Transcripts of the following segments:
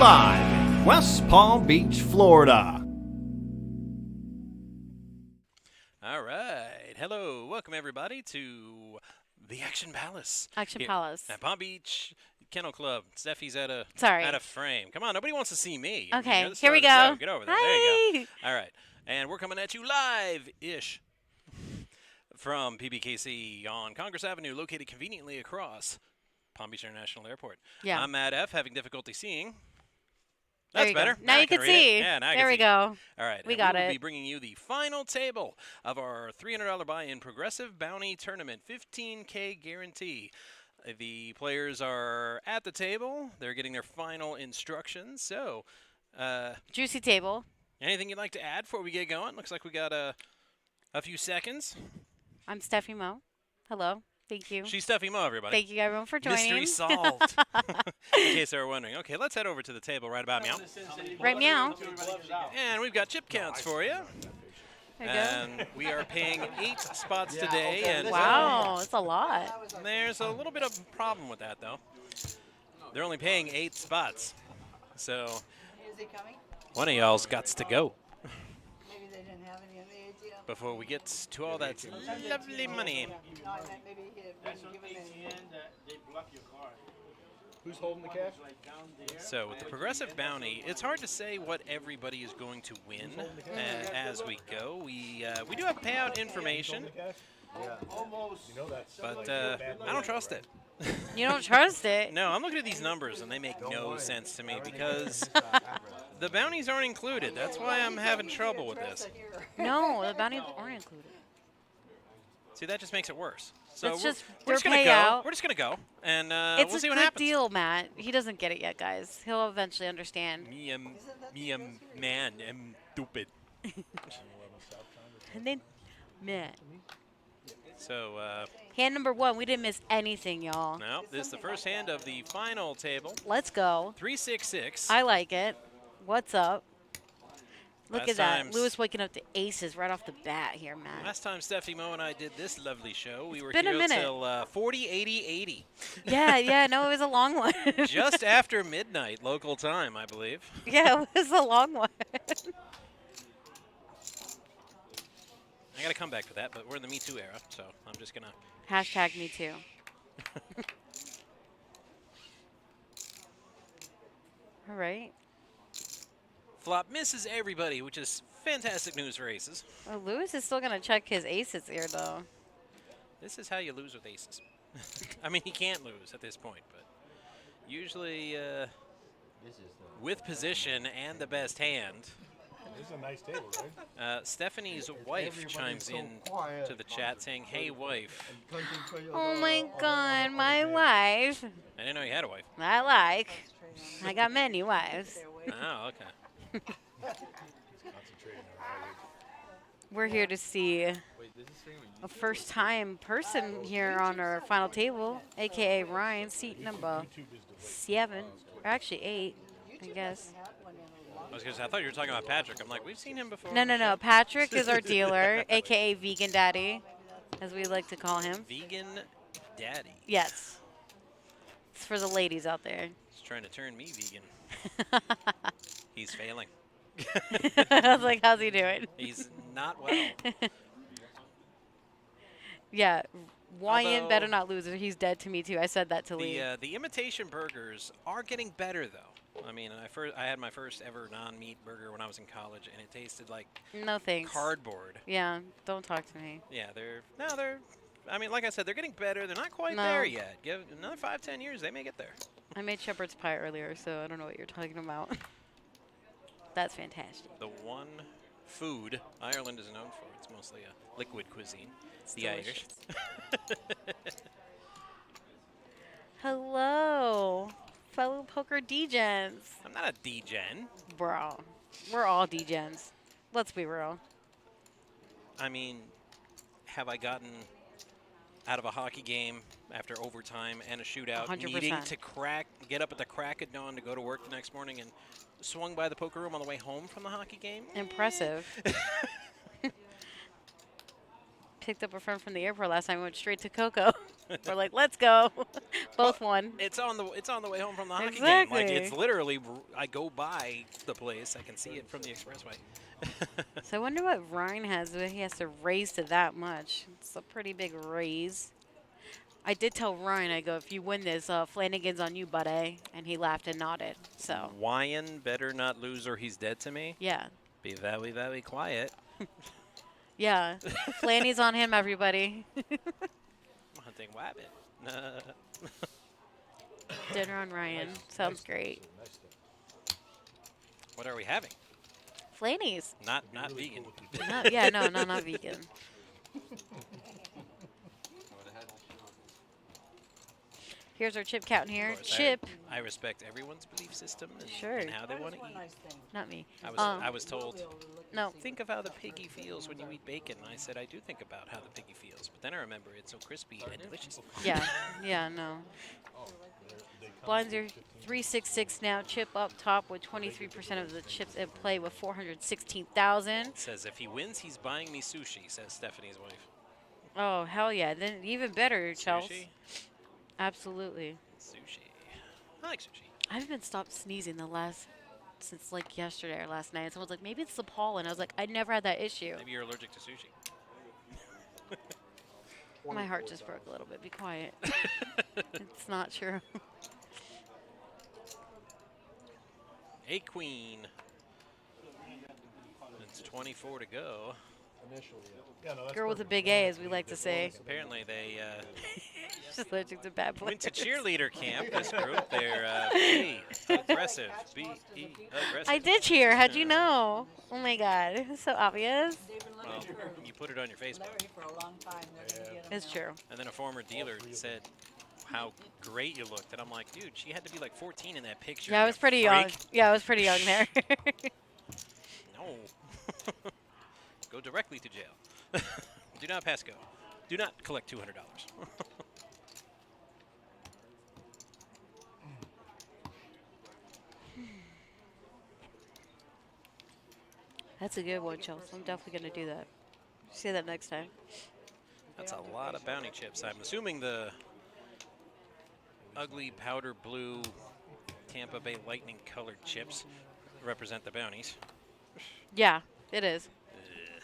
live in West Palm Beach, Florida. All right. Hello. Welcome, everybody, to the Action Palace. Action Palace. At Palm Beach Kennel Club. Steffi's out of frame. Come on. Nobody wants to see me. Okay. You're Here we go. Get over there. Hi. There you go. All right. And we're coming at you live-ish from PBKC on Congress Avenue, located conveniently across Palm Beach International Airport. Yeah. I'm Matt F., having difficulty seeing. There That's better. Now you can see. Yeah, now I there can we see. go. All right. We got we will it. be bringing you the final table of our $300 buy-in Progressive Bounty Tournament, 15K guarantee. The players are at the table. They're getting their final instructions. So, Juicy table. anything you'd like to add before we get going? Looks like we got a few seconds. I'm Steffi Mo. Hello. Thank you. She's Steffi Mo, everybody. Thank you, everyone, for joining. Mystery solved. In case they were wondering. Okay, let's head over to the table right about meow. Right, meow. And we've got chip counts for you. There you And we are paying 8 spots today. And go. Wow, that's a lot. there's a little bit of a problem with that, though. They're only paying 8 spots. So Is he coming? one of y'all's got to go Maybe they didn't have any in the ATM. before we get to all that lovely money. No, I meant maybe he didn't give him any. They block your car. Who's holding the cash? Like down there. So with the Progressive Bounty, it's hard to say what everybody is going to win as we go. We do have payout information, Almost. You know that's but I don't trust it. You don't trust it? No, I'm looking at these numbers, and they make no sense to me because the bounties aren't included. That's why I'm having trouble with this. No, the bounties aren't included. See, that just makes it worse. So It's we're just we're just their gonna go. payout. We're just gonna go, and It's we'll a see what good happens. deal, Matt. He doesn't get it yet, guys. He'll eventually understand. Me man, am stupid. And then, Matt. So Hand number 1. We didn't miss anything, y'all. now this is the first hand of the final table. Let's go. 366. I like it. What's up? Look Last at that. times- Lewis waking up to aces right off the bat here, Matt. Last time Steffi Mo and I did this lovely show, we were been a here minute. till 40, 80, 80. Yeah, no, it was a long one. Just after midnight local time, I believe. Yeah, it was a long one. I got to come back for that, but we're in the Me Too era, so I'm just going to... Hashtag me too. All right. Flop misses everybody, which is fantastic news for aces. Well, Lewis is still going to check his aces here, though. This is how you lose with aces. I mean, he can't lose at this point, but usually with position and the best hand. This is a nice table, right? Stephanie's wife chimes in to the chat saying, "Hey, wife." Oh, my God, my wife. I didn't know you had a wife. I like. I got many wives. Oh, okay. We're here to see a first-time person here on our final table, a.k.a. Ryan, seat number 7, or actually 8, I guess. I was gonna say, I thought you were talking about Patrick. I'm like, we've seen him before. No. Patrick is our dealer, a.k.a. Vegan Daddy, as we like to call him. Vegan daddy. Yes. It's for the ladies out there. He's trying to turn me vegan. He's failing. I was like, how's he doing? He's not well. Yeah. Wyan Although better not lose or he's dead to me, too. I said that to Lee. The imitation burgers are getting better, though. I mean, I had my first ever non-meat burger when I was in college, and it tasted like No thanks. cardboard. Yeah, don't talk to me. Yeah, I mean, like I said, they're getting better. They're not quite No. there yet. Give another 5-10 years, they may get there. I made shepherd's pie earlier, so I don't know what you're talking about. That's fantastic. The one food Ireland is known for, it's mostly a liquid cuisine. It's The Irish. Hello, fellow poker degens. I'm not a D-gen. Bro, we're all degens. Let's be real. I mean, have I gotten out of a hockey game after overtime and a shootout, 100%. needing to get up at the crack of dawn to go to work the next morning and swung by the poker room on the way home from the hockey game? Impressive. Picked up a friend from the airport last time. We went straight to Coco. We're like, let's go. Both won. It's on the way home from the hockey game. Exactly. Like it's literally, I go by the place, I can see it from the expressway. So I wonder what Ryan has when he has to raise to that much. It's a pretty big raise. I did tell Ryan, I go, if you win this, Flanagan's on you, buddy. And he laughed and nodded. So, Wyan better not lose or he's dead to me. yeah. Be very, very quiet. Yeah. Flanny's on him, everybody. Hunting rabbit. Dinner on Ryan. Sounds great. What are we having? Flanny's. Not vegan. Yeah, no, not vegan. Here's our chip count here. Of course, Chip. I respect everyone's belief system and, Sure. and how they want to One eat. nice thing. Not me. I was told, No. think of how the piggy feels when you eat bacon. And I said, I do think about how the piggy feels. But then I remember it's so crispy and delicious. Yeah. Yeah, no. Blinds are 366 now. Chip up top with 23% of the chips in play with 416,000. Says if he wins, he's buying me sushi, says Stephanie's wife. Oh, hell yeah. Then even better, Chelsea. Sushi? Absolutely. Sushi. I like sushi. I haven't been stopped sneezing since like yesterday or last night. Someone's like, maybe it's the pollen. I was like, I never had that issue. Maybe you're allergic to sushi. My heart just broke a little bit. Be quiet. It's not true. A queen. It's 24 to go. Initially, yeah. No, that's Girl with a perfect. big A, as we like to say. Apparently they She's allergic to bad players. went to cheerleader camp, this group. They're be aggressive. B-E aggressive. I did cheer. How'd you know? Oh my God. It's so obvious. They've been Well, looking for you put it on your Facebook. Larry for a long time. They're gonna get him It's now. true. And then a former dealer said how great you looked. And I'm like, dude, she had to be like 14 in that picture. Yeah, I you was pretty young. freak. Yeah, I was pretty young there. No. Go directly to jail. Do not pass go. Do not collect $200. That's a good one, Chelsea. I'm definitely going to do that. Say that next time. That's a lot of bounty chips. I'm assuming the ugly powder blue Tampa Bay Lightning colored chips represent the bounties. Yeah, it is. Ugh,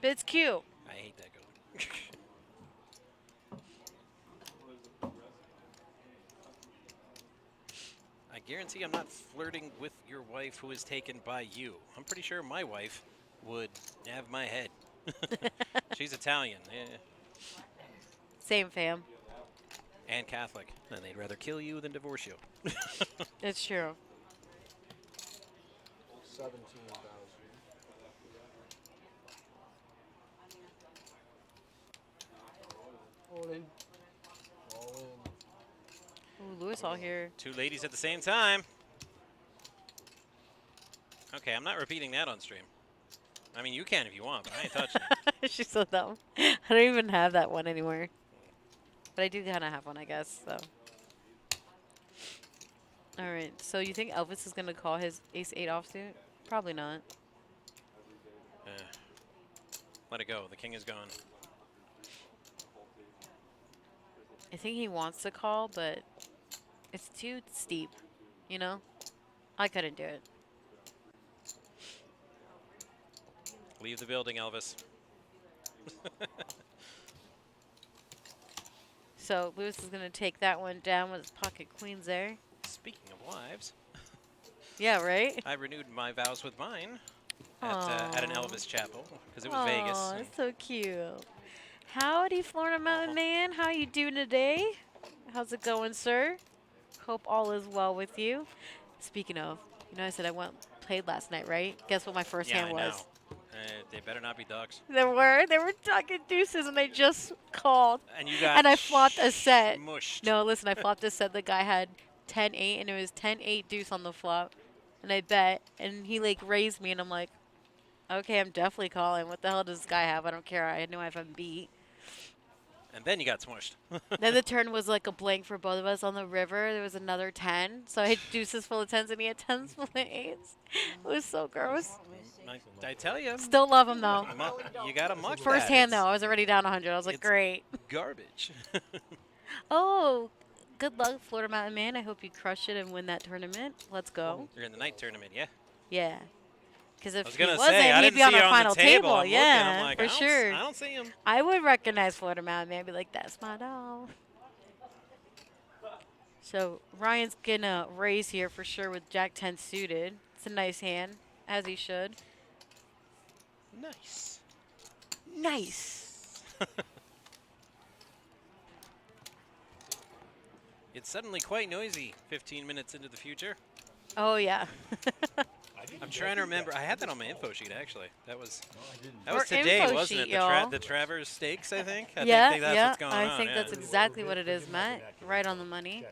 But it's cute. I hate that color. I guarantee I'm not flirting with your wife who is taken by you. I'm pretty sure my wife would have my head. She's Italian. Same, fam. And Catholic. And they'd rather kill you than divorce you. It's true. 17,000. All in. All in. Ooh, Lewis all here. Two ladies at the same time. Okay, I'm not repeating that on stream. I mean, you can if you want, but I ain't touching it. She's so dumb. I don't even have that one anymore. But I do kind of have one, I guess, so. All right, so you think Elvis is going to call his ace-8 offsuit? Probably not. Let it go. The king is gone. I think he wants to call, but it's too steep, you know? I couldn't do it. Leave the building, Elvis. So Lewis is going to take that one down with his pocket queens there. Speaking of wives, Yeah, right? I renewed my vows with mine at an Aw. Elvis chapel because it was Vegas. Aw, and it's so cute. Howdy, Florida Mountain Man. How you doing today? How's it going, sir? Hope all is well with you. Speaking of, you know I said I played last night, right? Guess what my first yeah, hand I was? know. They better not be ducks. They were talking deuces, and they just called. And you got And I flopped a set. mushed. No, listen, I flopped a set. The guy had 10-8, and it was 10-8 deuce on the flop. And I bet, and he like raised me, and I'm like, okay, I'm definitely calling. What the hell does this guy have? I don't care. I know I have him beat. And then you got smushed. Then the turn was like a blank for both of us on the river. There was another 10. So I had deuces full of 10s, and he had 10s full of 8s. It was so gross. I tell you. Still love him, though. You got to muck First that. hand, though, It's I was already down 100. I was like, it's great. Garbage. Oh, good luck, Florida Mountain Man. I hope you crush it and win that tournament. Let's go. You're in the night tournament, yeah. Yeah. Because if I was he gonna wasn't, say, I he'd didn't be on see the you on final the table. table. I'm Yeah, looking. I'm like, for sure. I don't see him. I would recognize Florida Mountain Man and be like, that's my dog. So Ryan's going to raise here for sure with Jack 10 suited. It's a nice hand, as he should. Nice. Nice. It's suddenly quite noisy 15 minutes into the future. Oh, yeah. I'm trying to remember. I had that on my info sheet, actually. That was Or today, info wasn't sheet, it? y'all. The Travers Stakes, I think. I Yeah, think that's yeah. what's going I on. think yeah. that's exactly what it is, Matt. Right on the money.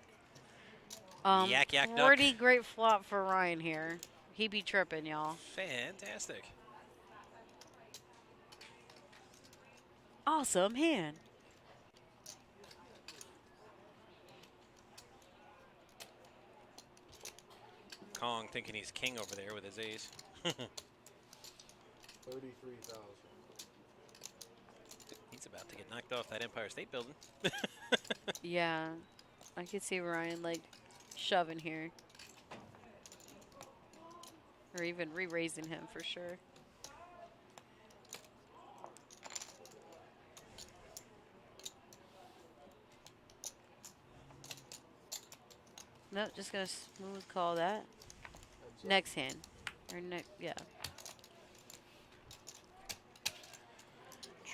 Yak, yak, duck. Pretty great flop for Ryan here. He be tripping, y'all. Fantastic. Awesome hand. Kong thinking he's king over there with his ace. 33,000. He's about to get knocked off that Empire State Building. Yeah. I could see Ryan, like, shoving here. Or even re-raising him for sure. Nope, just gonna smooth call that. Next hand. Or next, yeah.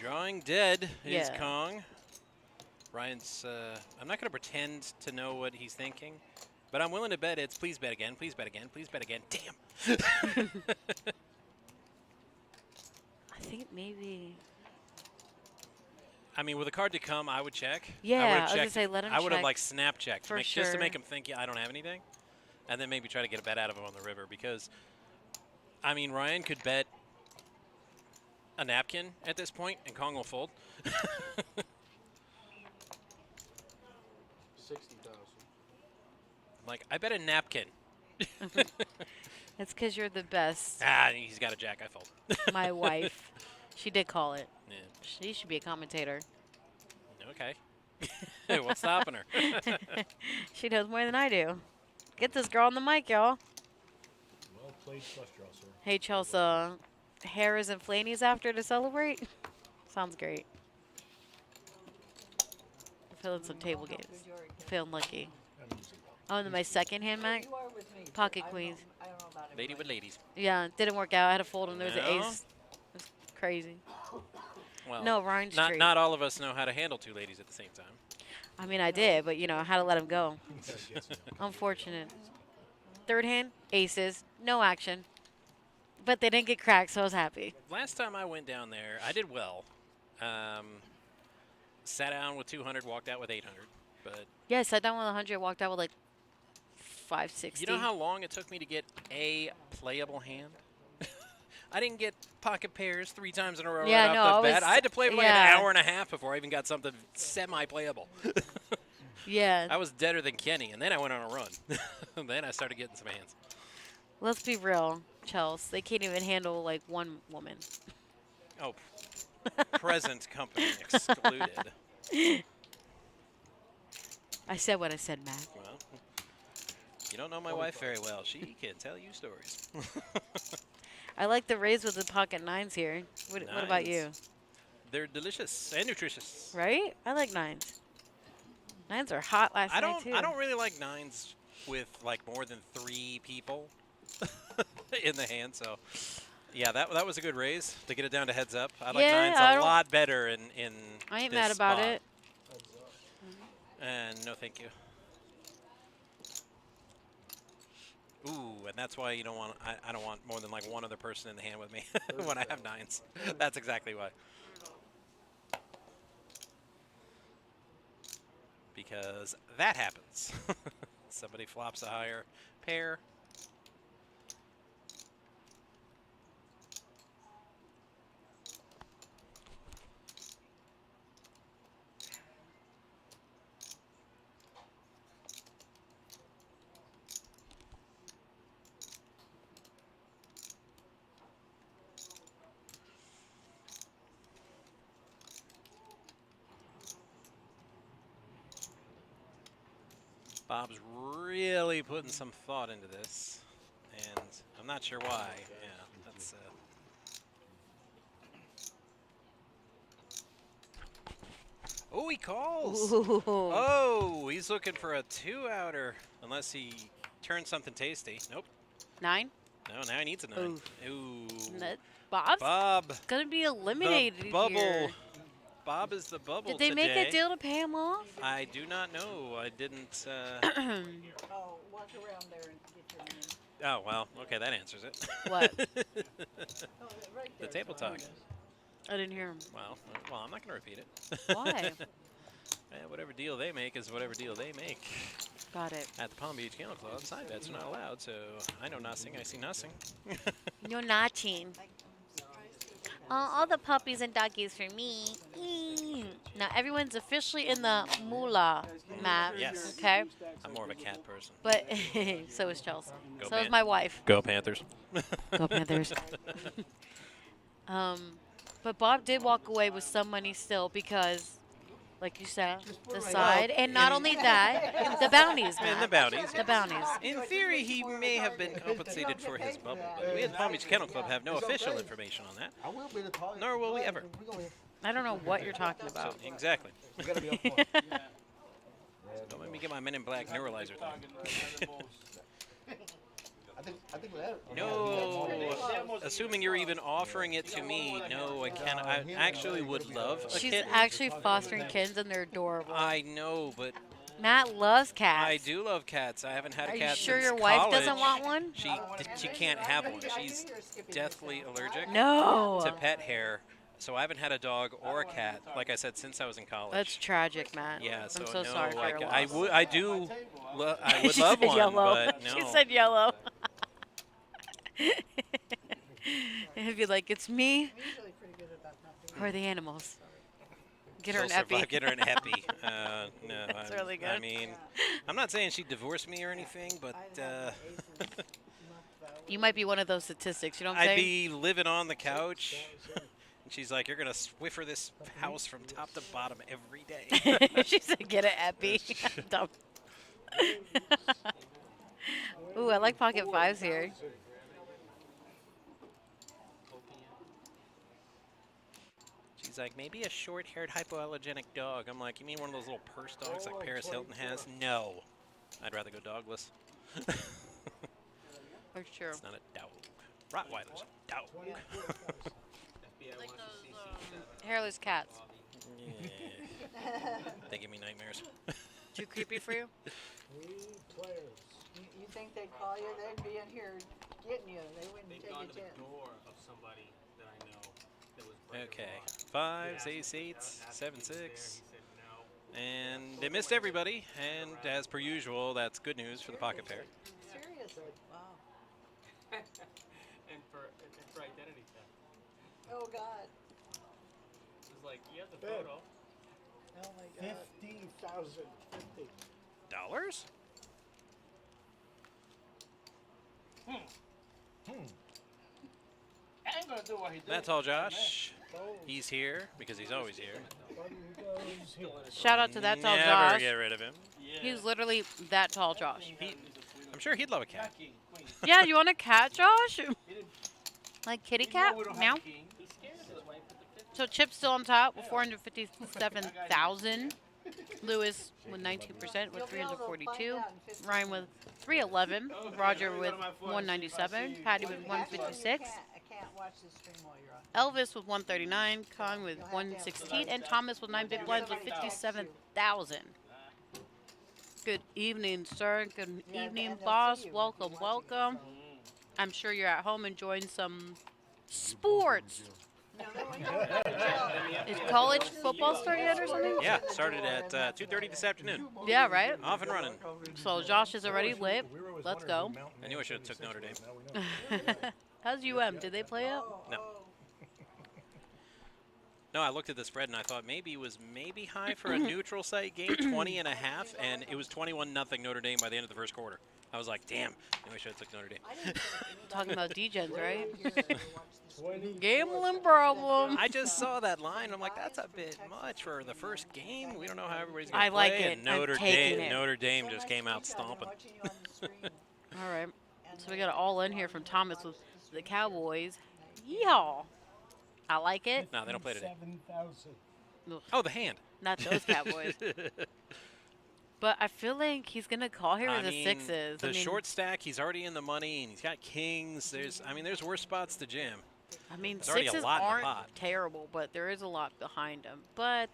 Drawing dead is Yeah. Kong. Ryan's, I'm not going to pretend to know what he's thinking, but I'm willing to bet it's please bet again, please bet again, please bet again. Damn. I think maybe. I mean, with a card to come, I would check. Yeah, I was checked. gonna say, let him I would have check like snap checked for just to sure. make him think I don't have anything, and then maybe try to get a bet out of him on the river because, I mean, Ryan could bet a napkin at this point, and Kong will fold. 60,000. Like, I bet a napkin. It's because you're the best. He's got a jack. I fold. My wife. She did call it. Yeah. She should be a commentator. Okay. What's stopping her? She knows more than I do. Get this girl on the mic, y'all. Well played flush draw, sir. Hey, Chelsea. Harris and Flaney's after to celebrate? Sounds great. I'm feeling some table games. Feeling lucky. Oh, and then my second hand, Mac. You are with me. Pocket I don't know- queens. I don't know about Lady everybody. with ladies. Yeah, didn't work out. I had to fold and there was an No? ace. It was crazy. Well, No, Ryan straight. not all of us know how to handle two ladies at the same time. I mean, I did, but, you know, I had to let him go. Yes, no. Unfortunate. Third hand, aces. No action. But they didn't get cracked, so I was happy. Last time I went down there, I did well. Sat down with 200, walked out with 800. But Yeah, I sat down with 100, walked out with like 560. you know how long it took me to get a playable hand? I didn't get pocket pairs 3 times in a row Yeah, right no, off the I bat. was- I had to play for like yeah. an hour and a half before I even got something semi-playable. Yeah. I was deader than Kenny, and then I went on a run. Then I started getting some hands. Let's be real, Chels. They can't even handle like one woman. Oh, present company excluded. I said what I said, Matt. Well, you don't know my wife very well. She can tell you stories. I like the raise with the pocket nines here. What about you? They're delicious and nutritious. Right? I like nines. Nines are hot last night too. I don't really like nines with like more than 3 people in the hand. So, yeah, that was a good raise to get it down to heads up. I like Yeah, nines I a don't- lot better in I ain't this mad about spot. it. Heads up. And no, thank you. Ooh, and that's why you don't want. I don't want more than like one other person in the hand with me when I have nines. That's exactly why. Because that happens. Somebody flops a higher pair. Bob's really putting some thought into this, and I'm not sure why. Yeah, that's. Oh, he calls. Ooh. Oh, he's looking for a 2-outer, unless he turns something tasty. Nope. 9. No, now he needs a 9. Ooh. Bob's Bob, gonna be eliminated the bubble. here. Bob is the bubble Did they today. make a deal to pay him off? I do not know. I didn't. Oh, walk around there and get your name. Oh, well, okay, that answers it. What? Oh, right The there. table talk. I didn't hear him. Well, I'm not going to repeat it. Why? Whatever deal they make is whatever deal they make. Got it. At the Palm Beach Kennel Club, side bets are not allowed, so I know nothing, I see nothing. You're notching. All the puppies and doggies for me. Now everyone's officially in the moolah map. Yes. Okay. I'm more of a cat person. But so is Chelsea. Go So is Pan- my wife. Go Panthers. Go Panthers. But Bob did walk away with some money still because, like you said, the side, and not only that, the bounties, man. And the bounties. The bounties. In theory, he may have been compensated for his bubble, but we at the Palm Beach Kennel Club have no official information on that. I will be the target. Nor will we ever. I don't know what you're talking So, about. exactly. You gotta be up front. Don't make me get my Men in Black neuralizer thing. I think that. No, assuming you're even offering it to me, no, I can't. I actually would love a She's kitten. actually fostering kittens, and they're adorable. I know, but Matt loves cats. I do love cats. I haven't had Are a you cat sure since your wife college. doesn't want one? She can't have one. She's deathly allergic No. to pet hair. So I haven't had a dog or a cat, like I said, since I was in college. That's tragic, Matt. Yeah, so I'm so no, sorry for your I loss. would, I do, I would She love said one, yellow. but no. She said yellow. It'd be like, it's me I'm usually pretty good about not being. or the animals. Get her She'll an epi. survive- Get her an epi. No, That's I'm- really good. I mean, I'm not saying she'd divorce me or anything, but You might be one of those statistics. You know what I'm I'd saying? be living on the couch. And she's like, "You're gonna swiffer this house from top to bottom every day." She said, "Get an epi." Dumb. Ooh, I like pocket fives here. She's like, "Maybe a short-haired hypoallergenic dog." I'm like, "You mean one of those little purse dogs like Paris Hilton has?" No, I'd rather go dogless. For sure. It's not a dog. Rottweiler's a dog. Like those hairless cats. Yeah. They give me nightmares. Too creepy for you? 3 players. You think they'd call you? They'd be in here getting you. They wouldn't They've take gone a to the chance. door of somebody that I know that was breaking Okay, the law. fives, Yeah. ace eights, Asked seven if he was there, six, he said no. and they missed everybody. And as per usual, that's good news for the pocket pair. Seriously? Wow. and for identity theft. Oh, God. It was like, you have the Babe. photo. Oh, my God. 50,050. Dollars? I ain't gonna do what he did. That's all, Josh. He's here because he's always here. Buddy goes here. Shout out to that tall Never Josh. get rid of him. He's literally that tall, Josh. I'm sure he'd love a cat. Yeah, you want a cat, Josh? Like kitty cat? Meow. He's scared of his wife with the 50. So Chip's still on top with 457,000. Lewis with 19% with 342. Ryan with 311. Roger with 197. Patty with 156. I can't watch this stream while you're on. Elvis with 139. Con with 116. And Thomas with 9 big blinds with 57,000. Good evening, sir. Good evening, boss. Welcome, welcome. I'm sure you're at home enjoying some sports. Is college football starting yet or something? Yeah, started at 2:30 this afternoon. Yeah, right? Off and running. So Josh is already lit. Let's go. I knew I should have took Notre Dame. How's UM? Did they play it? No. No, I looked at the spread and I thought maybe it was high for a neutral site game, 20.5, and it was 21-0 Notre Dame by the end of the first quarter. I was like, damn, maybe I should have took Notre Dame. Talking about D-Gens, right? 20. Gambling problem. I just saw that line. I'm like, that's a bit much for the first game. We don't know how everybody's going I to play. like it. And I'm taking it. Notre Dame just came out stomping. All right. So we got it all in here from Thomas with the Cowboys. Yeehaw. I like it. No, they don't play today. 7,000. Ugh, Oh, the hand. not those Cowboys. But I feel like he's going to call here I with the mean, sixes. The short stack, he's already in the money, and he's got kings. There's worse spots to jam. I mean, There's already a sixes lot in the aren't pot. terrible, but there is a lot behind him. But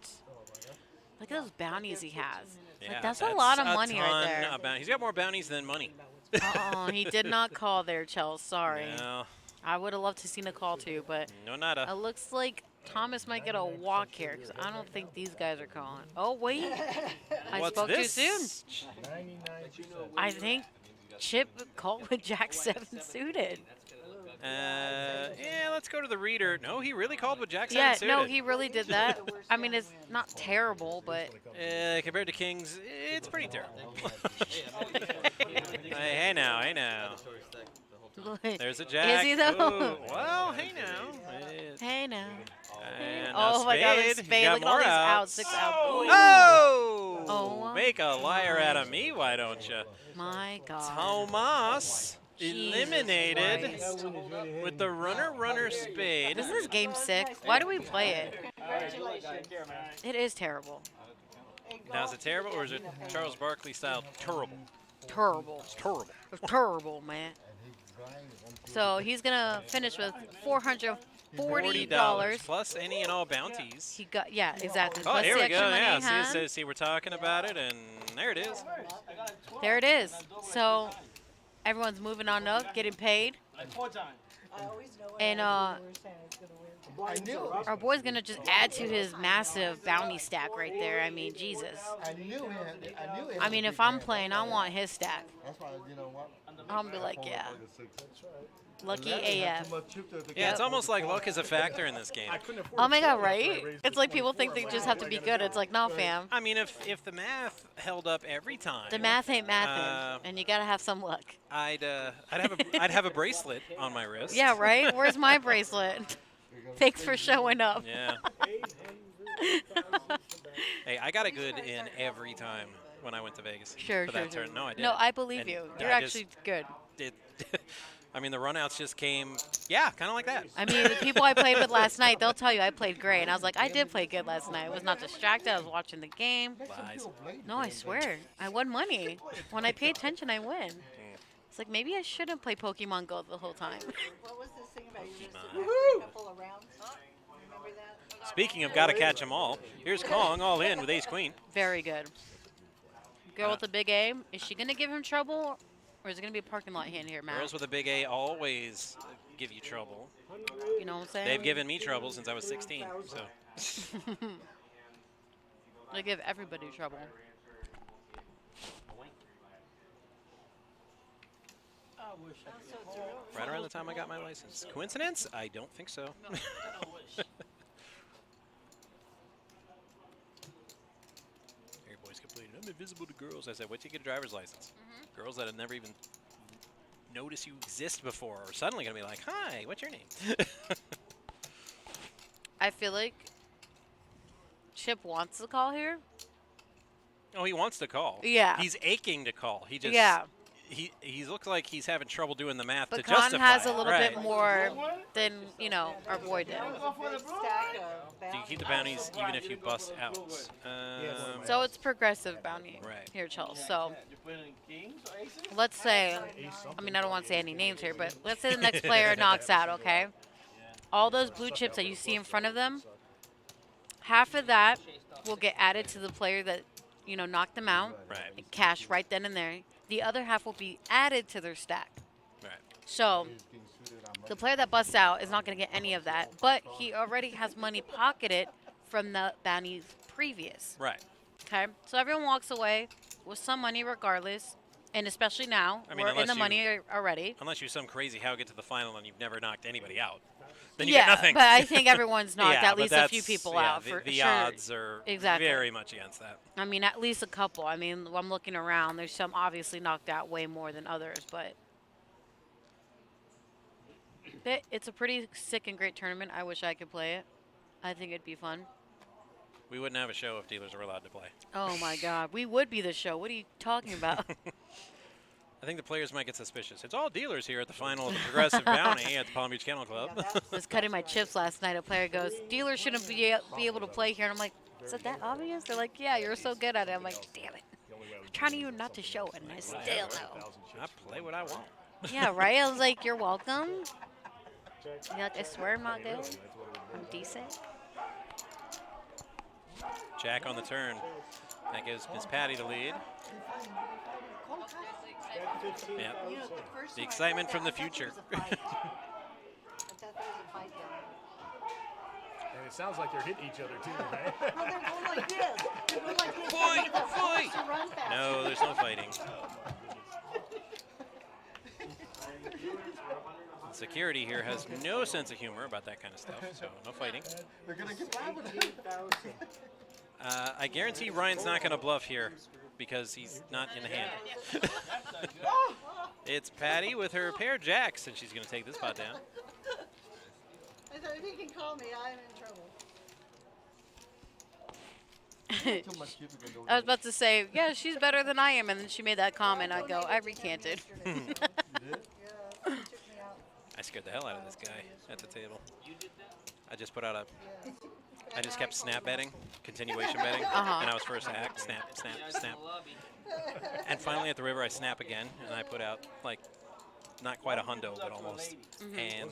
look at those bounties he has. Yeah, Like, that's a lot of a money right ton there. of he's got more bounties than money. Oh, he did not call there, Chels. Sorry. No, I would have loved to seen a call too, but no nada. it looks like Thomas might get a walk here because I don't think these guys are calling. Oh, wait. I What's spoke this? too soon. 99%. I think Chip called with Jack 7 suited. Yeah, let's go to the reader. No, he really called with Jack 7 Yeah, suited. no, he really did that. I mean, it's not terrible, but Compared to kings, it's pretty terrible. hey now, hey now. There's a jack. Is he though? Ooh, well, hey now. Hey now. And Oh a my God, spade. it's He's spade. got Look at all more these outs. 6 out. Oh! Oh. Make a liar out of me, why don't you? My God. Tomas Jesus eliminated Christ. with the runner spade. This is game 6. Why do we play it? Congratulations. It is terrible. Now, is it terrible or is it Charles Barkley style terrible? Terrible. Terrible. It's terrible, man. So he's going to finish with $440. Plus any and all bounties. He got, yeah, exactly. Oh, Plus here the we go. extra money, Yeah, huh? see, we're talking about it, and there it is. There it is. So everyone's moving on up, getting paid. I always know when And I win, it's gonna win. I knew. our boy's going to just add to his massive bounty stack right there. I mean, Jesus. I knew him. I mean, if I'm playing, I want his stack. That's why, you know what? I'm going to be like, yeah. That's right. Lucky AF. Yeah, it's almost like luck is a factor in this game. Oh my God, right? It's like people think they just have to be good. It's like, no, fam. I mean, if the math held up every time, The math ain't mathing, and you got to have some luck. I'd have a bracelet on my wrist. Yeah, right? Where's my bracelet? Thanks for showing up. Yeah. Hey, I got a good in every time when I went to Vegas. Sure, for sure, that sure. turn. No, I did. No, I believe And you. I You're just actually good. did. I mean, the runouts just came, yeah, kind of like that. I mean, the people I played with last night, they'll tell you I played great. And I was like, I did play good last night. I was not distracted. I was watching the game. Lies. No, I swear. I won money. When I pay attention, I win. It's like, maybe I shouldn't play Pokemon Go the whole time. What was this thing about you just a couple of rounds? Remember that? Speaking of gotta catch them all, here's Kong all in with ace queen. Very good. Girl with the big A, is she going to give him trouble? Or is it going to be a parking lot hand here, Matt? Girls with a big A always give you trouble. You know what I'm saying? They've given me trouble since I was 16. So They give everybody trouble. right around the time I got my license. Coincidence? I don't think so. Here, boys complaining. I'm invisible to girls. I said, wait till you get a driver's license. Girls that have never even noticed you exist before are suddenly going to be like, hi, what's your name? I feel like Chip wants to call here. Oh, he wants to call. Yeah. He's aching to call. He just Yeah. He looks like he's having trouble doing the math But to Khan justify has a it. little Right. bit more than, you know, our boy did. Big stack of Do you bounties. keep the bounties even if you bust out? So it's progressive bounty Right. here, Charles. So let's say, I mean, I don't want to say any names here, but let's say the next player knocks out, okay? All those blue chips that you see in front of them, half of that will get added to the player that, you know, knocked them out. Right. Cash right then and there. The other half will be added to their stack. Right. So the player that busts out is not going to get any of that, but he already has money pocketed from the bounties previous. Right. Okay, so everyone walks away with some money regardless, and especially now, I mean, we're in unless the you- money already. Unless you're some crazy how get to the final and you've never knocked anybody out. then you yeah, get nothing. but I think everyone's knocked Yeah, at but least a few that's- people yeah, out for the sure. odds are Exactly. very much against that. I mean, at least a couple. I mean, I'm looking around. There's some obviously knocked out way more than others, but it's a pretty sick and great tournament. I wish I could play it. I think it'd be fun. We wouldn't have a show if dealers were allowed to play. Oh my God, we would be the show. What are you talking about? I think the players might get suspicious. It's all dealers here at the final of the Progressive Bounty at the Palm Beach Kennel Club. I was cutting my chips last night. A player goes, "Dealers shouldn't be able to play here," and I'm like, "Is it that obvious?" They're like, "Yeah, you're so good at it." I'm like, "Damn it! I'm trying to you not to show it, and I still know." I play what I want. Yeah, right. I was like, "You're welcome." You're like, "I swear I'm not good. I'm decent." Jack on the turn. That gives Miss Patty the lead. Yep. You know, the first The time I excitement read from the that, I thought future. there was a fight. I thought there was a fight down And it sounds like they're hitting each other too, right? there. No, they're going like this. They're going like this. Fight! They're supposed Fight! to run faster. No, there's no fighting. Security here has no sense of humor about that kind of stuff, so no fighting. They're gonna get I guarantee Ryan's not going to bluff here because he's not in the hand. It's Patty with her pair of jacks, and she's going to take this pot down. I thought if he can call me, I'm in trouble. I was about to say, yeah, she's better than I am, and then she made that comment. I go, I recanted. Yeah, he took me out. I scared the hell out of this guy at the table. I just put out a... I just kept snap betting, continuation betting, and I was first to act, snap, snap, snap. And finally at the river I snap again, and I put out, like, not quite a hundo, but almost. And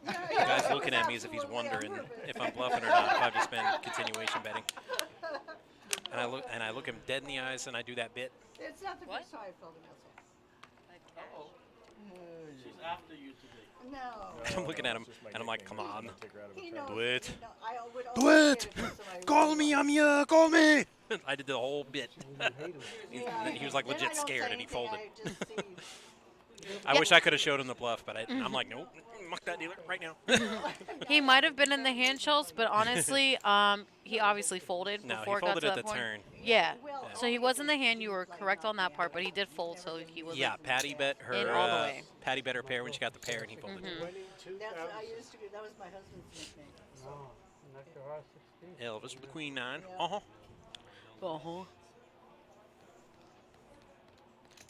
the guy's looking at me as if he's wondering if I'm bluffing or not, if I've just been continuation betting. And I look him dead in the eyes, and I do that bit. It's not the first time I felt him outside. She's after you today. No. And I'm looking at him, and I'm like, come on. He knows. Do it. I would Do always it! get it so I Call would- me, I'm here, call me! I did the whole bit. Yeah, He was like then I legit don't say scared, and he anything, folded. I just see. I wish I could have showed him the bluff, but I'm like, nope, muck that dealer right now. He might have been in the hand shells, but honestly, he obviously folded No, before he it got folded to at that the point. turn. Yeah. So he was in the hand. You were correct on that part, but he did fold, so he was. Yeah, Patty bet In all the her. way. Patty bet her pair when she got the pair, and he folded. That's what I used to do. That was my husband's nickname. Elvis with the queen nine. Yeah.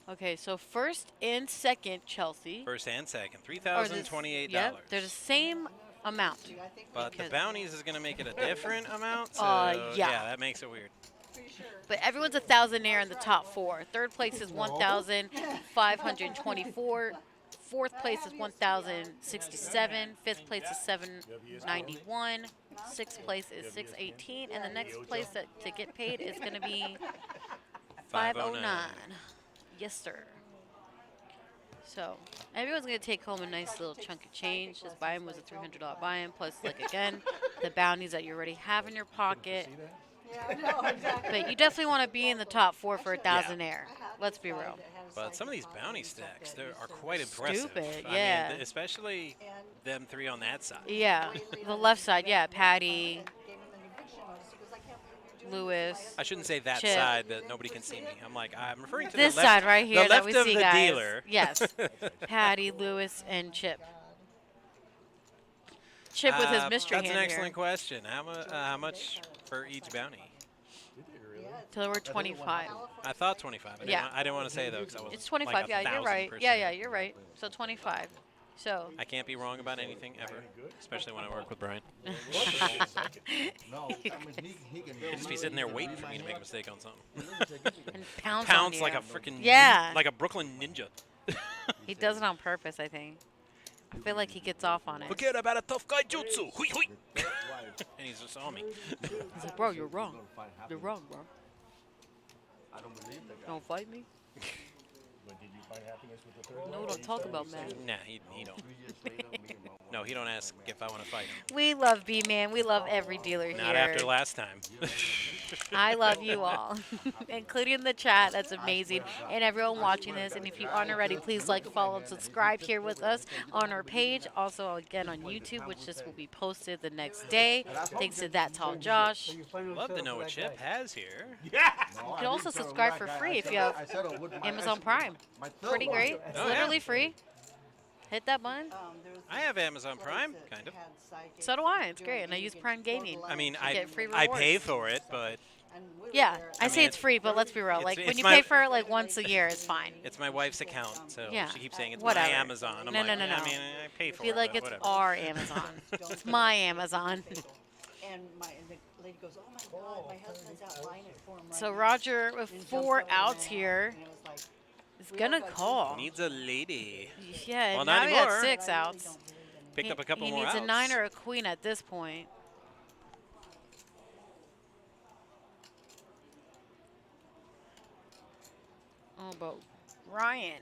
Okay, so first and second, Chelsea. First and second, are the- $3,028. Yep, they're the same amount. I think But the because- bounties is going to make it a different amount. So yeah. that makes it weird. pretty sure. But everyone's a thousandaire in the top four. Third place is 1,524. Fourth place is 1,067. Fifth place is 791. Sixth place is 618. And the next place to get paid is going to be 509. Yes, sir. So everyone's going to take home a nice little chunk of change. This buy-in was a $300 buy-in. Plus, like, again, the bounties that you already have in your pocket. Yeah, no, exactly. But you definitely want to be in the top four for a thousandaire. Let's be real. But some of these bounty stacks are quite impressive. Stupid, I yeah. mean, especially them three on that side. Yeah, the left side, yeah, Patty, Gave him an eviction notice because I can't believe you're doing Lewis. I shouldn't say that Chip. side that nobody can see me. I'm like, I'm referring to This the left, side right here the that left we of see, the guys. dealer. Yes, Patty, Lewis, and Chip. Chip with his mystery That's hand an excellent here. question. How much for each bounty? Till we're 25. I thought 25. Yeah. I didn't want to say though because I was It's 25. Like Yeah, you're 1,000%. right. Yeah, you're right. So 25. So I can't be wrong about anything ever, especially when I work with Brian. No, I mean, he can He'd just be sitting there waiting for me to make a mistake on something. and pounds Pounds on like you. a freaking Yeah. a Brooklyn ninja. He does it on purpose, I think. I feel like he gets off on it. Forget about a tough guy jutsu. Hui, hui. And he's just on me. He's like, bro, you're wrong. You're wrong, bro. I don't believe that guy. Don't fight me. But did you find happiness with the third? No, don't talk about man. Nah, he don't. 3 years later, me and my wife. No, he don't ask if I want to fight him. We love B-Man. We love every dealer Not here. after last time. I love you all, including the chat. That's amazing. And everyone watching this. And if you aren't already, please like, follow, and subscribe here with us on our page. Also, again, on YouTube, which this will be posted the next day. Thanks to That Tall Josh. Love to know what Chip has here. You can also subscribe for free if you have Amazon Prime. Pretty great. It's Oh, literally yeah. free. Hit that button. I have Amazon Prime, kind of. So do I. It's great. And I use Prime Gaming. I mean, You get free I pay rewards. for it, but Yeah, I say mean, it's free, but let's be real. it's- Like, it's when you my- pay for it, like, once a year, it's fine. it's my wife's account, so Yeah, she keeps saying it's whatever. my Amazon. I'm No, like, no, no, yeah, no. I mean, I pay for Feel it, like but it's whatever. our Amazon. It's my Amazon. And the lady goes, "Oh my God, my husband's out buying it for him right So now." Roger, with And he jumps 4 up and outs ran here, and it was like, is gonna call. Needs a lady. Yeah, Well, now not we got anymore. 6 I really outs. don't believe in it. Picked up a couple he more needs outs. a 9 or a queen at this point. Oh, but Ryan.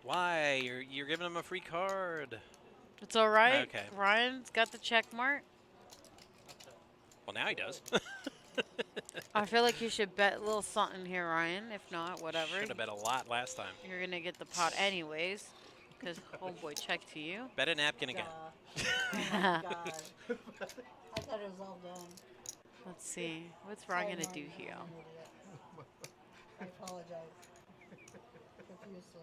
Why? You're giving him a free card. It's all right. Okay. Ryan's got the check mark. Well, now he does. I feel like you should bet a little something here, Ryan. If not, whatever. Should have bet a lot last time. You're going to get the pot anyways. Because homeboy checked to you. Bet a napkin again. Oh my God. I thought it was all done. Let's see. What's Ryan Sorry, going to do Marty, here? I'm an idiot. I apologize profusely.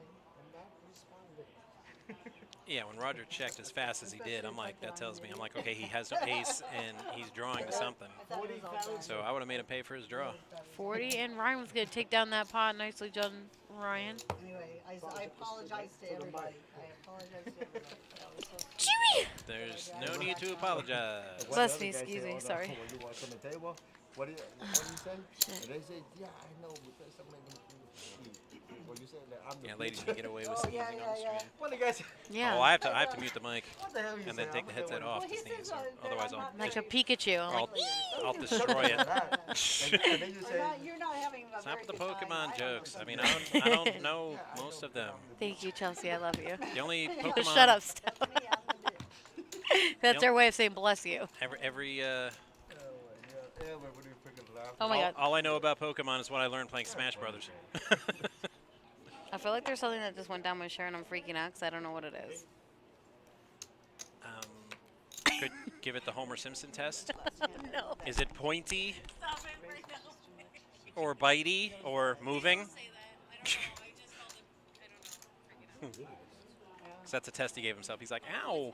Yeah, when Roger checked as fast as he did, I'm like, that tells me, I'm like, okay, he has no ace and he's drawing to something. I thought it was all done. So I would have made him pay for his draw. 40, and Ryan was going to take down that pot. Nicely done, Ryan. Anyway, I apologize to everybody. I apologize to everybody. That was so Chewy! There's no need to apologize. Bless me, excuse me, sorry. When you walk on the table, what do you say? And they say, yeah, I know, because so many What you say? That I'm the Yeah, ladies can get away with Oh, sneezing yeah, on the yeah, screen. yeah. What the guys? Yeah. Oh, I have to mute the mic What the hell you and say? then take the headset off Well, to he sneeze. says, Or otherwise, I'll Like a Pikachu. I'll destroy it. And then you say, You're not having a Stop very with the good time. Pokemon I jokes. I don't mean, know. I don't know most of them. Thank you, Chelsea. I love you. The only Pokemon. Shut up, Steph. Yeah, I'm gonna do it. That's Nope. their way of saying bless you. Every yeah, when you freaking laugh. Oh my god. all I know about Pokemon is what I learned playing Smash Brothers. I feel like there's something that just went down my shirt and I'm freaking out because I don't know what it is. Could give it the Homer Simpson test. No. Is it pointy or bitey or moving? 'Cause that's a test he gave himself. He's like, ow.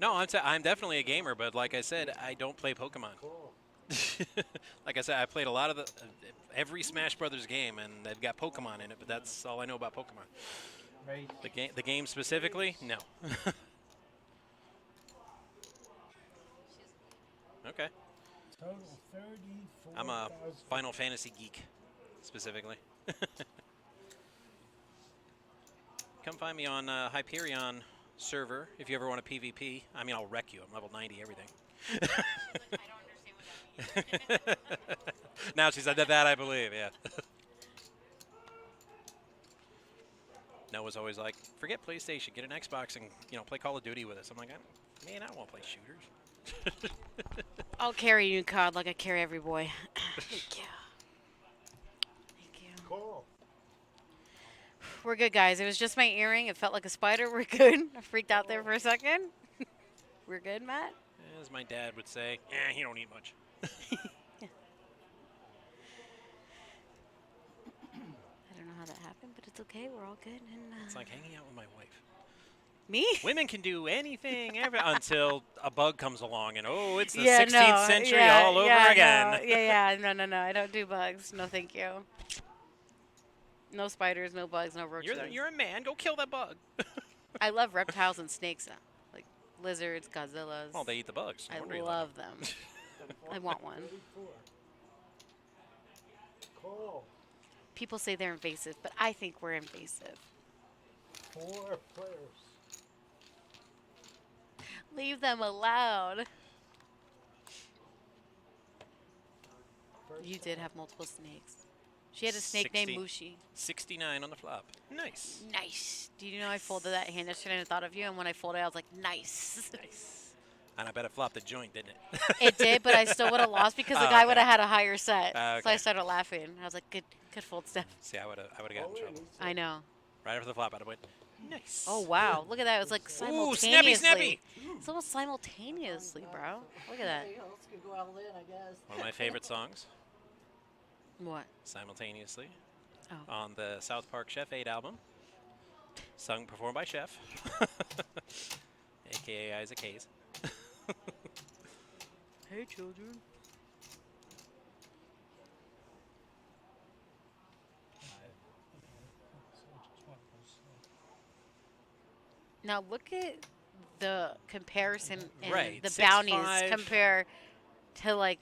No, I'm definitely a gamer, but like I said, I don't play Pokemon. Like I said, I played a lot of every Smash Brothers game, and they've got Pokemon in it, but that's all I know about Pokemon. The game specifically, no. Okay. I'm a Final Fantasy geek, specifically. Come find me on Hyperion server if you ever want a PvP. I mean, I'll wreck you. I'm level 90, everything. Now she said that I believe, yeah. Noah's always like, forget PlayStation, get an Xbox and play Call of Duty with us. I'm like, man, I don't want to play shooters. I'll carry you, COD, like I carry every boy. Thank you. Thank you. Cool. We're good, guys. It was just my earring. It felt like a spider. We're good. I freaked out there for a second. We're good, Matt? As my dad would say, he don't eat much. I don't know how that happened, but it's okay. We're all good. And, It's like hanging out with my wife. me? Women can do anything until a bug comes along and, it's the Yeah, 16th century yeah, all over yeah, again. No, yeah. No. I don't do bugs. No, thank you. No spiders, no bugs, no roaches. You're a man. Go kill that bug. I love reptiles and snakes, though. Like lizards, Godzillas. Well, they eat the bugs. No I wonder you love them. I want one. Cool. People say they're invasive, but I think we're invasive. 4 players. Leave them alone. You did have multiple snakes. She had a snake named 60 Mushi. 69 on the flop. Nice. Nice. Do you know I folded that hand yesterday and I thought of you, and when I folded, I was like, nice. Nice. And I bet it flopped the joint, didn't it? It did, but I still would have lost because the Oh, guy okay. would have had a higher set. So I Okay. started laughing. I was like, good fold, Steph. See, I would have gotten in trouble. I know. Right after the flop, I'd have went, nice. Oh, wow. Look at that. It was like Ooh, simultaneously. snappy. It's almost simultaneously, bro. Look at that. Everybody else could go all in, I guess. One of my favorite songs, What? simultaneously, Oh. on the South Park Chef 8 album, performed by Chef, a.k.a. Isaac Hayes. Hey, children. Now look at the comparison in Right, the 6'5". bounties compare to like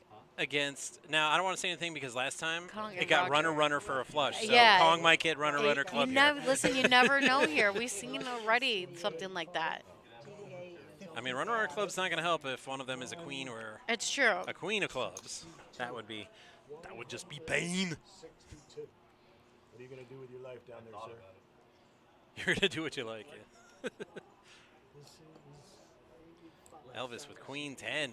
Now, I don't want to say anything because last time Kong it and got Roger. runner for a flush. So Yeah. Kong might get runner you club here. never listen. You never know here. We've seen already something like that. I mean, runner club's not going to help if one of them is a queen or It's true. a queen of clubs. That would just be pain. 62. What are you going to do with your life down there, sir? You're going to do what you like. Yeah. Elvis with queen 10,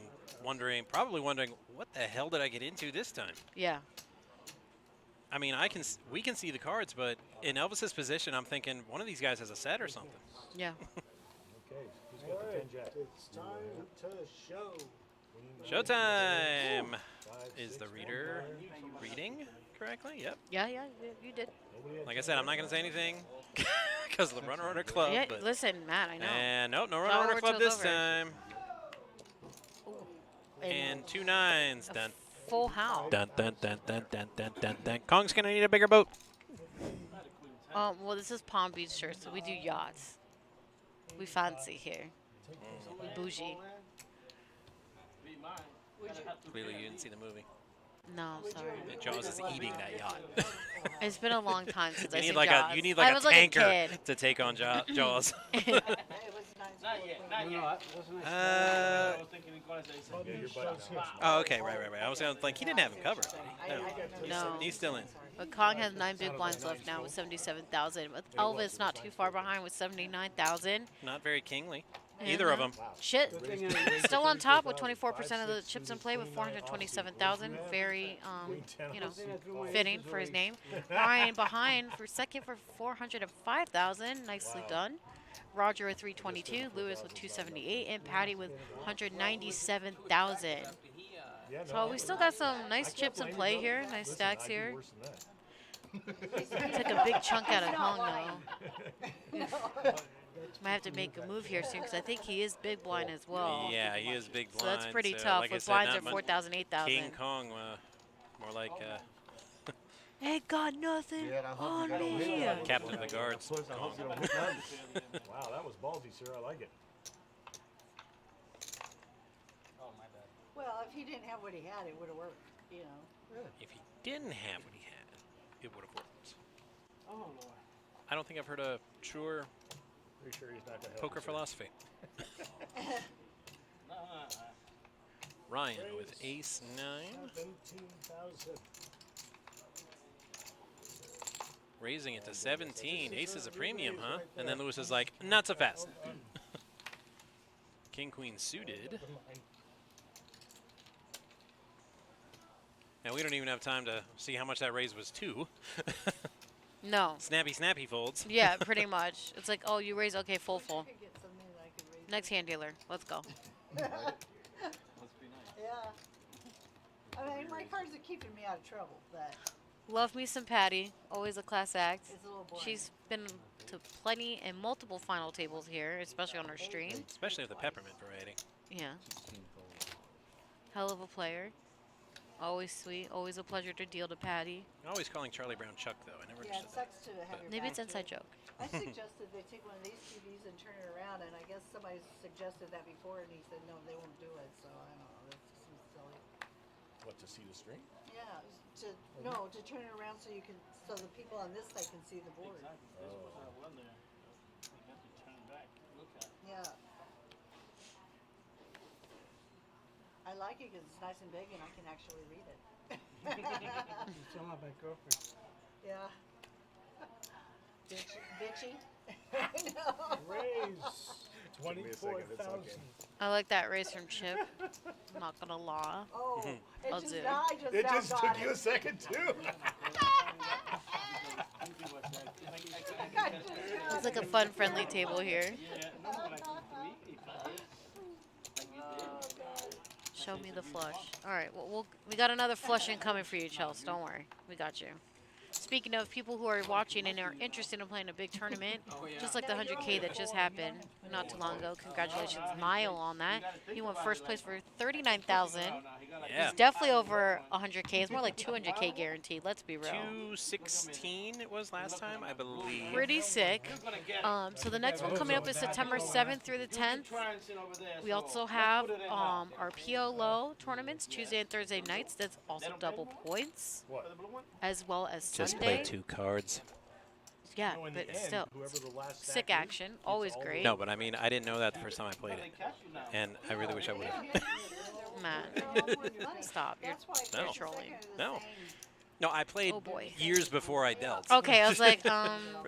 probably wondering, what the hell did I get into this time? Yeah. I mean, we can see the cards, but in Elvis's position, I'm thinking one of these guys has a set or something. Yeah. Okay, who's got the 10 jack? It's time to show. Showtime! 5, Is 6, the 1, reader 9. reading correctly? Yep. Yeah. You did. Nobody had Like I said, I'm not going to say anything because of the runner club. Yeah. But Listen, Matt. I know. and nope, no Oh, runner we're club till this over. time. And 2 9s. A Dun, full house. dun, dun, dun, dun, dun, dun, dun, dun. Kong's going to need a bigger boat. Well, this is Palm Beach, sir, so we do yachts. We fancy here. We bougie. Clearly, you didn't see the movie. No, sorry. And Jaws is eating that yacht. It's been a long time since I you seen need like yachts. a I a was tanker like a kid. to take on Jaws. It was nice. Not yet. Not yet. Wasn't Uh, I was thinking Nicolas said Yeah, your buddy's Oh, okay, right. I was gonna think he didn't have him covered. No. No. He's still in. But Kong has 9 big blinds left now with 77,000. With Elvis not too far behind with 79,000. Not very kingly. Either of them. Shit. Still on top with 24% of the chips in play with 427,000. Very, fitting for his name. Ryan behind for second for 405,000. Nicely done. Roger with 322, Lewis with 278, and Patty with 197,000. So we still got some nice chips in play here, nice stacks here. Took a big chunk out of Kong though. Might have to make a move here soon because I think he is big blind as well. Yeah, he is big blind. So that's pretty tough. Like I With said, blinds not are much 4,000, 8,000. King Kong, more like Ain't got nothing Yeah, I hope on you got a me win here. out of it. Captain of the Guards. Of course, I hope you don't hit none. Wow, that was ballsy, sir. I like it. Oh, my bad. Well, if he didn't have what he had, it would have worked, you know. If he didn't have what he had, it would have worked. Oh, Lord. I don't think I've heard a truer Pretty sure he's not going to help. poker you, sir. philosophy. Ryan with ace 9. 17,000. Raising it to 17. Ace is a premium, huh? And then Lewis is like, not so fast. King, queen suited. And we don't even have time to see how much that raise was to. No. Snappy folds. Yeah, pretty much. It's like, oh, you raise, okay, full. I could get something that I could raise. Next hand dealer, let's go. Must be nice. Yeah. I mean, my cards are keeping me out of trouble, but Love me some Patty, always a class act. it's a little boring. She's been to plenty and multiple final tables here, especially on her stream. Especially with the peppermint variety. Yeah. Hell of a player. Always sweet. Always a pleasure to deal to Patty. Always calling Charlie Brown Chuck, though. I never Yeah, it understood that. sucks to have your Maybe back it's an to inside it. joke. I suggested they take one of these TVs and turn it around, and I guess somebody suggested that before, and he said, no, they won't do it, so I don't know, that seems silly. What, to see the string? Yeah, to turn it around so you can, so the people on this side can see the board. Exactly. They're supposed to have one there. You have to turn back. Look at it. Yeah. I like it because it's nice and big and I can actually read it. Tell my girlfriend. Yeah. Bitchy. I know. Raise Give me a second, it's 24,000. okay. I like that raise from Chip. I'm not gonna lie. Oh, I'll it just do. now, I just It now just got took it. you a second too. It's like a fun, friendly table here. Show me the flush. All right, well, we got another flushing coming for you, Chelsea. Don't worry, we got you. Speaking of people who are watching and are interested in playing a big tournament, just like the 100K that just happened not too long ago. Congratulations, Niall, on that. He won first place for 39,000. Yeah. He's definitely over 100K. It's more like 200K guaranteed. Let's be real. 216 it was last time, I believe. Pretty sick. So the next one coming up is September 7th through the 10th. We also have our PLO tournaments Tuesday and Thursday nights. That's also double points, as well as Just Sunday. play 2 cards. Yeah, No, in but the end, still, whoever the last sick stack is, action. Always great. No, but I mean, I didn't know that the first time I played it, and I really wish I would have. Man, stop. You're, No. you're trolling. No. No, I played Oh, boy. years before I dealt. Okay, I was like,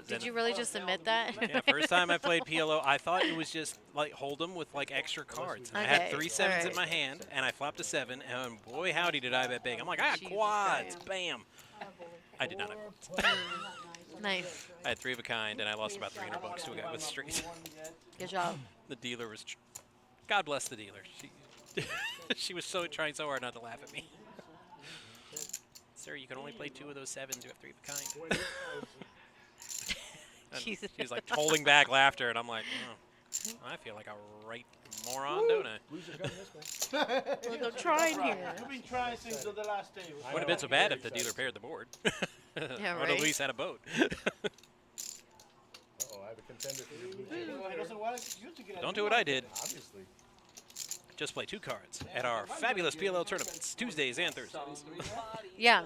did you really just admit that? Yeah, first time I played PLO, I thought it was just like Hold'em with like extra cards. And I had Okay, 3 sevens in alright. my hand, and I flopped a 7, and boy howdy did I bet big. I'm like, I got Jesus quads, Christ. bam. I did not have quads. Nice. I had 3 of a kind, and I lost about $300 to a guy with straight. Good job. The dealer was, God bless the dealer. She was trying so hard not to laugh at me. Sir, you can only play 2 of those 7s. You have 3 of a kind. And Jesus. she was like holding back laughter, and I'm like, oh, I feel like a right moron, don't I? Look, I'm trying here. You've been trying since the last day. Wouldn't have been so bad if the dealer paired the board. Yeah, Or right. at least had a boat. Uh-oh, I have a contender for the blue chip. He doesn't want you to get Don't do what I did. Obviously. Just play 2 cards at our fabulous PLO tournaments, Tuesdays and Thursdays. Yeah,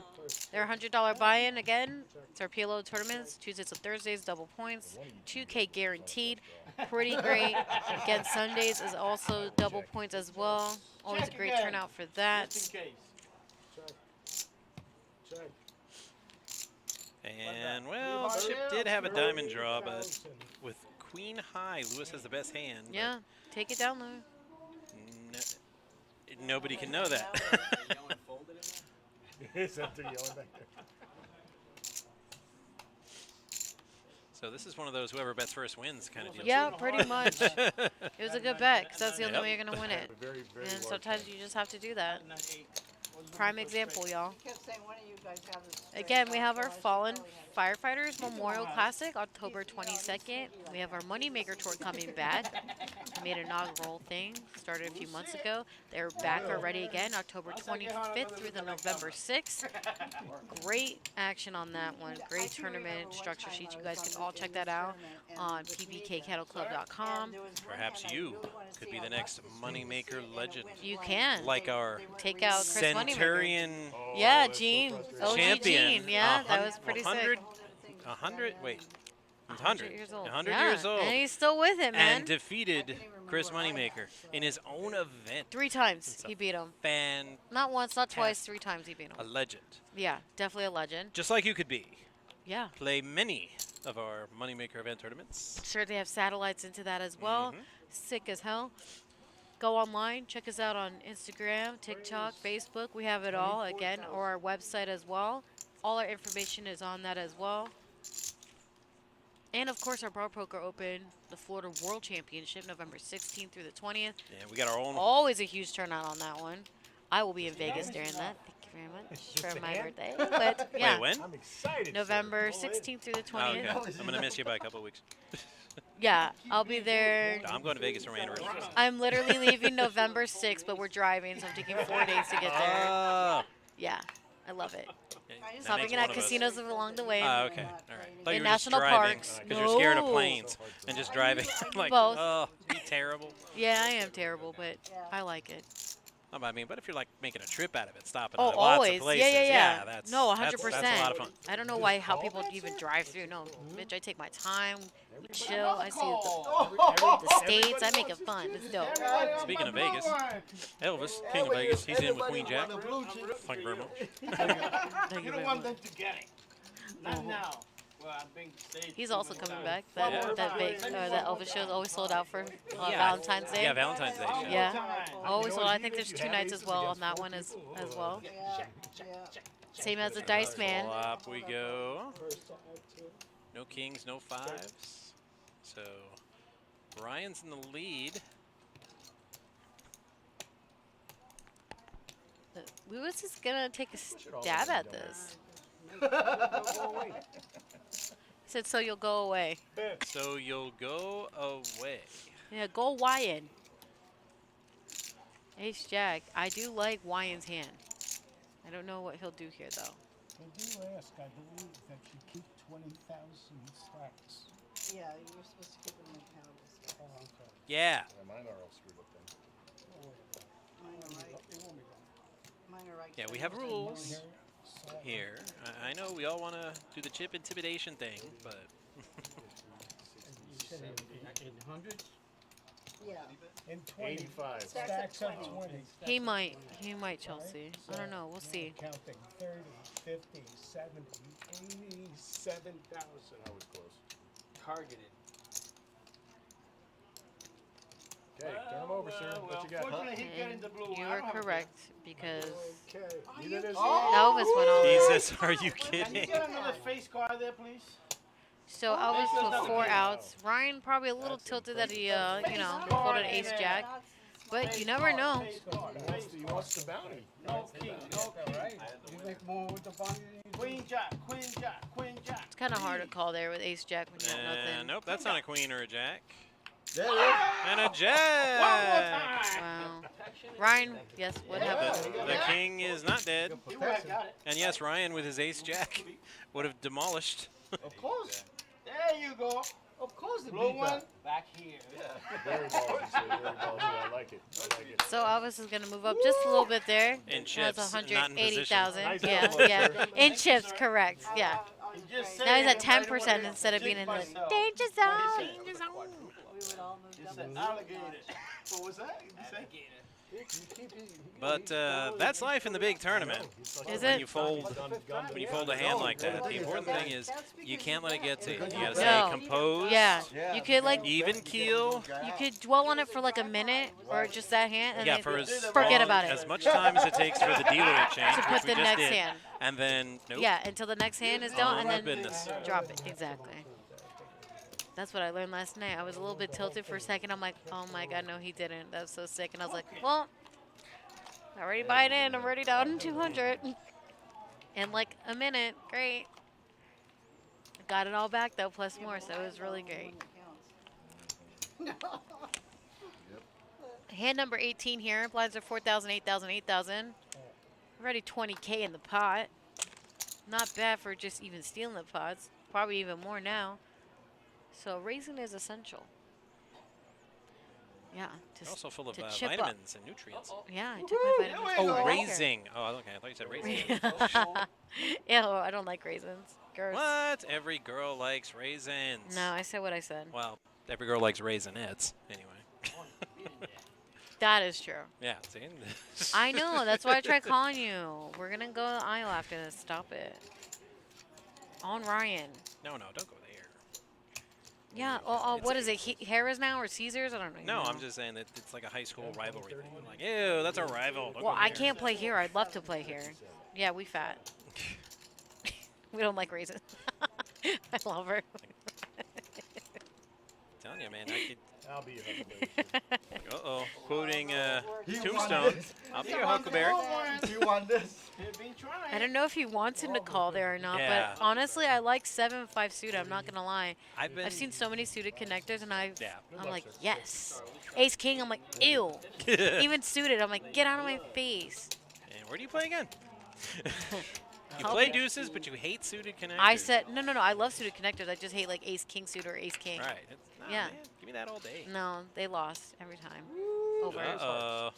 they're $100 buy-in again. It's our PLO tournaments, Tuesdays and Thursdays, double points, 2K guaranteed. Pretty great. Again, Sundays is also double points as well. Always a great turnout for that. Just in case. Check. And, well, Chip did have a diamond draw, but with Queen High, Lewis has the best hand. but Yeah, take it down, Lou. Nobody can know that. Is that the yelling back there? So this is one of those whoever bets first wins kind of deal. Yeah, pretty much. It was a good bet because that's the only Yep. way you're going to win it. Very, very And large sometimes hand. you just have to do that. Prime example, y'all. He kept saying, when are you guys have this? Again, we have our Fallen Firefighters Memorial Classic, October 22nd. We have our Moneymaker Tour coming back. We made an inaugural thing, started a few months ago. They're back already again, October 25th through the November 6th. Great action on that one. Great tournament structure sheet. You guys can all check that out on pbkkettleclub.com. Perhaps you could be the next Moneymaker legend. You can. Like our Take out Chris Moneymaker. Centurion Yeah, that's so Gene. frustrating. OG champion. Gene. Yeah, that was pretty 100, sick. 100, wait. 100 years old. 100 Yeah, years old. and he's still with it, man. And defeated Chris Moneymaker in his own event. 3 times It's a he beat him. Fan, Not once, not twice, 3 times he beat a him. legend. Yeah, definitely a legend. Just like you could be. Yeah. Play many of our Moneymaker event tournaments. Sure, they have satellites into that as well. Mhm. Sick as hell. Go online, check us out on Instagram, TikTok, Facebook. We have it all again, or our website as well. All our information is on that as well. And of course, our Bar Poker Open, the Florida World Championship, November 16th through the 20th. Yeah, we got our own. Always a huge turnout on that one. I will be in Vegas during that. Thank you very much for my birthday. But yeah, Wait, when? I'm excited. November 16th through the Oh, 20th. okay. I'm going to miss you by a couple of weeks. Yeah, I'll be there. I'm going to Vegas for my anniversary. I'm literally leaving November 6th, but we're driving, so I'm taking 4 days to get there. Oh. Yeah, I love it. That Stopping makes at one of us. casinos along the way. Ah, okay. All right. Thought In you were just national driving parks. because you're scared of No. planes and just driving. Like, Both. oh, be terrible. Yeah, I am terrible, but I like it. I mean, but if you're like making a trip out of it, stopping Oh, at lots always. of places, Yeah. that's No, that's 100%. a lot of fun. I don't know how people even drive through. No, bitch, I take my time, we chill. I see the states. I make it fun. It's dope. Speaking of Vegas, Elvis, King of Vegas, he's in with Queen Jack. Thank you very much. Thank you You very don't want much. them to get it. Not now. Well, I've been stayed He's too also many coming times. back. Yeah. That Elvis show is always sold out for Yeah. Valentine's Day. Yeah, Valentine's Day. show. Yeah. Always You know, sold out. I even think if there's you 2 have nights aces as well on against that 4 one as people, well. Yeah. Same as the Dice Man. Flop we go. No kings, no fives. So Ryan's in the lead. Lewis is gonna take a stab at this. He said, "So you'll go away." So you'll go away. Yeah, go Wyan. Ace Jack. I do like Wyan's hand. I don't know what he'll do here though. They do ask, I believe, that you keep 20,000 stacks. Yeah, you're supposed to keep them in powders. Oh, okay. Yeah. Yeah, mine are all screwed up then. Mine are right. It won't be gone. Mine are right. Yeah, we side have by rules side. here. I know we all want to do the chip intimidation thing, but You said in hundreds? Yeah. In 20. 85. Stacks of 20. He might, Chelsea. I don't know. We'll see. Counting 30, 50, 70, 87,000. I was close. Targeted. Okay, turn them over, sir. What you got? Fortunately, he got in the blue one. You I are don't have a correct because Okay. Neither does Elvis went all he in. says, "Are you Can you kidding?" get another face card there, please? So Elvis with 4 outs. Ryan probably a little tilted that he, folded Ace Jack, but you never know. He wants the bounty. No king, no king. You make more with the bounty than you do. Queen jack, queen jack, queen jack. It's kind of hard to call there with Ace Jack when you have nothing. Nope, that's not a queen or a jack. There it is. And a One more jack. time. Wow. Ryan, yes, what happened? The king is not dead. You would have got it. And yes, Ryan with his ace jack would have demolished. Of course. There you go. Of course the Blue one. Back here. Very ballsy, sir. Very ballsy. I like it. I like it. So Elvis is going to move up just a little bit there. In That's chips, not in 180,000. Nice Yeah, elbow, yeah. sir. In chips, correct. Yeah. He just Now he's said at I didn't 10% wanna instead of being in the jinx myself. danger What zone. he said. Danger zone. We would all move He double. said alligator. What was that? You said? But that's life in the big tournament. Is When it? you fold a hand like that, the important thing is you can't let it get to you. You gotta stay No. composed. Yeah. You could like Even keel. you could dwell on it for like a minute or just that hand and Yeah, then for as forget long- about it. As much time as it takes for the dealer to change, To which put we the just next did, hand. and then nope. Yeah, until the next hand is Oh done my and then goodness. drop it. Exactly. That's what I learned last night. I was a little bit tilted for a second. I'm like, oh my god, no, he didn't. That was so sick. And I was like, well, I already buy it in. I'm already down 200 in like a minute. Great. Got it all back though, plus more. So it was really great. Hand number 18 here. Blinds are 4,000, 8,000, 8,000. Already 20K in the pot. Not bad for just even stealing the pots. Probably even more now. So raising is essential. Yeah. Also full of to chip up. vitamins and nutrients. Yeah, I took my vitamins. Oh, before I got here. raising. Oh, okay. I thought you said raising. Ew, I don't like raisins. Gross. What? Every girl likes raisins. No, I said what I said. Well, every girl likes raisinets. Anyway. That is true. Yeah. See. I know. That's why I tried calling you. We're gonna go to the aisle after this. Stop it. On Ryan. No, don't go there. Yeah. Oh, what is it? Harrah's now or Caesars? I don't know. No, I'm just saying that it's like a high school rivalry thing. I'm like, ew, that's a rival. Don't Well, go I there. can't play here. I'd love to play here. Yeah, we fat. We don't like raisins. I love her. telling you, man. I'll be your huckleberry. Uh-oh. Quoting He won Tombstone. this. I'll be your huckleberry. You want this? I don't know if he wants him to call there or not, Yeah. but honestly, I like 7-5 suited. I'm not gonna lie. I've seen so many suited connectors, and I'm Yeah. like, yes. Ace King, I'm like, ew. Even suited, I'm like, get out of my face. And where do you play again? You Help play me. deuces, but you hate suited connectors. I said, no, I love suited connectors. I just hate like Ace King suited or Ace King. Right. Nah, Yeah. Man, give me that all day. No, they lost every time. Over.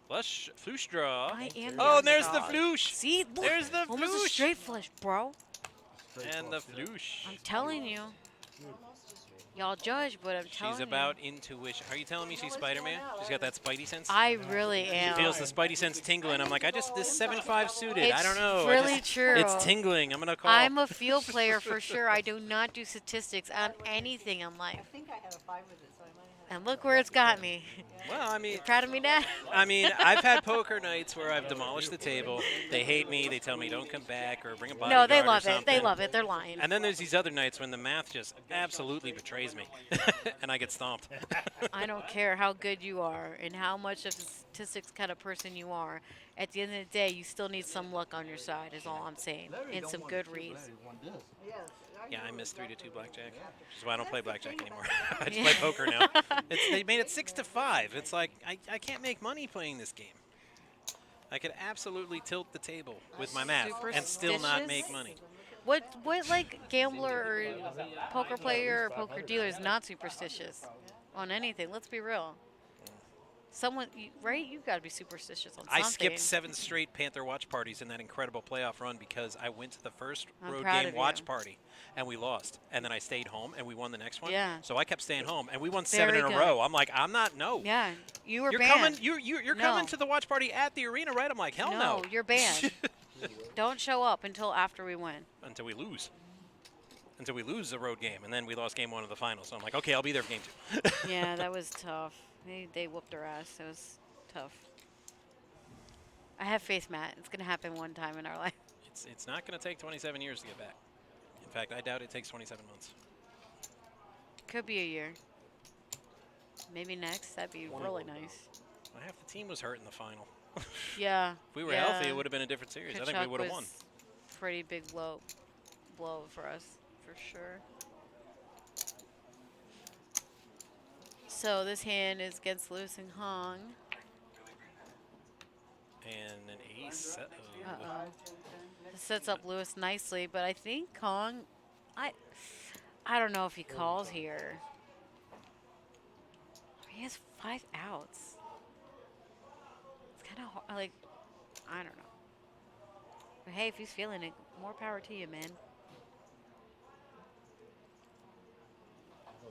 Flush draw. I am. Oh, the and there's the underdog. floosh. See, look, There's the almost a floosh. straight flush, bro. And the floosh. I'm telling you. Y'all judge, but I'm telling She's you. about intuition. Are you telling me she's Spider-Man? She's got that Spidey sense? I really She am. feels the Spidey sense tingling. I'm like, this 7-5 suited. I don't It's know. really true. It's tingling. I'm going to call. I'm a field player for sure. I do not do statistics on anything in life. I think I had a 5 with it, so I might have had And look where it's got me. Well, I mean, Proud of me, Dad? I mean, I've had poker nights where I've demolished the table. They hate me. They tell me don't come back or bring a bodyguard No, they or love it. something. They love it. They're lying. And then there's these other nights when the math just absolutely betrays me, and I get stomped. I don't care how good you are and how much of a statistics kind of person you are. At the end of the day, you still need some luck on your side, is all I'm saying. And some good reads. Yes. Yeah, I miss 3-2 blackjack, which is why I don't play blackjack anymore. I just play poker now. They made it 6-5. It's like I can't make money playing this game. I could absolutely tilt the table with my math and still not make money. What like gambler or poker player or poker dealer is not superstitious on anything? Let's be real. Someone, right? You got to be superstitious on something. I skipped 7 straight Panther watch parties in that incredible playoff run because I went to the first road proud game of watch you. party and we lost, and then I stayed home and we won the next one. Yeah. So I kept staying home and we won 7 Very in a good. row. I'm like, I'm not. No. Yeah, you were You're banned. coming. You're No. coming to the watch party at the arena, right? I'm like, hell no. No, you're banned. Don't show up until after we win. Until we lose. Until we lose the road game, and then we lost game 1 of the final. So I'm like, okay, I'll be there for game 2. Yeah, that was tough. They whooped our ass. It was tough. I have faith, Matt. It's gonna happen one time in our life. It's not going to take 27 years to get back. In fact, I doubt it takes 27 months. Could be a year. Maybe next. That'd be really nice. Well, half the team was hurt in the final. Yeah. If we were healthy, it would have been a different series. I think we Kachuk would have was won. Pretty big blow for us, for sure. So this hand is against Lewis and Hong. And an ace. Uh-oh. This sets up Lewis nicely, but I think Hong, I don't know if he calls here. He has 5 outs. It's kind of hard, like, I don't know. But hey, if he's feeling it, more power to you, man.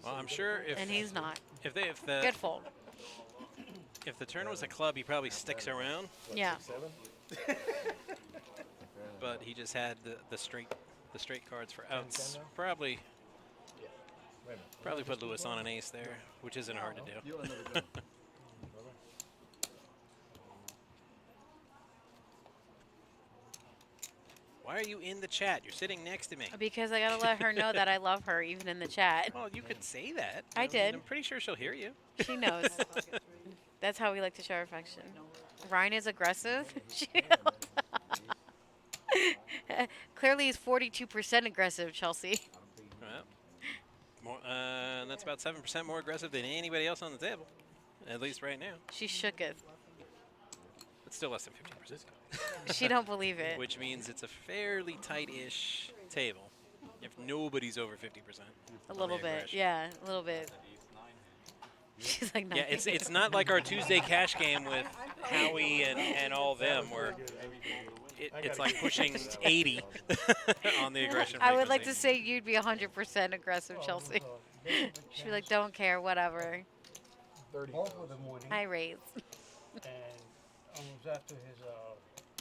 Well, I'm sure if And he's not. if Good fold. if the turn was a club, he probably sticks around. Yeah. But he just had the straight cards for outs. Probably put Lewis on an ace there, which isn't hard to do. Why are you in the chat? You're sitting next to me. Because I gotta let her know that I love her, even in the chat. Well, you could say that. I did. I'm pretty sure she'll hear you. She knows. That's how we like to show our affection. Ryan is aggressive. Clearly, he's 42% aggressive, Chelsea. Well, that's about 7% more aggressive than anybody else on the table, at least right now. She shooketh. But still less than 50%. She don't believe it. Which means it's a fairly tight-ish table if nobody's over 50%. A little bit, yeah, a little bit. She's like, yeah, it's not like our Tuesday cash game with Howie and all them where it's like pushing 80 on the aggression I would like to frequency. say you'd be 100% aggressive, Chelsea. She'd be like, don't care, whatever. 30 for the morning. Hi, Rays. And I was after his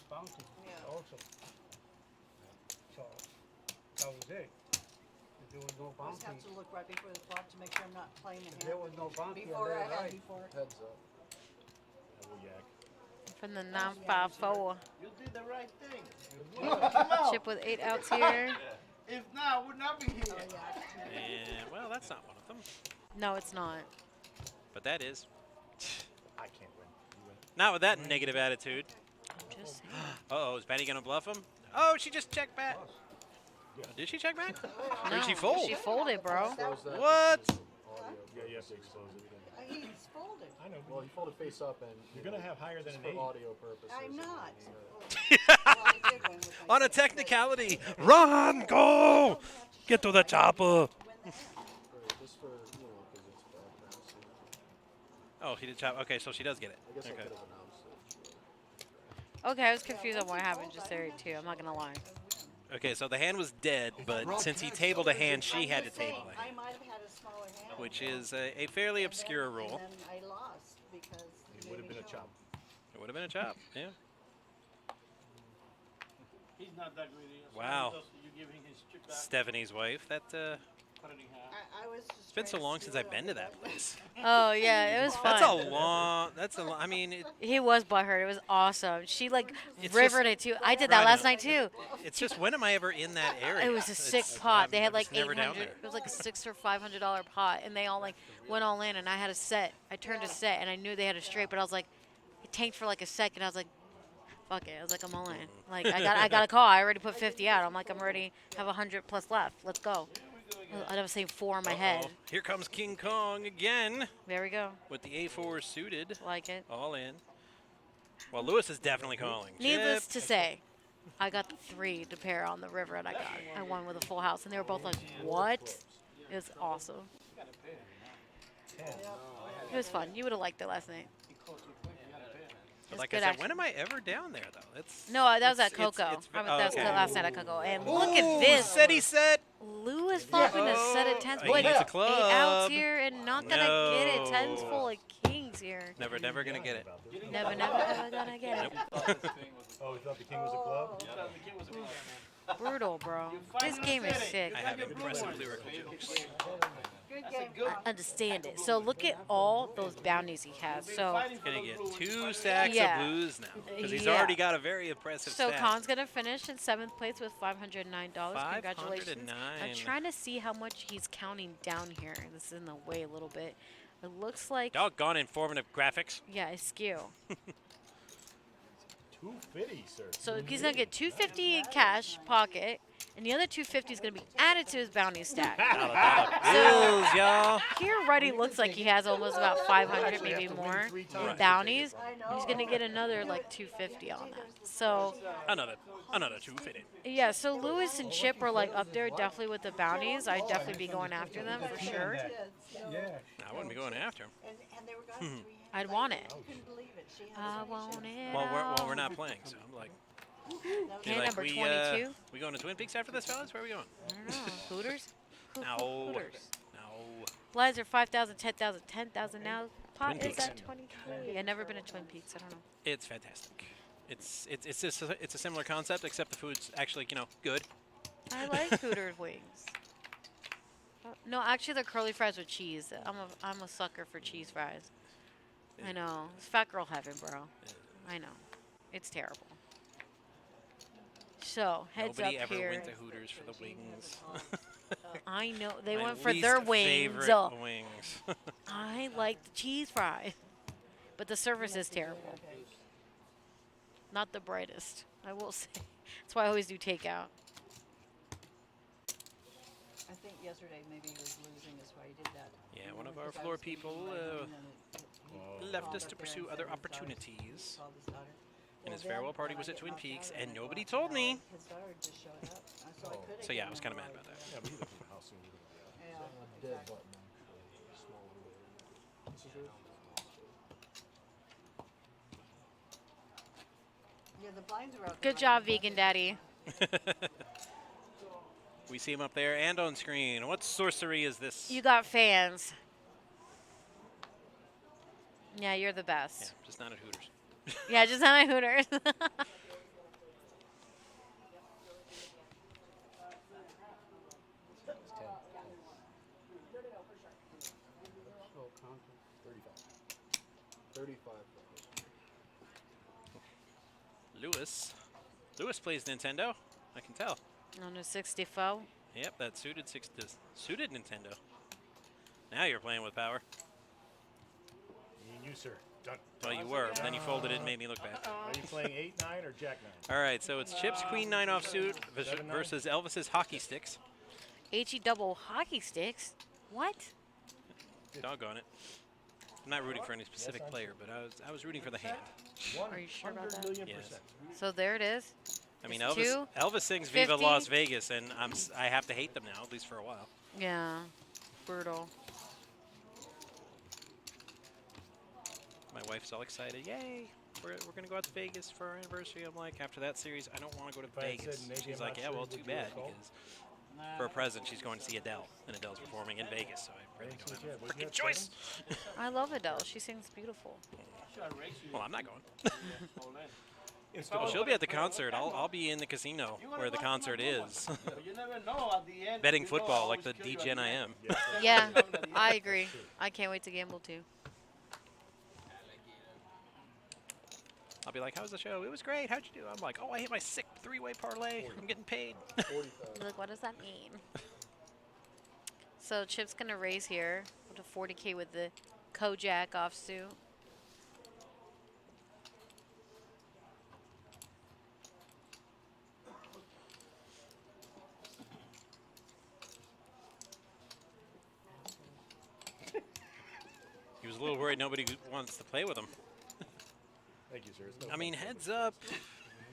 bounty also. So that was it. There was no I just bounty. have to look right before the flop to make sure I'm not playing a hand. There was no bounty. Before I had right. before. Heads up. From the 954. You did the right thing. Chip with 8 outs here. If not, we'd not be here. Oh, yeah. And, well, that's not one of them, No, it's not. but that is. I can't win. You win. Not with that negative attitude. I'm just saying. Uh-oh, is Patty going to bluff him? Oh, she just checked back. Did she check back? Or did she No, fold? She folded, bro. What? Yeah, you have to expose it. He's folded. I know. Well, you fold it face up and You're going to have higher than just an for 8. audio purposes. I'm not. On On a technicality. Run, go! Get to the chopper. Just for, you know, because it's background. So Oh, he did chop. Okay, so she does get it. I guess I Okay. could have announced it. Okay, I was confused on what happened just there, too. I'm not going to lie. Okay, so the hand was dead, but since he tabled a hand, she had to table a I hand, might have had a smaller hand. which is a fairly obscure rule. And then I lost because It would have been a chop. It would have been a chop, yeah. He's not that greedy. Wow. You're giving his chip back. Stephanie's wife. That Cut it in half. I was just it's been so trying to long since steal I've it been on to the that way. place. Oh yeah, it was fun. That's a long. I mean, He was butthurt. It was awesome. She like It's rivered it too. I did that Right, last I know. night too. it's just when am I ever in that area? It was a sick It's- pot. They I'm had like just never down 800. there. It was like a $600 or $500 pot, and they all like went all in. And I had a set. I turned a set, and I knew they had a straight, but I was like, it tanked for like a second. I was like, fuck it. I was like, I'm all in. Like I got a call. I already put 50 out. I'm like, I'm already have 100 plus left. Let's go. I was saying 4 in my head. Uh-oh. Here comes King Kong again There we go. with the A4 suited, Like it. all in. Well, Lewis is definitely calling. Needless Chip. to say, I got the 3 to pair on the river, and I won with a full house, and they were both like, "What?" It was awesome. It was fun. You would have liked it last night. But It's like good I said, action. when am I ever down there though? That's No, that was at it's- Coco. it's- That was okay. last night at Coco. And look at this. Steady set. Lewis flopping a set of tens. He Boy, needs a 8 club. outs here and not gonna get it. Tens No. full of kings here. Never gonna get it. Never gonna get it. Oh, he thought the king was a club? Brutal, bro. This game is sick. I have impressive lyrical jokes. I understand it. So look at all those bounties he has. So He's gonna get 2 stacks Yeah. of blues now because he's Yeah. already got a very impressive So stat. Khan's gonna finish in 7th place with $509. Congratulations. 509. I'm trying to see how much he's counting down here. This is in the way a little bit. It looks like Doggone informative graphics. yeah, it's skew. 250, sir. So he's gonna get 250 in cash pocket, and the other 250 is gonna be added to his bounty stack. $1 bills, y'all. Here already looks like he has almost about 500, maybe more in bounties. He's gonna get another like 250 on that. So Another 250. yeah, so Lewis and Chip are like up there definitely with the bounties. I'd definitely be going after them for sure. I wouldn't be going after him. And they were gone 3 hands. I'd want it. Couldn't believe it. She had I a big want shot. it. Well, we're not playing, so I'm like. Hand like, number we, 22. We going to Twin Peaks after this, fellas? Where are we going? I don't know. Hooters? No. Hooters. No. Blinds are 5,000, 10,000, 10,000 now. Pot Twin is Peaks. at 20K. I've never been to Twin Peaks. I don't know. It's fantastic. It's just it's a similar concept, except the food's actually good. I like Hooters wings. No, actually, they're curly fries with cheese. I'm a sucker for cheese fries. I know. It's fat girl heaven, bro. I know. It's terrible. So, heads Nobody up ever here. went to Hooters for the wings. I know. They My went for least their wings. favorite wings. I like the cheese fries. But the service is terrible. Not the brightest, I will say. That's why I always do takeout. I think yesterday maybe he was losing, that's why he did that. Yeah, one of our Because I floor was thinking people he might win, and he left called us up to there and pursue said other his daughter- opportunities. called his daughter. And his Well, farewell then party when was I at get Twin knocked Peaks, out, and I nobody thought, told me. His daughter just showed up. So I could've So yeah, I given was him kind of a mad ride. about that. Yeah, but he lives in a house soon. Yeah, Dead exactly. button on small little. This is yours? Yeah, the blinds are out. Good job, Vegan Daddy. We see him up there and on screen. What sorcery is this? You got fans. Yeah, you're the Yeah, best. just not at Hooters. Yeah, just not my Hooters. So conquer. 35. Lewis plays Nintendo. I can tell. On a 64. Yep, that suited suited Nintendo. Now you're playing with power. Me and you, sir. Done. Well, you were, but then you folded it and made me look bad. Are you playing 8-9 or Jack 9? All right, so it's Chip's Queen 9 offsuit 7-9. versus Elvis's hockey sticks. HE double hockey sticks? What? Doggone it. I'm not rooting for any specific player, but I was rooting for the hand. Are you sure about that? 100,000,000%. Yes. So there it is. I mean, It's Elvis sings Viva 50. Las Vegas, and I have to hate them now, at least for a while. Yeah. Brutal. My wife's all excited. Yay! we're going to go out to Vegas for our anniversary. I'm like, after that series, I don't want to go to If I had Vegas. said maybe She's I'm like, not yeah, sure, well, would too you bad have called? because for a present, she's going to see Adele, and Adele's performing in Vegas, so I really don't have a Would you freaking have choice. I love Adele. She sings beautiful. Well, I'm not going. Instead Well, of she'll be at the concert. I'll be in the casino where the concert is. You never know at the end. Betting you know, I football like always the kill you at DGen the I end. am. Yeah, I agree. I can't wait to gamble too. I'll be like, how was the show? It was great. How'd you do? I'm like, oh, I hit my sick 3-way parlay. I'm getting paid. Look, what does that mean? So Chip's gonna raise here to 40K with the Kojak offsuit. He was a little worried nobody wants to play with him. Thank you, sir. It's no I mean, fun. heads up.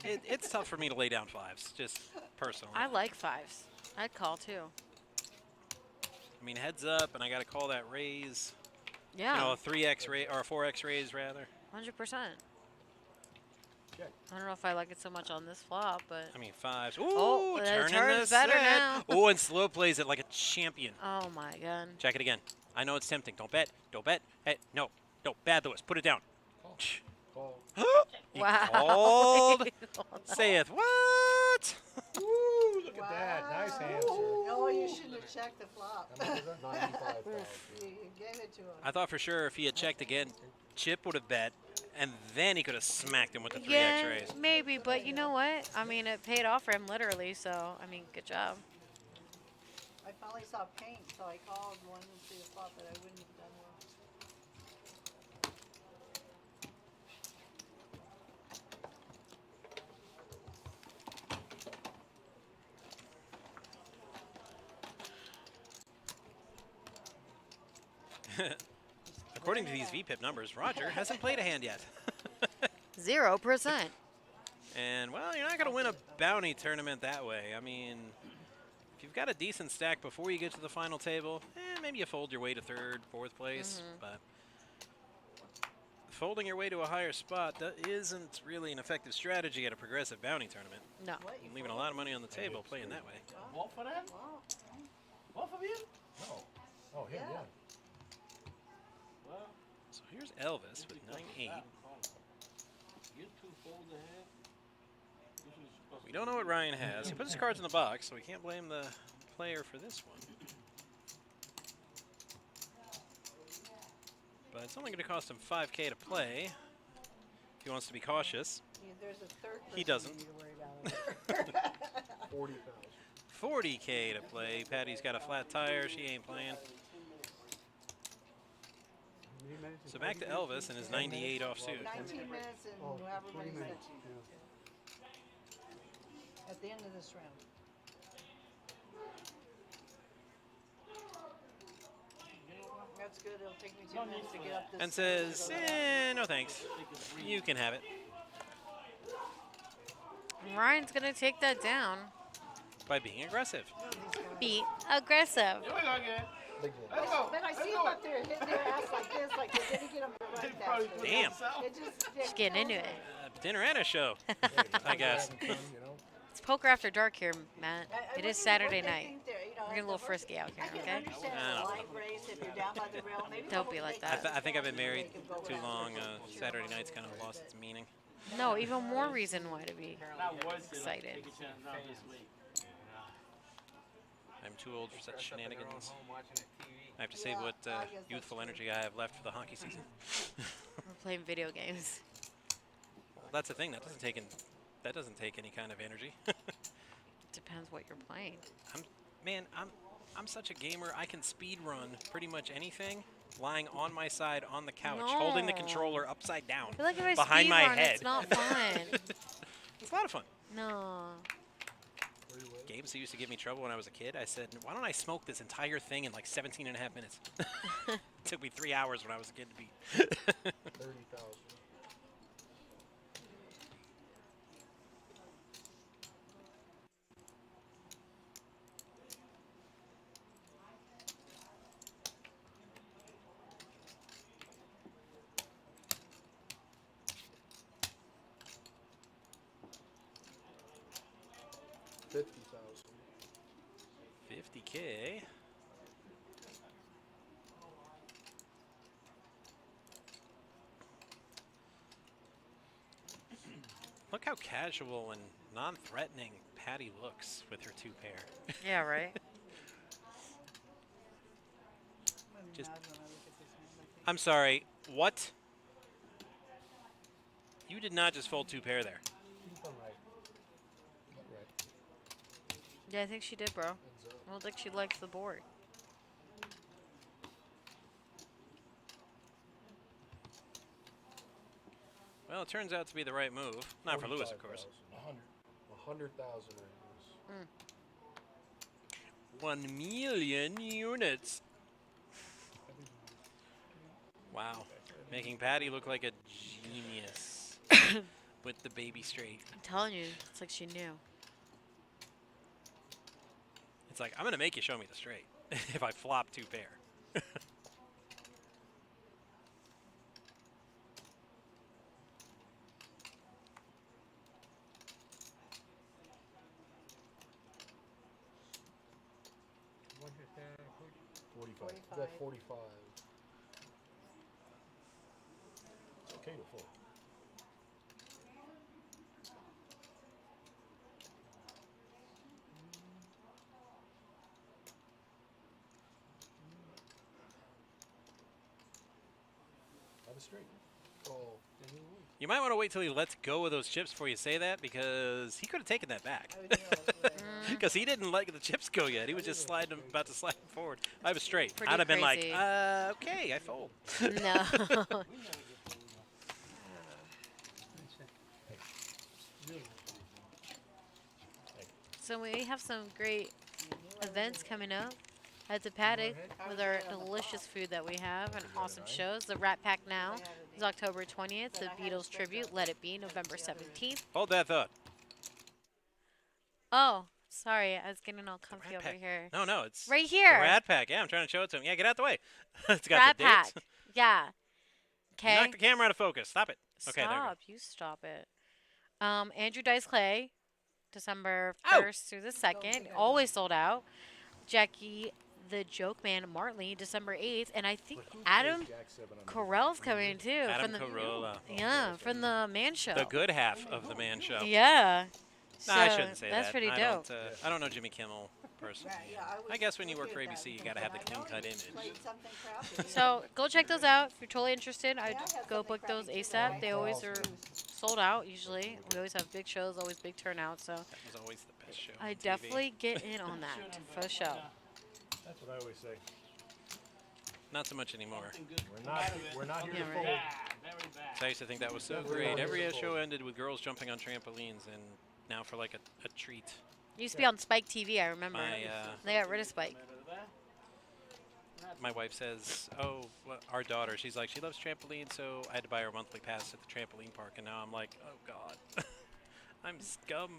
It's tough for me to lay down 5s, just personally. I like 5s. I'd call too. I mean, heads up, and I got to call that raise. Yeah, You know, a 3x raise or a 4x raise rather. 100%. Check. I don't know if I like it so much on this flop, but I mean, 5s. Ooh, Oh, that turning turn's the better set. now. Oh, and slow plays it like a champion. oh my god. Check it again. I know it's tempting. Don't bet. Don't bet. Hey, no. No, bad Lewis. Put it down. Call. He Wow. called. Saith what? Woo, look at that. Nice hand, sir. Oh, you shouldn't have checked the flop. How much is that? 95,000. You gave it to him. I thought for sure if he had checked again, Chip would have bet, and then he could have smacked him with the 3x Yeah, raise. maybe, but you know what? I mean, it paid off for him literally, so, I mean, good job. I finally saw paint, so I called one to see the flop, but I wouldn't have done well. According to these VPIP numbers, Roger hasn't played a hand yet. 0%. And, well, you're not going to win a bounty tournament that way. I mean, if you've got a decent stack before you get to the final table, maybe you fold your way to 3rd, 4th place. But folding your way to a higher spot isn't really an effective strategy at a progressive bounty tournament. No. What? You're leaving a lot of money on the table playing that way. Both of them? Wow. Both of you? No. Oh, him, Yeah. yeah. Well, So here's Elvis with 9-8. you two fold ahead. This is supposed We to don't know what Ryan has. He put his cards in the box, so we can't blame the player for this one. But it's only going to cost him 5K to play if he wants to be cautious. Yeah, there's a third person He doesn't. you need to worry about. 40,000. 40K to play. Patty's got a flat tire. She ain't playing. So back to Elvis and his 98 offsuit. 19 minutes and however many minutes. At the end of this round. That's good. It'll take me 2 minutes to get up this. And says, no thanks. You can have it. Ryan's going to take that down. By being aggressive. Be aggressive. Here we go again. Big one. Let's go. But I see him up there hitting their ass like this, like this, then you get them to run Probably faster. put Damn. this out. It just Just getting into it. Dinner and a show, I guess. Having fun, you know. It's poker after dark here, Matt. I It wonder is Saturday what they night. think they're, you know, We're getting a little the frisky out I here, can okay? understand I a don't light race if you're down by the rail. Maybe Don't they'll be like make that. I think I've been faster, married they can go too faster. long. Saturday night's kind of lost its meaning. No, even more reason why to be. Not worth it. Excited. Take a chance not this week. I'm too old for such shenanigans. I have to save Yeah, what I guess that's youthful true. energy I have left for the hockey season. We're playing video games. Well, that's the thing. That doesn't take any kind of energy. Depends what you're playing. I'm such a gamer. I can speed run pretty much anything, lying on my side on the couch, holding the No. controller upside down I feel like if I behind speed my run, head. it's not fun. It's a lot of fun. No. Games that used to give me trouble when I was a kid, I said, why don't I smoke this entire thing in like 17 and a half minutes? It took me 3 hours when I was a kid to beat. 30,000. 50,000. 50K. Look how casual and non-threatening Patty looks with her 2 pair. Yeah, right. Just- Imagine when I look at this hand, I think, I'm sorry, what? You did not just fold 2 pair there. Keep them right. Right. Yeah, I think she did, bro. Heads up. I don't think she likes the board. Well, it turns out to be the right move. Not for Lewis, of course. 100,000 right Lewis. 1 million units. Wow. Making Patty look like a genius with the baby straight. I'm telling you, it's like she knew. It's like, I'm going to make you show me the straight if I flop 2 pair. What's your standard, coach? 45. Is that 45? It's okay to fold. Have a straight. Call. You might want to wait till he lets go of those chips before you say that, because he could have taken that back. I would know, yeah. Because he didn't let the chips go yet. He was just about to slide forward. I was straight. Pretty I'd have been crazy. like, okay, I fold. No. So we have some great events coming up at the paddock with our delicious food that we have and awesome shows. The Rat Pack Now is October 20th. The Beatles Tribute, Let It Be, November 17th. Hold that thought. Oh, sorry. I was getting all comfy Rat over Pack. here. No, it's Right the here. Rat Pack. Yeah, I'm trying to show it to him. Yeah, get out the way. It's got Rat the dates. Pack. Yeah. You Okay. knocked the camera out of focus. Stop it. Okay, there you go. Stop. You stop it. Andrew Dice Clay, December Oh. 1st through the 2nd. Always sold out. Jackie the Joke Man Martley, December 8th. And I think Adam Carell's coming too. Adam from the, Carolla. Yeah, from the Man Show. The good half of the Man Show. Yeah. No, I So, shouldn't say that's that. pretty I dope. I don't know Jimmy Kimmel personally. Yeah, I guess when you work for looking at ABC, you that got to have the and I clean know cut he image. played something crappy. So go check those out if you're totally interested. Yeah, I'd I had go something book those crappy too, ASAP. right? They always are sold out usually. We always have big shows, always big turnout. So That was always the best show. I on TV. definitely get in on that for sure. That's what I always say. Not so much anymore. We're not here Yeah, to right. fold. Very bad. So I used to think that was so We're great. not Every here to show fold. ended with girls jumping on trampolines, and now for like a treat. It used to be on Spike TV, I remember. My They got rid of Spike. my wife says, "Oh, well, our daughter, she's like, she loves trampoline, so I had to buy her a monthly pass at the trampoline park." And now I'm like, "Oh God, I'm scum."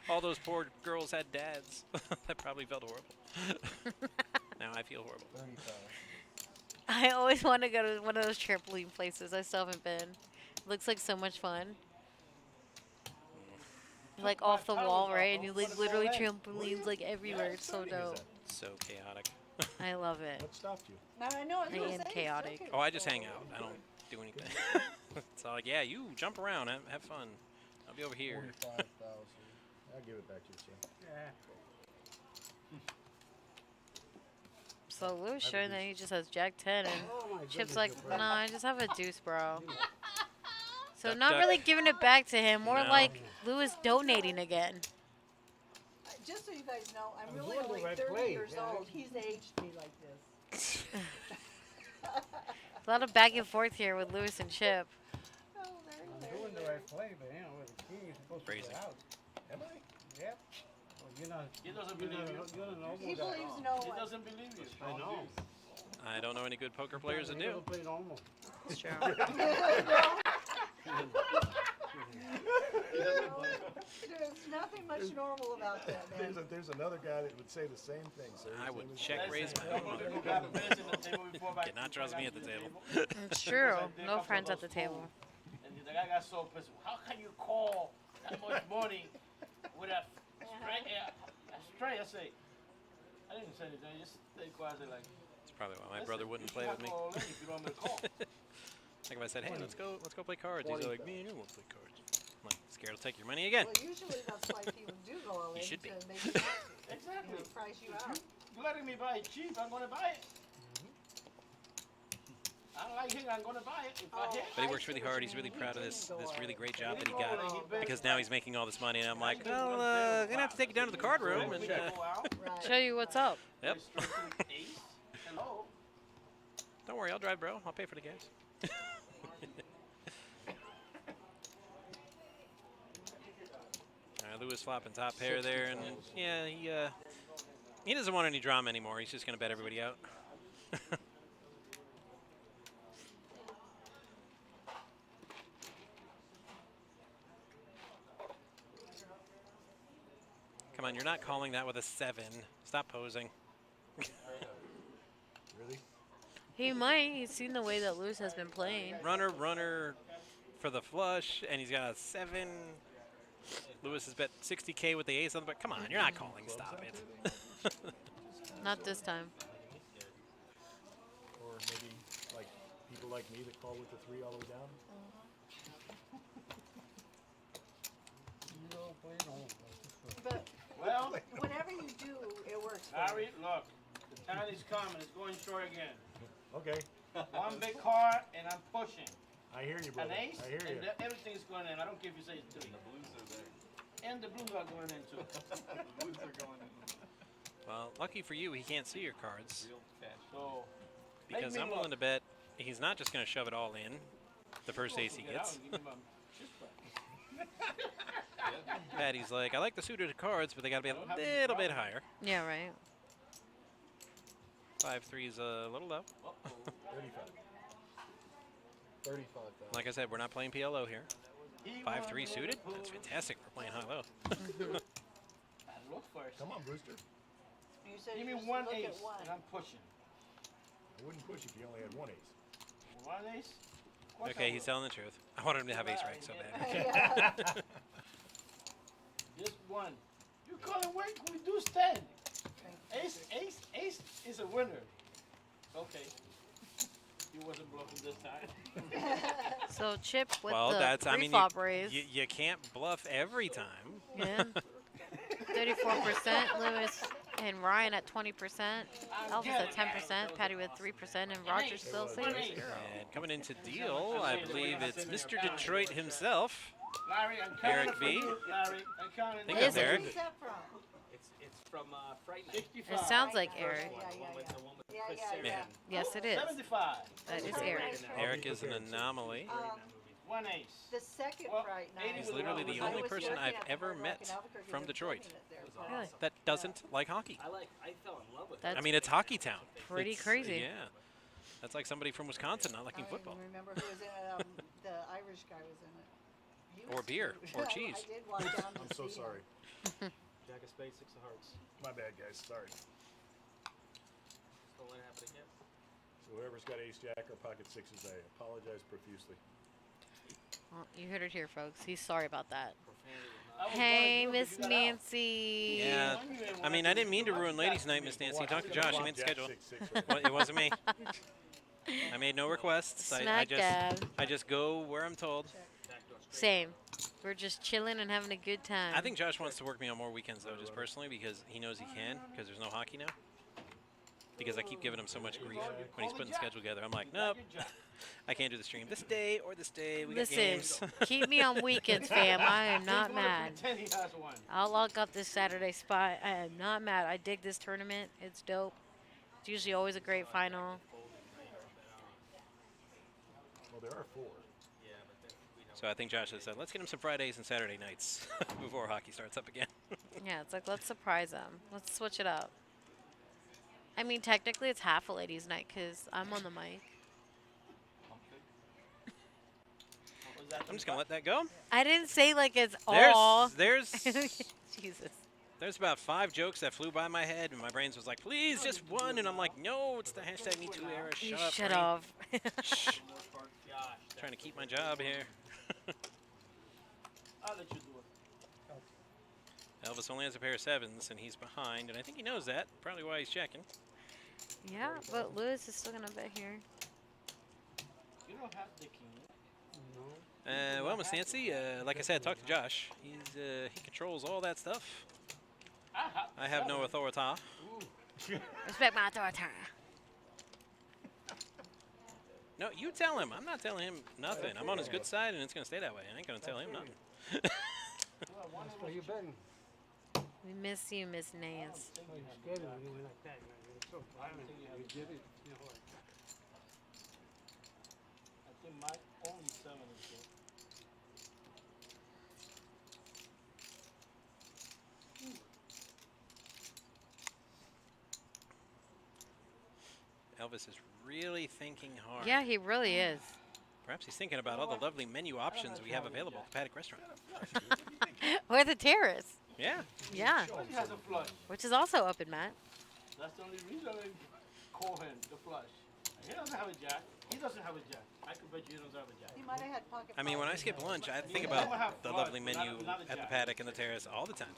All those poor girls had dads. That probably felt horrible. Now I feel horrible. 35. I always want to go to one of those trampoline places. I still haven't been. Looks like so much fun. Like off the wall, right? And you like literally trampolines like everywhere. It's so dope. So chaotic. I love it. What stopped you? No, I know. I am chaotic. Oh, I just hang out. I don't do anything. It's all like, yeah, you jump around, have fun. I'll be over here. 45,000. I'll give it back to you, sir. So Lewis sure then he just has Jack 10 and Oh my Chip's goodness, like, you're nah, I just have a deuce, bro. So Duck, not duck. really giving it back to him, more No. like Lewis donating again. Just so you guys know, I'm I'm really doing the only right 30 play, years yeah. old. He's aged me like this. A lot of back and forth here with Lewis and Chip. Oh, I'm there doing the right play, but you know, with the king, you're supposed Crazy. to get out. Am I? Yep. Well, you're not. He doesn't you're believe not, you. You're not normal He guy. believes no He one. doesn't believe you. I know. I don't know any good poker players that He do. doesn't play normal. It's true. There's nothing much normal about that, man. There's another guy that would say the same thing, sir. I His would name is check Jack. raise my own mother. You got friends in the table before, but Cannot trust me at the table. It's true. No friends at the table. And the guy got so pissed. How can you call that much money with a Straight, yeah. Straight, I say. I didn't say anything. I just stay quiet. I say like. That's probably why my listen, brother wouldn't you play have with me. to call in if you don't want me to call. Like if I said, hey, let's go play cards. He's like, me, I won't play cards. I'm like, scared I'll take your money again. Well, usually that's why people do go all You in should to be. make you happy. Exactly. You know, price you out. You letting me buy it cheap, I'm gonna buy it. I don't like it, I'm gonna buy it. If I hit, But he I works see really what hard. you He's really mean. proud of He this didn't go all really in. great job that he He got. didn't go all in. Because now he's making all this money, and I'm like, well, gonna have to take you down to the card room. And, we can go out. Right. Show you what's up. yep. Straight to the ace. Hello. Don't worry, I'll drive, bro. I'll pay for the gas. Lewis flopping top pair there, and yeah, he doesn't want any drama anymore. He's just gonna bet everybody out. Come on, you're not calling that with a 7. Stop posing. Really? He might. He's seen the way that Lewis has been playing. Runner for the flush, and he's got a 7. Lewis has bet 60K with the ace on the, but come on, you're not calling. Stop it. Not this time. Or maybe like people like me that call with the 3 all the way down. But Well, whatever you do, it works. for Larry, look, the time is coming. It's going short again. Okay, One big card, and I'm pushing. I hear you, An brother. ace, I hear and you. everything's going in. I don't care if you say it's 3. The blues are there. And the blues are going in too. The blues are going in. Well, lucky for you, he can't see your cards. So, Because make me I'm willing to bet he's not just going to shove it all in the first ace he get out gets. and give me my shit back. Patty's like, I like the suited cards, but they got to be a little bit higher. Yeah, right. 5-3 is a little low. 35. 35,000. Like I said, we're not playing PLO here. He 5-3 wanted suited? to That's pull- fantastic for playing high-low. I look first. Come on, Brewster. You said Give me you just one look ace, at one. and I'm pushing. I wouldn't push if you only had 1 ace. One ace? Of course I Okay, he's will. telling the truth. I wanted him to have ace right so bad. Yeah. Just one. You call it work, we do stand. Ace is a winner. Okay. You wasn't bluffing this time. So Chip with Well, the that's, I mean, pre-flop raise. you can't bluff every time. Yeah. 34%. Lewis and Ryan at 20%. Elvis at 10%. Patty with 3%. And Roger still safe. And coming into deal, I believe it's Mr. Detroit himself. Larry, I'm Eric counting V. for you. Larry, I'm counting Think for it's you. Eric. Where's that from? It's from Fright Night. 65. It sounds like Yeah, Eric. yeah, yeah, yeah. The one with Yeah, Chris yeah, Sarandon. yeah. Man, Yes, it is. 75. That is Right, Eric. right, right. Eric is an anomaly. One ace. The second Well, Fright Night. 80 He's was literally wrong. the I only was person working I've at the ever Hard Rock met in Albuquerque. from They were Detroit filming it there. Really? that doesn't like hockey. I fell in love with it. That's I mean, it's hockey town. pretty It's- crazy. Yeah. That's like somebody from Wisconsin not I liking don't football. even remember who was in it. The Irish guy was in it. He Or was beer, cute. or cheese. I did walk down to I'm so see him. sorry. Jack of Spades, 6 of Hearts. My bad, guys. Sorry. Don't let it happen again. So whoever's got ace jack or pocket sixes, I apologize profusely. Well, you heard it here, folks. He's sorry about that. Profanity will I was Hey, gonna do it, Miss but you got out. Nancy. Yeah. I mean, I didn't mean to ruin ladies' night, Miss Nancy. Talk to Josh. He made the schedule. Well, it wasn't me. I made no requests. I Smack dab. just go where I'm told. backdoor straight. Same. We're just chilling and having a good time. I think Josh wants to work me on more weekends, though, just personally, because he knows he can, because there's no hockey now. Because I keep giving him so much grief when he's putting the schedule together. I'm like, nope, I can't do the stream this day or this day. We got Listen, games. keep me on weekends, fam. I am not He's gonna mad. pretend he has one. I'll lock up this Saturday spot. I am not mad. I dig this tournament. It's dope. It's usually always a great final. Well, there are 4. So I think Josh has said, let's get him some Fridays and Saturday nights before hockey starts up again. Yeah, it's like, let's surprise them. Let's switch it up. I mean, technically, it's half a ladies' night because I'm on the mic. Was that I'm just going to let that go. I didn't say like it's all. There's Jesus. There's about 5 jokes that flew by my head, and my brains was like, please, just one. And I'm like, no, it's the hashtag #MeToo era. You Shut up. shut brain. off. Shh. Trying to keep my job here. I'll let you do it. Elvis only has a pair of 7s, and he's behind, and I think he knows that. Probably why he's checking. Yeah, but Lewis is still gonna bet here. You don't have the king. Well, Miss Nancy, like I said, talk to Josh. He controls all that stuff. I have no authority. Respect my authority. No, you tell him. I'm not telling him nothing. I'm on his good side, and it's going to stay that way. I ain't going to tell him nothing. What you betting? We miss you, Miss Nance. Oh, you scared him when you went like that. You're so violent. You did it. You know what? I think my only 7 is good. Elvis is really thinking hard. Yeah, he really is. Perhaps he's thinking about all the lovely menu options we have available at the Paddock Restaurant. Or the terrace. Yeah. Yeah. But he has a flush. Which is also open, Matt. That's the only reason I call him the flush. He doesn't have a jack. He doesn't have a jack. I could bet you he doesn't have a jack. He might have had pocket. I mean, when I skip lunch, I think about the lovely menu at the Paddock and the terrace all the time.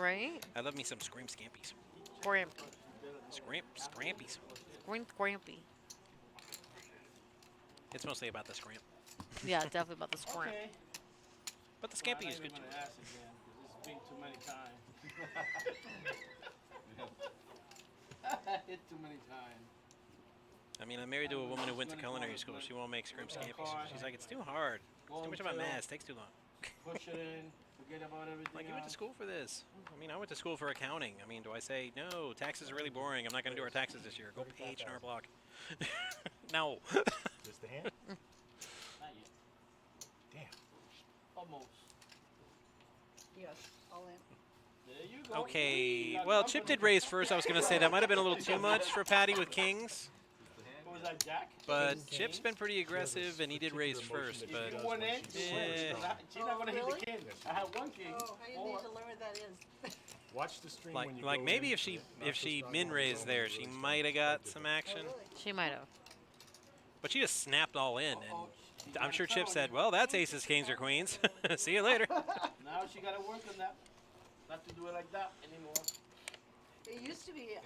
Right? I love me some scrimp scampies. Scrimp. Scrampies. Scrampy. It's mostly about the scrimp. Yeah, definitely about the scrimp. Okay. But the scampi is I'm good not too. even gonna ask again because it's been too many times. Hit too many times. I mean, I'm married to a woman who went to culinary school. She won't make scrimp scampies. She's like, it's too hard. It's too much of a mess. Takes too long. Push it in. Forget about everything. Like, you went to else. school for this. I mean, I went to school for accounting. I mean, do I say, no, taxes are really boring. I'm not going to do our taxes this year. Go pay H&R Block. No. Just the hand? Not yet. Damn. Almost. Yes, all in. There you go. Okay. Well, Chip did raise first. I was going to say that might have been a little too much for Patty with kings. What was that, Jack? But Chip's been pretty aggressive, and he did raise first. But You went in. Yeah. She's not gonna hit really? the king. I have one king. Oh, how you Four. need to learn what that is. Watch the stream when you like go maybe in, if she not if to she start min on raised the there, really she start might have to got do some it. action. Oh, really? She might have. But she just snapped all in, and I'm sure Chip said, "Well, that's aces, kings, or queens. See you later." Now she gotta work on that. Not to do it like that anymore. It used to be,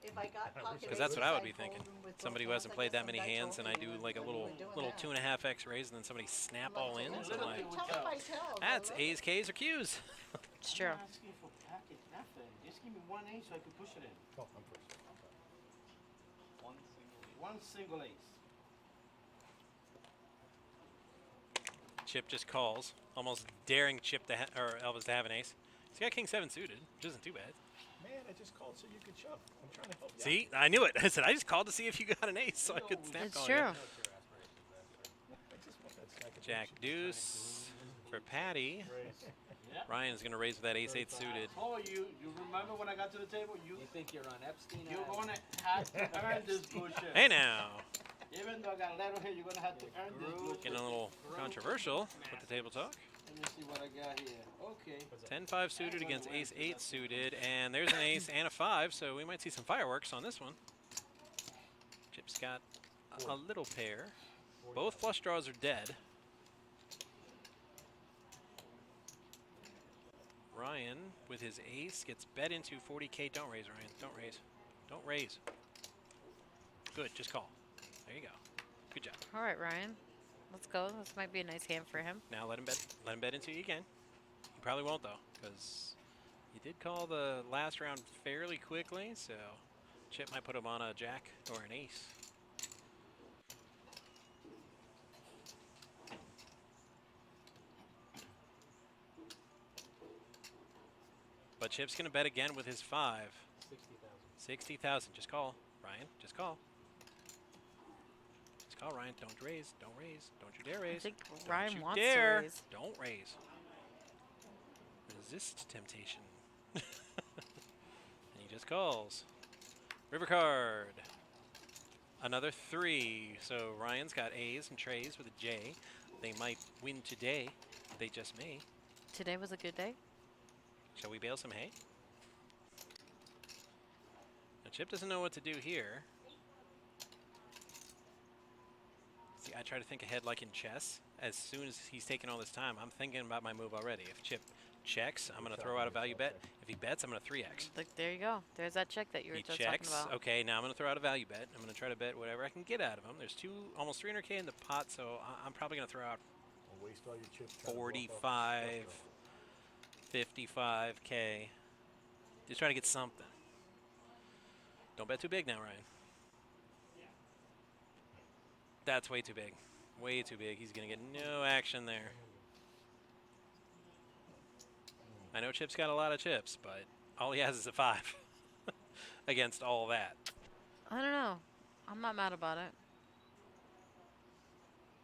if I got pocket Because that's what I would be aces, I'd thinking. hold them with Somebody both who hands. hasn't I played guess that many some guy hands, told and I me do when like a we little were doing little that. 2.5x raise, and then somebody snap all in. So I'm like, Tell them I tell. that's A's, K's, or Q's. It's true. I'm not asking for packet, nothing. Just give me one ace so I can push it in. Oh, I'm first. One single ace. Chip just calls, almost daring Chip to or Elvis to have an ace. He's got king 7 suited, which isn't too bad. Man, I just called so you could shove. I'm trying to help you. See, I knew it. I said I just called to see if you got an ace, so I could snap It's call true. you. I just want that stack of Jack chips. deuce for Patty. Raise. Yeah. Ryan's gonna raise with that ace 8 suited. Oh, you remember when I got to the table? You think you're on Epstein? you're gonna have to earn this bullshit. Hey now, Even though I got a letter here, you're gonna have to earn this bullshit. getting a little controversial with the table talk. Let me see what I got here. Okay. 10-5 suited against ace 8 suited, and there's an ace and a 5, so we might see some fireworks on this one. Chip's got a little pair. Both flush draws are dead. Ryan, with his ace, gets bet into 40K. Don't raise, Ryan. Don't raise. Don't raise. Good, just call. There you go. Good job. All right, Ryan. Let's go. This might be a nice hand for him. Now let him bet into you again. He probably won't though, because he did call the last round fairly quickly, so Chip might put him on a jack or an ace. But Chip's gonna bet again with his 5. 60,000. Just call, Ryan. Just call. Just call, Ryan. Don't raise. Don't raise. Don't you dare raise. I think Don't Ryan you wants dare. to raise. Don't raise. Resist temptation. And he just calls. River card. Another 3. So Ryan's got A's and Trays with a J. They might win today. They just may. Today was a good day. Shall we bale some hay? Now Chip doesn't know what to do here. See, I try to think ahead like in chess. As soon as he's taking all this time, I'm thinking about my move already. If Chip checks, I'm going to throw out a value bet. If he bets, I'm going to 3x. Like, there you go. There's that check that you were He just checks. talking about. Okay, now I'm going to throw out a value bet. I'm going to try to bet whatever I can get out of him. There's almost 300K in the pot, so I'm probably going to throw out Don't waste all your chips. trying to bluff off 45, the stuff, 55K. Just try to get something. Don't bet too big now, Ryan. That's way too big. Way too big. He's going to get no action there. I know Chip's got a lot of chips, but all he has is a 5 against all that. I don't know. I'm not mad about it.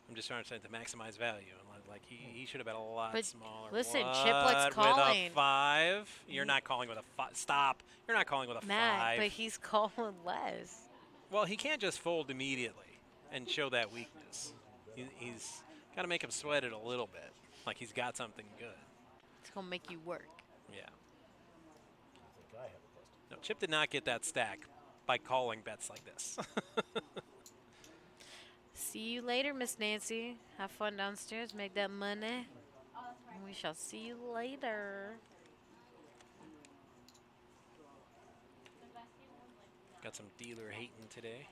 I'm just trying to maximize value. Like he should have bet a lot But smaller. listen, What? Chip likes calling. With a 5? You're not calling with a 5. Stop. You're not calling with a Matt, 5. but he's calling less. Well, he can't just fold immediately and show that weakness. He's got to make him sweat it a little bit, like he's got something good. It's going to make you work. Yeah. I think I have a question. No, Chip did not get that stack by calling bets like this. See you later, Miss Nancy. Have fun downstairs. Make that money. And we shall see you later. Got some dealer hating today.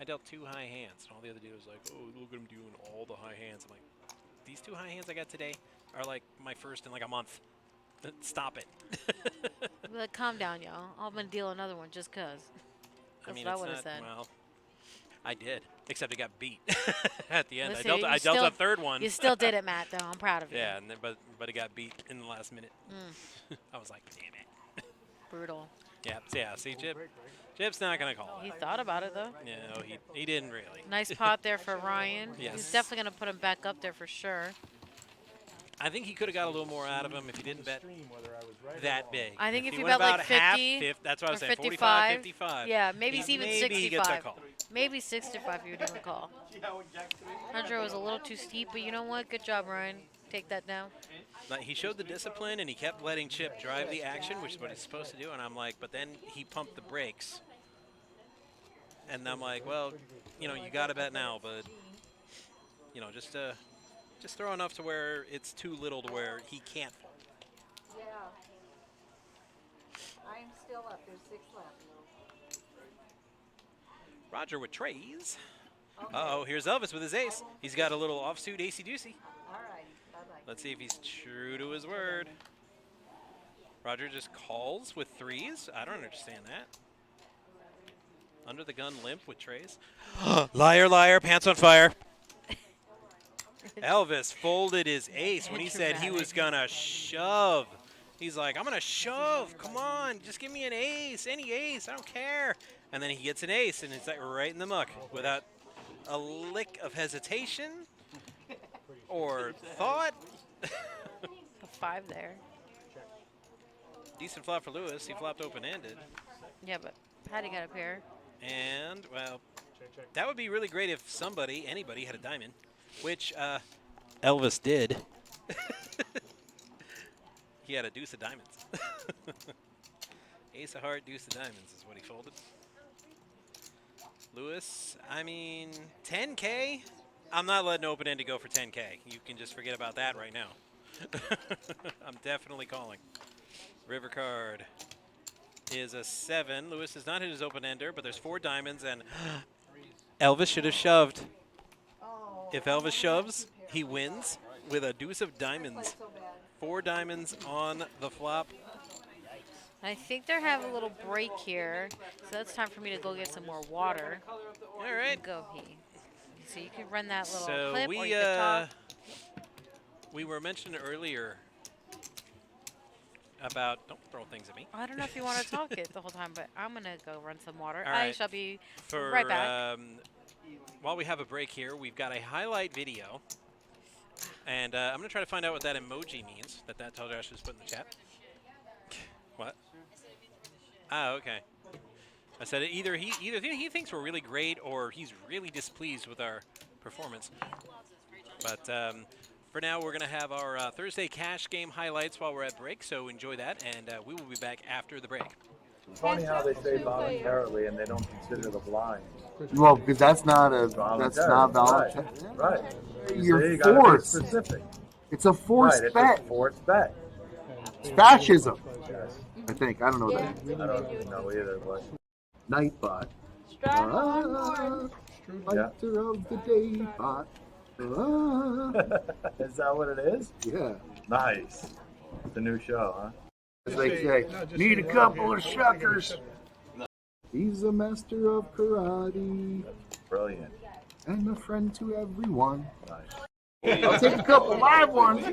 I dealt 2 high hands, and all the other dealers were like, oh, look at him doing all the high hands. I'm like, these 2 high hands I got today are like my first in like a month. Stop it. Be like, calm down, y'all. I'm going to deal another one just because. That's I mean, what I it's would have not, said. well, I did, except it got beat at the end. Listen, I dealt a third one. You still did it, Matt, though. I'm proud of you. Yeah, and then, but it got beat in the last minute. I was like, damn it. Brutal. Yeah, see, Chip's not going to call He it. thought about it, though. No, he didn't really. Nice pot there for Ryan. Yes. He's definitely going to put him back up there for sure. I think he could have got a little more out of him if he didn't bet Stream, whether I was right or that wrong. big. I think if he you went bet about like half, 50 that's what I was or saying, 55. 45, 55. Yeah, maybe it's even maybe he gets a 65. call. Maybe 65 you would even call. 100 was a little too steep, but you know what? Good job, Ryan. Take that down. But he showed the discipline, and he kept letting Chip drive the action, which is what he's supposed to do. And I'm like, but then he pumped the brakes. And I'm like, well, you got to bet now, but, just throw enough to where it's too little to where he can't fold. Yeah. I'm still up. There's 6 left. Roger with trays. Uh-oh, here's Elvis with his ace. He's got a little offsuit acey-deucey. All right. Bye-bye. Let's see if he's true to his word. Roger just calls with 3s. I don't understand that. Under the gun limp with trays. Liar, liar, pants on fire. Elvis folded his ace when he said he was going to shove. He's like, I'm going to shove. Come on, just give me an ace, any ace. I don't care. And then he gets an ace, and it's like right in the muck without a lick of hesitation or thought. A 5 there. Decent flop for Lewis. He flopped open-ended. Yeah, but Patty got a pair. And, well, that would be really great if anybody had a diamond, which Elvis did. He had a deuce of diamonds. Ace of heart, deuce of diamonds is what he folded. Lewis, I mean, 10K? I'm not letting open-ended go for 10K. You can just forget about that right now. I'm definitely calling. River card is a 7. Lewis has not hit his open-ender, but there's 4 diamonds, and Elvis should have shoved. Oh, If Elvis shoves, he wins with a deuce of diamonds. so bad. 4 diamonds on the flop. I think they're having a little break here, so that's time for me to go get some more water. All right. Go, he. So you can run that little So clip, or you can talk. we were mentioning earlier about, don't throw things at me. I don't know if you want to talk it the whole time, but I'm going to go run some water. All I right. shall be For, right back. while we have a break here, we've got a highlight video. And I'm going to try to find out what that emoji means that Teldrash just put in the chat. What? Ah, okay. I said either he thinks we're really great or he's really displeased with our performance. But for now, we're going to have our Thursday cash game highlights while we're at break, so enjoy that, and we will be back after the break. It's funny how they say voluntarily and they don't consider the blinds. Well, because that's not voluntary. Right. You're You gotta be forced. specific. It's a forced Right, it's bet. a forced bet. It's fascism. Yes. I think. I don't know that. I don't know either, but Nightbot. Lighter of the day bot. is that what it is? Yeah. Nice. It's a new show, huh? As they say, need a couple of shuckers. He's a master of karate Brilliant. and a friend to everyone. Nice. I'll take a couple live ones.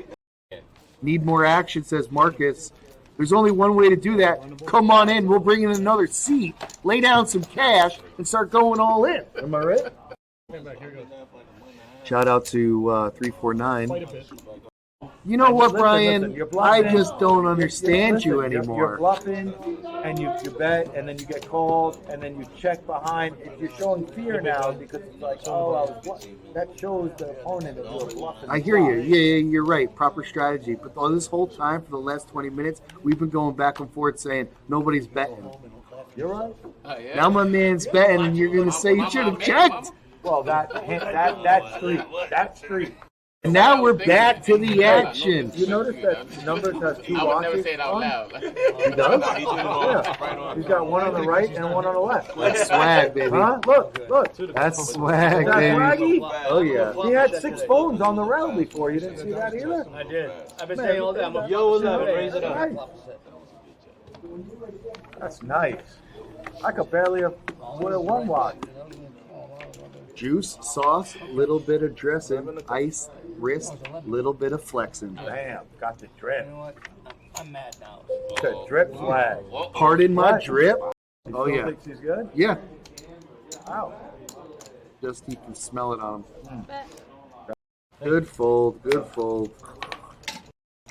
Need more action, says Marcus. There's only one way to do that. Come on in. We'll bring in another seat, lay down some cash, and start going all in. Am I right? Shout out to 349. You know what, Brian? I just don't understand you You're anymore. bluffing, and you bet, and then you get called, and then you check behind. You're showing fear now because it's like, oh, I was bluffing. That shows the opponent that you're bluffing. I hear you. Yeah, you're right. Proper strategy. But all this whole time, for the last 20 minutes, we've been going back and forth saying nobody's betting. You're right. Now my man's betting, and you're going to say you should have checked. Well, that streak. And now we're back to the action. You notice that Numbers has two watches? He does? Yeah. He's got one on the right and one on the left. That's swag, baby. Huh? Look. That's swag, Is that baby. swaggy? Oh, yeah. He had 6 phones on the round before. You didn't see that either? I did. I've been Man, saying all day. I'm a yo, raise it up. That's nice. I could barely wear one watch. Juice, sauce, little bit of dressing, ice, wrist, little bit of flexing. Damn, got the drip. You know what? I'm mad now. The drip flag. Pardon my What? drip? You Oh, still yeah. think she's good? Yeah. Wow. Just you can smell it on him. Good fold, good fold.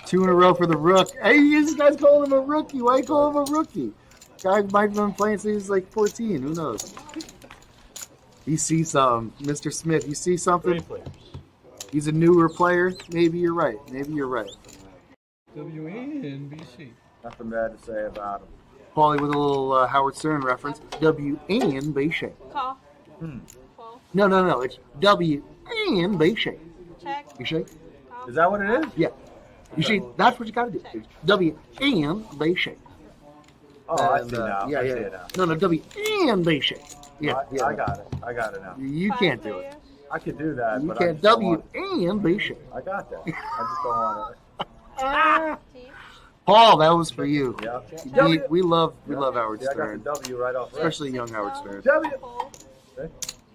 2 in a row for the rook. Hey, this guy's calling him a rookie. Why you call him a rookie? Guy might have been playing since he was like 14. Who knows? You see something. Mr. Smith, you see something? Great players. He's a newer player. Maybe you're right. WNBC. Nothing bad to say about him. Paulie with a little Howard Stern reference. W-N-B shake. Call. No. It's W-N-B shake. Check. You shake? Is that what it is? Yeah. You see, that's what you got to do. It's W-N-B shake. Oh, I see now. Yeah, I see yeah. it now. No, W-N-B shake. Yeah, yeah. I got it. I got it now. You can't do it. I could do that, You but I can't. just don't want it. W-N-B shake. I got that. I just don't want it. Paul, that was for you. Yeah. We love Howard Yeah, I got Stern, the W right off. especially young Howard Stern. W.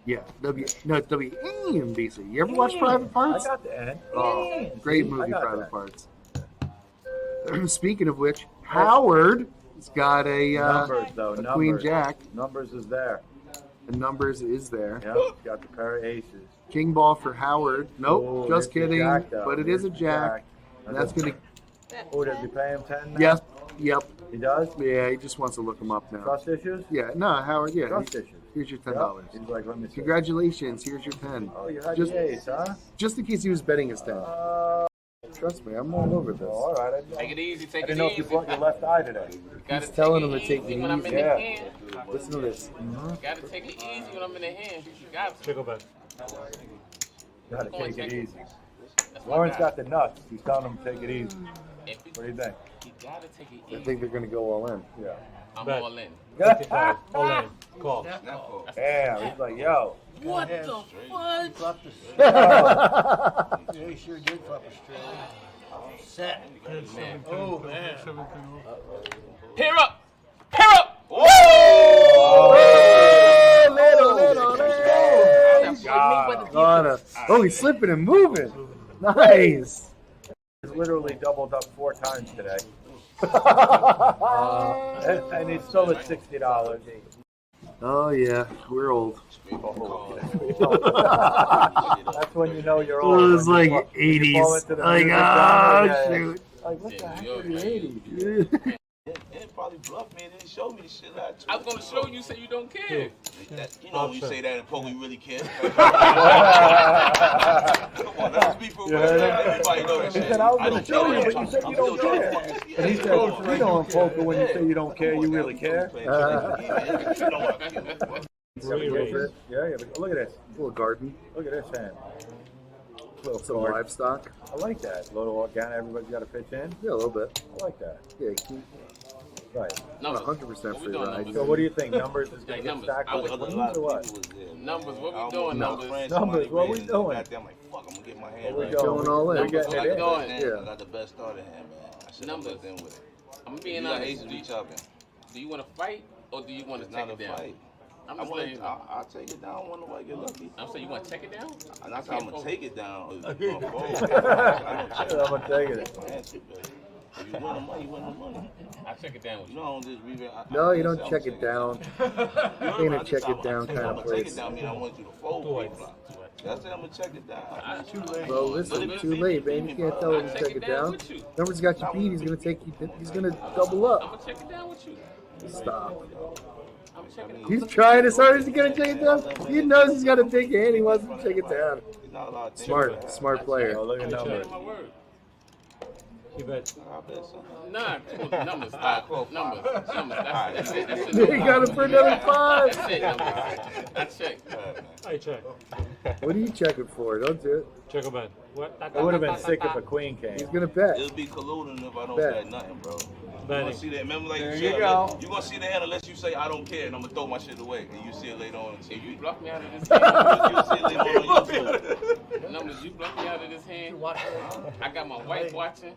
Yeah, it's W-N-B-C. You ever watch Private I Parts? got the N. Oh, great I movie, got Private that. Parts. Speaking of which, Howard has got a Numbers though. a Numbers. Queen Jack. Numbers is there. The numbers is there. Yeah. Got the pair of aces. King ball for Howard. Nope, Oh, just it's the kidding. jack, though. But it is a It's the jack. And that's gonna. Oh, does he pay him 10 now? Yes. Yep. He does? Yeah, he just wants to look him up now. Trust issues? Yeah. No, Howard. Yeah. Trust issues. Here's your Yep. $10. He's like, let me see. Congratulations. Here's your 10. Oh, you had Just- the ace, huh? Just in case he was betting his 10. Trust me, I'm all over this. Oh, all right. Take it easy, I take it didn't know if you easy. brought your left eye today. He's telling him to take it when I'm in easy. the Yeah. hand. Listen to this. Gotta take it easy when I'm in the hand. You got to. Pickle back. Gotta Go on, take it take it. easy. That's my Lawrence guy. got the nuts. He's telling him to take it easy. If What do you think? You gotta take it I easy. think they're going to go all in. Yeah. I'm Bet. all in. 55. All in. Call. Damn. He's like, yo. What the fuck? Oh, Yeah, he sure did flip a straight. Set. Man. Oh, man. Pair up! Pair up! Whoa! Oh, he's slipping and moving. Nice. He's literally doubled up 4 times today. And he's still at $60. Oh, yeah. We're old. That's when you know you're old. It was when you like fall- when you fall 80s. into the Like, music genre, oh, yeah. shoot. Like, what the heck are the 80s? They probably bluffed me and didn't show me the shit I was gonna show you, say you don't care. You know when you say that in poker, you really care. Come on, let's be for real. Everybody know that He shit. said, I was I going to don't show you, care. but you said you I'm don't still care. trying to- And he said, you know in poker, when you say you don't care, you really care. You know I care. Three raised. Yeah, look at this. A little garden. Look at this hand. Little Some garden. livestock. I like that. Little organic. Everybody's got to pitch in. Yeah, a little bit. I like that. Yeah, keep Right. 100% free ride. So what do you think? Numbers is Like going to get numbers. stacked I with would- queens or what? Numbers, what we doing, numbers? Numbers, what we doing? I'm like, fuck, I'm gonna get my hand What we right. doing? Going all in. We Numbers, getting what it we in. doing? Yeah. I got the best starter hand, man. I should have Numbers. looked in with it. I'm You being got honest. ace be chopping. Do you want to fight or do you want to It's take not a it down? fight. I'm I just want letting you know. I'll take it down. I want nobody get lucky. I'm saying you want to take it down? I'm not saying I'm gonna take it down. I'm I'm going to take it. If you win the money, you win the money. I'll check it down with You you. know, I don't just read it. No, you don't check it down. Ain't a check it down kind of I'm gonna take place. it down. I mean, I want you to fold pre-flop. That's it. I'm gonna check it down. Too late. Well, listen, too late, man. You can't tell him to check it down. Numbers got you beat. He's gonna take you. He's gonna double I'm up. going to check it down with you. Stop. I'm checking it He's trying as hard as he's gonna check it down. He knows he's got a big hand. He wants to check it down. There's not a lot of Smart player. Oh, look at down. numbers. My word. You bet. I bet so. Nah, numbers. Numbers. That's it. That's it. They got him for another 5. That's it, numbers. That's it. I check. What are you checking for? Don't do it. Check him in. What? I would have been sick if a queen He's came. gonna bet. It'll be colluding if I don't Bet. bet nothing, bro. You Betting. gonna see that? Remember, like There you you said, go. you gonna see the hand unless you say I don't care, and I'm gonna throw my shit away, and you see it later on. If you block me out of this you hand, see it later on YouTube. numbers, you block me out of this hand. I got my wife watching.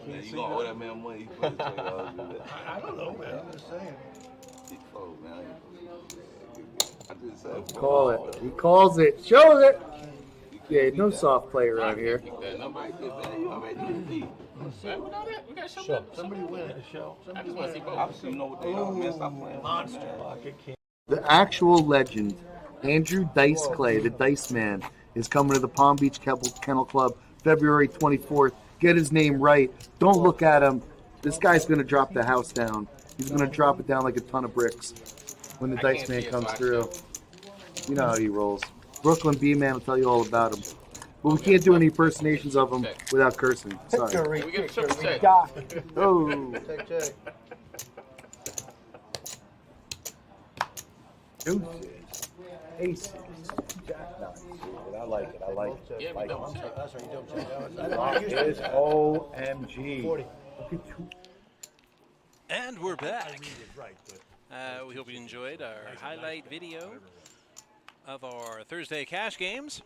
Man, you gonna owe that man money for the $20. I don't know, man. I'm just saying. He fold, man. I just said Call it. He calls it. Shows it. Yeah, no soft play around here. Keep that number. You already beat. Man, we know that. We got to show Sure. them. Somebody win at the show. I just want to see both. Obviously, you know what they are, man. Stop playing. Monster. The actual legend, Andrew Dice Clay, the Dice Man, is coming to the Palm Beach Kennel Club February 24th. Get his name right. Don't look at him. This guy's going to drop the house down. He's going to drop it down like a ton of bricks when the Dice Man comes through. You know how he rolls. Brooklyn B-Man will tell you all about him. But we can't do any impersonations of him without cursing. Sorry. We get a triple check. Oh. Check. Deuces. Aces. Jack nines. I like it. I like it. Yeah, I we like double it. check. That's right, you don't check out. That is OMG. 40. Look at you. And we're back. I mean it right, but We hope you enjoyed our highlight video of our Thursday cash games.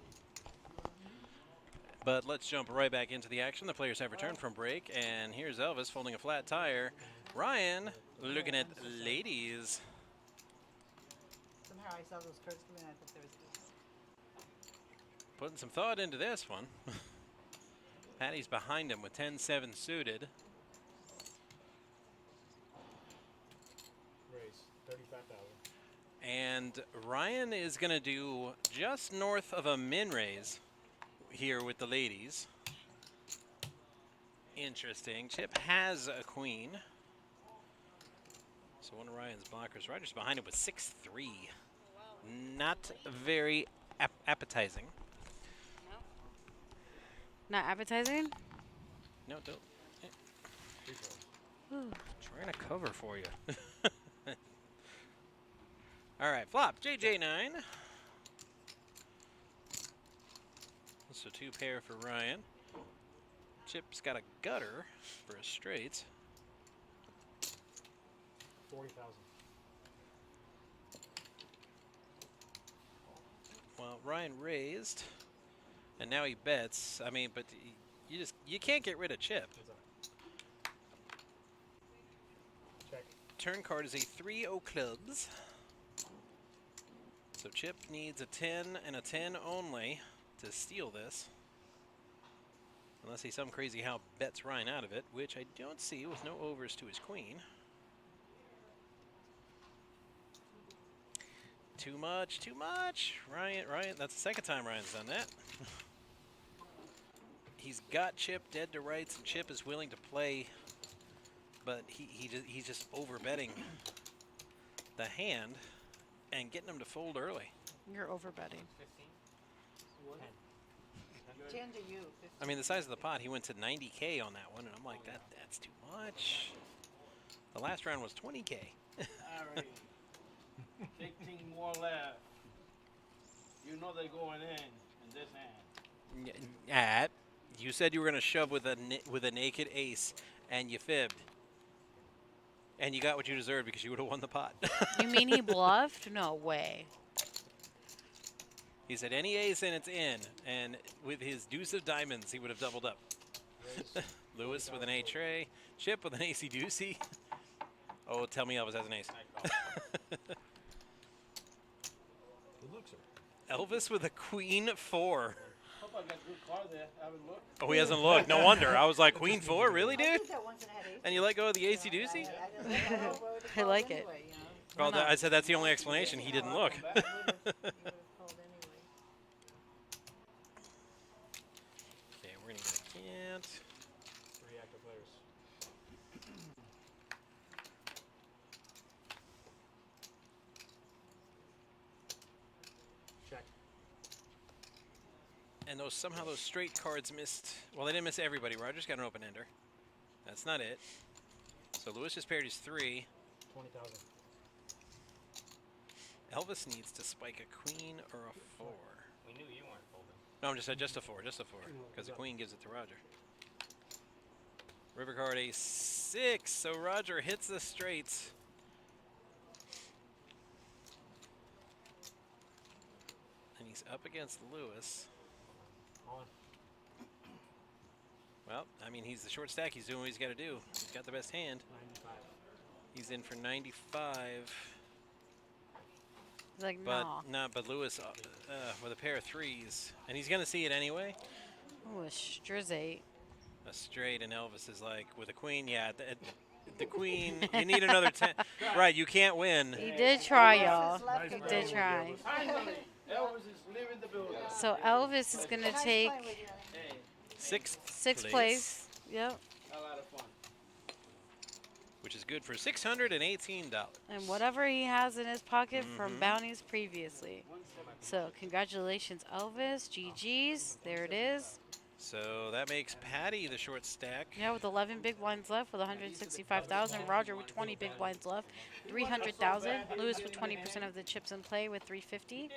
But let's jump right back into the action. The players have returned from break, and here's Elvis folding a flat tire. Ryan looking at ladies. Somehow I saw those cards come in. I thought there was. Putting some thought into this one. Patty's behind him with 10-7 suited. raise 35,000. And Ryan is going to do just north of a min raise here with the ladies. Interesting. Chip has a queen. So one of Ryan's blockers. Rogers behind him with 6-3. Not very appetizing. Not appetizing? No, don't. Trying to cover for you. All right, flop. JJ9. So 2 pair for Ryan. Chip's got a gutter for a straight. 40,000. Well, Ryan raised, and now he bets. I mean, but you can't get rid of Chip. Check. Turn card is a 3-0 clubs. So Chip needs a 10 and a 10 only to steal this. Unless he's some crazy how bets Ryan out of it, which I don't see with no overs to his queen. Too much, too much. Ryan, that's the second time Ryan's done that. He's got Chip dead to rights, and Chip is willing to play, but he's just over betting the hand and getting him to fold early. You're over betting. 10 to you. 15. I mean, the size of the pot, he went to 90K on that one, and I'm like, that's too much. The last round was 20K. Alright. 15 more left. You know they're going in this hand. You said you were going to shove with a naked ace, and you fibbed. And you got what you deserved because you would have won the pot. You mean he bluffed? No way. He said any ace and it's in, and with his deuce of diamonds, he would have doubled up. Lewis with an A tray, Chip with an AC deucey. Oh, tell me Elvis has an ace. Good looks, sir. Elvis with a queen 4. Hope I got a good card there. I haven't looked. Oh, he hasn't looked. No wonder. I was like, queen 4, really, I dude? did that once and had aces. And you let go of the AC deucey? I just let go of the I calls like it. anyway, you know. Well, I said that's the only explanation. He didn't look. You would've called anyway. Okay, we're going to get a cant. 3 active players. Check. And somehow those straight cards missed. Well, they didn't miss everybody. Roger's got an open ender. That's not it. So Lewis just paired his 3. 20,000. Elvis needs to spike a queen or a 4. We knew you weren't folding. No, I'm just a 4, because the queen gives it to Roger. River card a 6, so Roger hits the straights. And he's up against Lewis. On. Well, I mean, he's the short stack. He's doing what he's got to do. He's got the best hand. 95. He's in for 95. He's like, But no. But Lewis with a pair of 3s, and he's gonna see it anyway. Ooh, a strizate. A straight, and Elvis is like with a queen. Yeah, the queen. You need another 10. Right, you can't win. He did try, y'all. Nice He play did with try. Elvis. Finally, Elvis is leaving the building. So Elvis is gonna Nice take playing with you. Hey, Sixth place. Yep. a lot of fun. which is good for $618. And whatever he has in his pocket from bounties previously. So congratulations, Elvis. GG's. There it is. So that makes Patty the short stack. Yeah, with 11 big blinds left, with 165,000. Roger with 20 big blinds left, 300,000. Lewis with 20% of the chips in play with 350.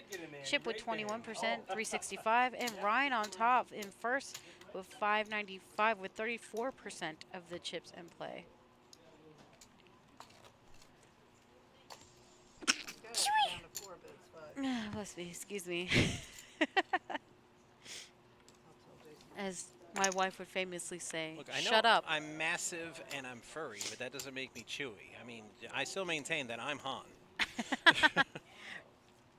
Chip with 21%, 365, and Ryan on top in first with 595 with 34% of the chips in play. Good. Down to 4 bids, but Bless me, excuse me. I'll tell Jason. As my wife would famously say, Look, I know shut up. I'm massive and I'm furry, but that doesn't make me chewy. I mean, I still maintain that I'm Han.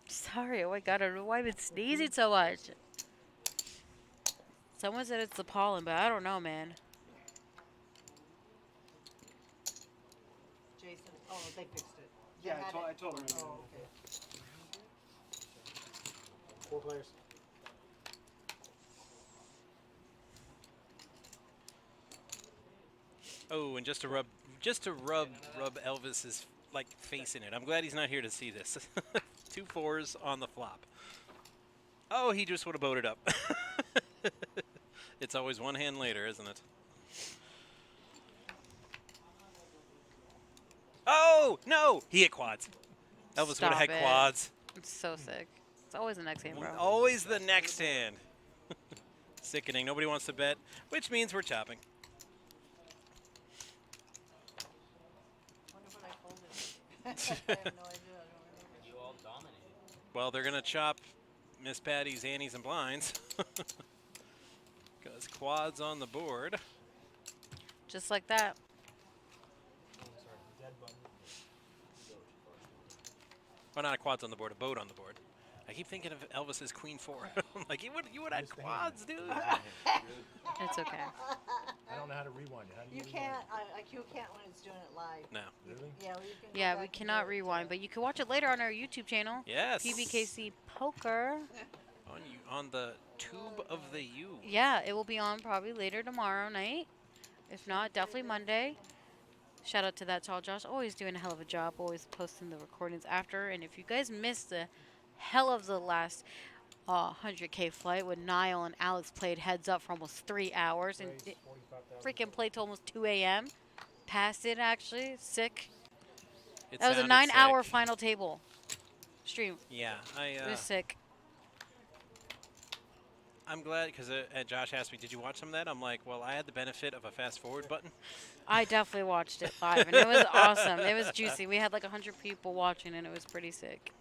Sorry, oh my god, I don't know why I've been sneezing so much. Someone said it's the pollen, but I don't know, man. Jason, oh, they fixed it. They Yeah, had I it. told him. Oh, okay. 4 players. Oh, and just to rub Elvis's like face in it. I'm glad he's not here to see this. 2 4s on the flop. Oh, he just would have boated up. It's always one hand later, isn't it? Oh no, he hit quads. Elvis would Stop have had it. quads. It's so sick. It's always the next hand, bro. Always the next hand. Sickening. Nobody wants to bet, which means we're chopping. Wonder what I folded. I have no idea. I don't remember. You all dominated. Well, they're gonna chop Miss Patty's antes and blinds. Because quads on the board. Just like that. Oh, sorry. Dead button. Well, not a quads on the board, a boat on the board. I keep thinking of Elvis's queen 4. I'm like, you would have quads, dude. It's okay. I don't know how to rewind it. How do You rewind can't, it? you can't when it's doing it live. No. Really? Yeah, well, you can go Yeah, back we and do cannot it, rewind, but you can watch it later on our YouTube channel. Yes. PBKC Poker. On the tube of the U. Yeah, it will be on probably later tomorrow night. If not, definitely Monday. Shout out to that tall Josh. Always doing a hell of a job. Always posting the recordings after. And if you guys missed the hell of the last 100K flight when Niall and Alex played heads up for almost 3 hours and it freaking played till almost 2 a.m. Passed it actually. Sick. It That was a sounded 9-hour sick. final table stream. Yeah, It was sick. I'm glad because Josh asked me, "Did you watch some of that?" I'm like, "Well, I had the benefit of a fast forward button." I definitely watched it live, and it was awesome. It was juicy. We had like 100 people watching, and it was pretty sick.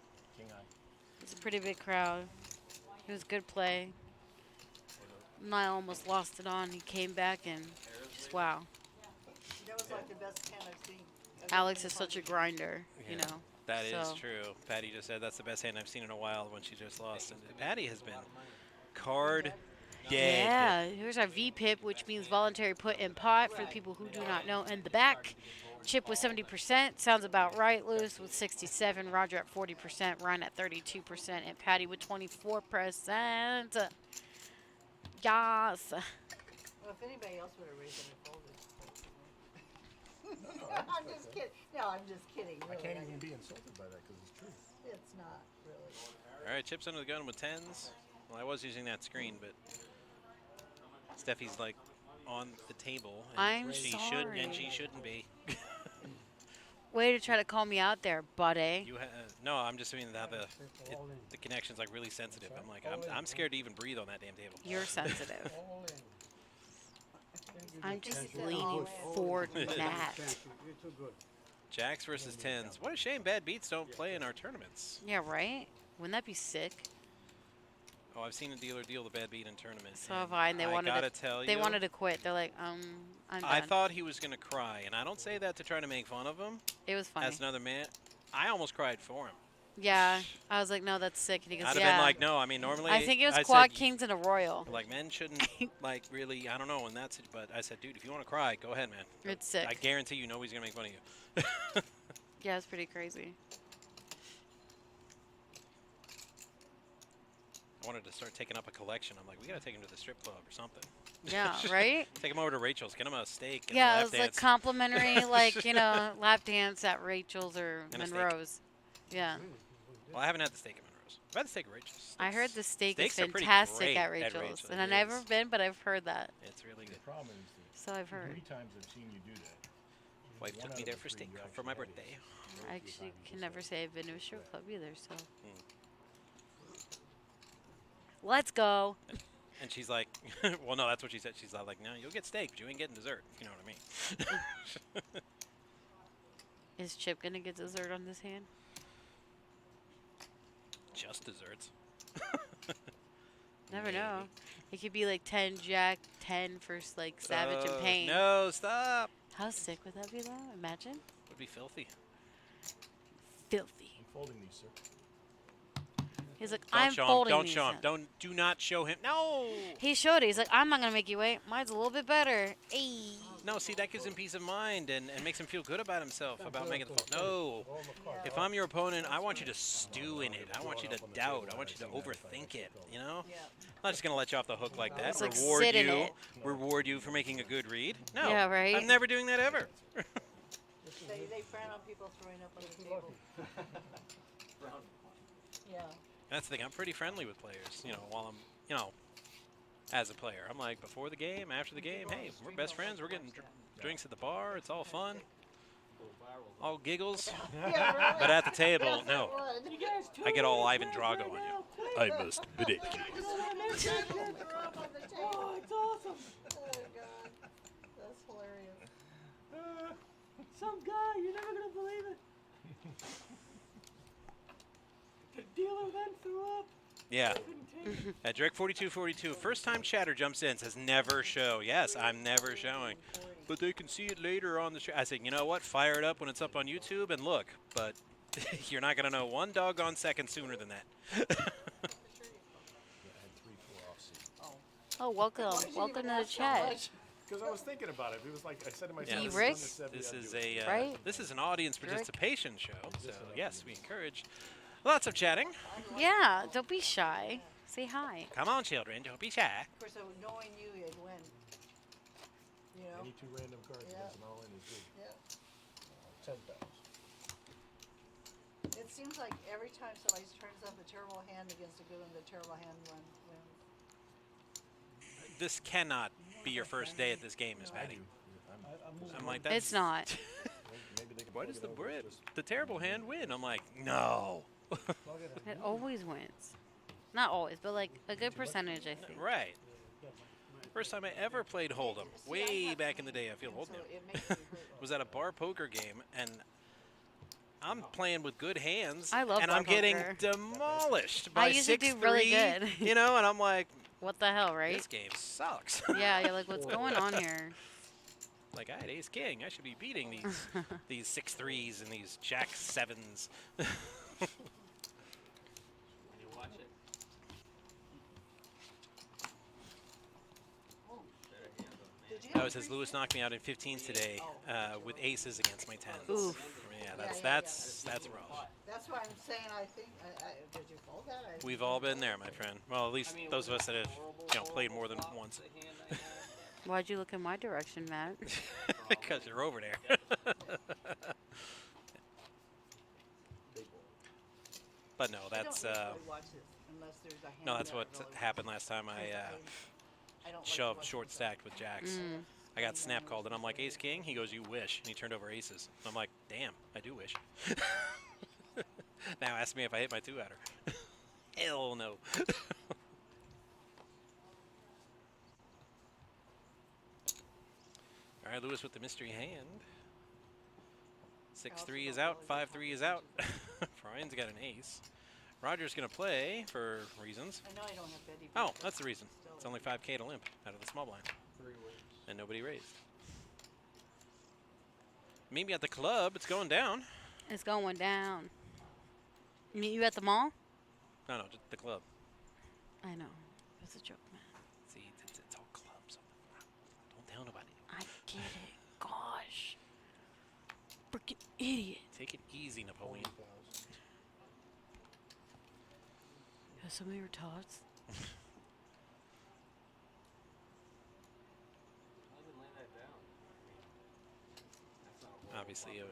It's a pretty big crowd. It was good play. Niall almost lost it on. He came back and just wow. That was like the best 10 I've seen. Alex is such a grinder, you know. That is so. true. Patty just said that's the best hand I've seen in a while when she just lost. And Patty has been card dead. Yeah, here's our V-pip, which means voluntary put in pot for the people who do not know. In the back, Chip with 70%. Sounds about right. Lewis with 67. Roger at 40%. Ryan at 32%. And Patty with 24%. Yes. Well, if anybody else would have raised it, I folded. I'm just kidding. No, I'm just kidding. Really. I can't even be insulted by that because it's true. It's not really. All right, Chip's under the gun with 10s. Well, I was using that screen, but Steffi's like on the table. And I'm she sorry. she shouldn't be. Way to try to call me out there, buddy. No, I'm just saying that the connection's like really sensitive. I'm like, I'm scared to even breathe on that damn table. You're sensitive. I'm just leaning forward with that. Jacks versus 10s. What a shame bad beats don't play in our tournaments. Yeah, right? Wouldn't that be sick? Oh, I've seen a dealer deal the bad beat in tournaments. So have I, and they wanted gotta tell you, they wanted to quit. They're like, I'm done. I thought he was gonna cry, and I don't say that to try to make fun of him. It was funny. As another man, I almost cried for him. Yeah, I was like, no, that's sick. And he goes, I'd have yeah. been like, no, I mean, normally I think it was I quad said, kings and a royal. Like, men shouldn't, like, really, I don't know, and that's it. But I said, dude, if you want to cry, go ahead, man. It's sick. I guarantee you nobody's going to make fun of you. Yeah, it's pretty crazy. I wanted to start taking up a collection. I'm like, we got to take him to the strip club or something. Yeah, right? Take him over to Rachel's, get him a steak. And Yeah, a it lap was dance. like complimentary, like, you know, lap dance at Rachel's or And a steak. Monroe's. Yeah. Well, I haven't had the steak at Monroe's. I've had the steak at Rachel's. I heard the steak is Steaks are pretty fantastic great at Rachel's. And I've it never is. been, but I've heard that. It's really good. The problem is So I've heard. 3 times I've seen you do that. Wife One took out me of there the for 3 steak you for my actually birthday. I actually can never say I've been to a strip club either, so. Let's go. And she's like, well, no, that's what she said. She's like, no, you'll get steak, but you ain't getting dessert. If you know what I mean. Is Chip going to get dessert on this hand? Just desserts. Never know. It could be like 10 Jack, 10 for like Savage and Pain. No, stop. How sick would that be though? Imagine. Would be filthy. Filthy. I'm folding these, sir. He's like, Don't I'm show folding him. Don't these show him. now. Do not show him. No. He showed it. He's like, I'm not going to make you wait. Mine's a little bit better. Ayy. No, see, that gives him peace of mind and makes him feel good about himself, about making the fold. No. If I'm your opponent, I want you to stew in it. I want you to doubt. I want you to overthink it, you know? Yeah. I'm not just going to let you off the hook like that. It's like Reward sit in you. it. Reward you for making a good read. No. Yeah, right? I'm never doing that ever. They frown on people throwing up on the table. Yeah. That's the thing. I'm pretty friendly with players, you know, while I'm, you know, as a player. I'm like, before the game, after the game, hey, we're best friends. We're getting drinks at the bar. It's all fun. All giggles. Yeah, right. But at the table, Yes, no. it would. I get all Ivan Drago on you. I must predict. Oh, it's awesome. Oh, God. That's hilarious. Some guy, you're never gonna believe it. The dealer then threw up. Yeah. Couldn't take it. At Drake4242, first time chatter jumps in, says never show. Yes, I'm never showing. But they can see it later on the show. I said, you know what? Fire it up when it's up on YouTube and look. But you're not going to know one doggone second sooner than that. Oh, welcome. Welcome to the chat. Because I was thinking about it. It was like I said to myself, Yeah, Rick? this is a Right? this is an audience participation show. So yes, we encourage lots of chatting. Yeah, don't be shy. Say hi. Come on, children, don't be shy. Of course, knowing you, you'd win. You know? Any 2 random cards Yeah. against an all-in is good. Yeah. 10,000. It seems like every time somebody turns up a terrible hand against a good one, the terrible hand wins. This cannot be your first day at this game, Miss Patty. I'm like, that's It's not. why does the terrible hand win? I'm like, no. It always wins. Not always, but like a good percentage, I think. Right. First time I ever played Hold'em, way back in the day. I feel old now. Was at a bar poker game, and I'm playing with good hands, I love and bar I'm getting poker. demolished I by used to 6-3. do really good. You know, and I'm like, What the hell, right? this game sucks. Yeah, you're like, what's going on here? Like, I had Ace King. I should be beating these 6-3s and these Jack 7s. That was his Lewis knocked me out in 15s today with aces against my 10s. Oof. Yeah, that's rough. That's why I'm saying I think. Did you fold that? We've all been there, my friend. Well, at least those of us that have played more than once. Why'd you look in my direction, Matt? Because you're over there. But no, that's what happened last time. I shoved short stacked with jacks. I got snap called, and I'm like, Ace King? He goes, you wish. And he turned over aces. And I'm like, damn, I do wish. Now ask me if I hit my two-outer. Hell no. All right, Lewis with the mystery hand. 6-3 is out, 5-3 is out. Brian's got an ace. Roger's going to play for reasons. I know I don't have Betty. Oh, that's the reason. It's only 5K to limp out of the small blind. And nobody raised. Maybe at the club, it's going down. It's going down. Meet you at the mall? No, just the club. I know. It's a joke, man. See, it's all clubs. Don't tell nobody. I get it. Gosh. Freaking idiot. Take it easy, Napoleon. Have some of your tots? Obviously,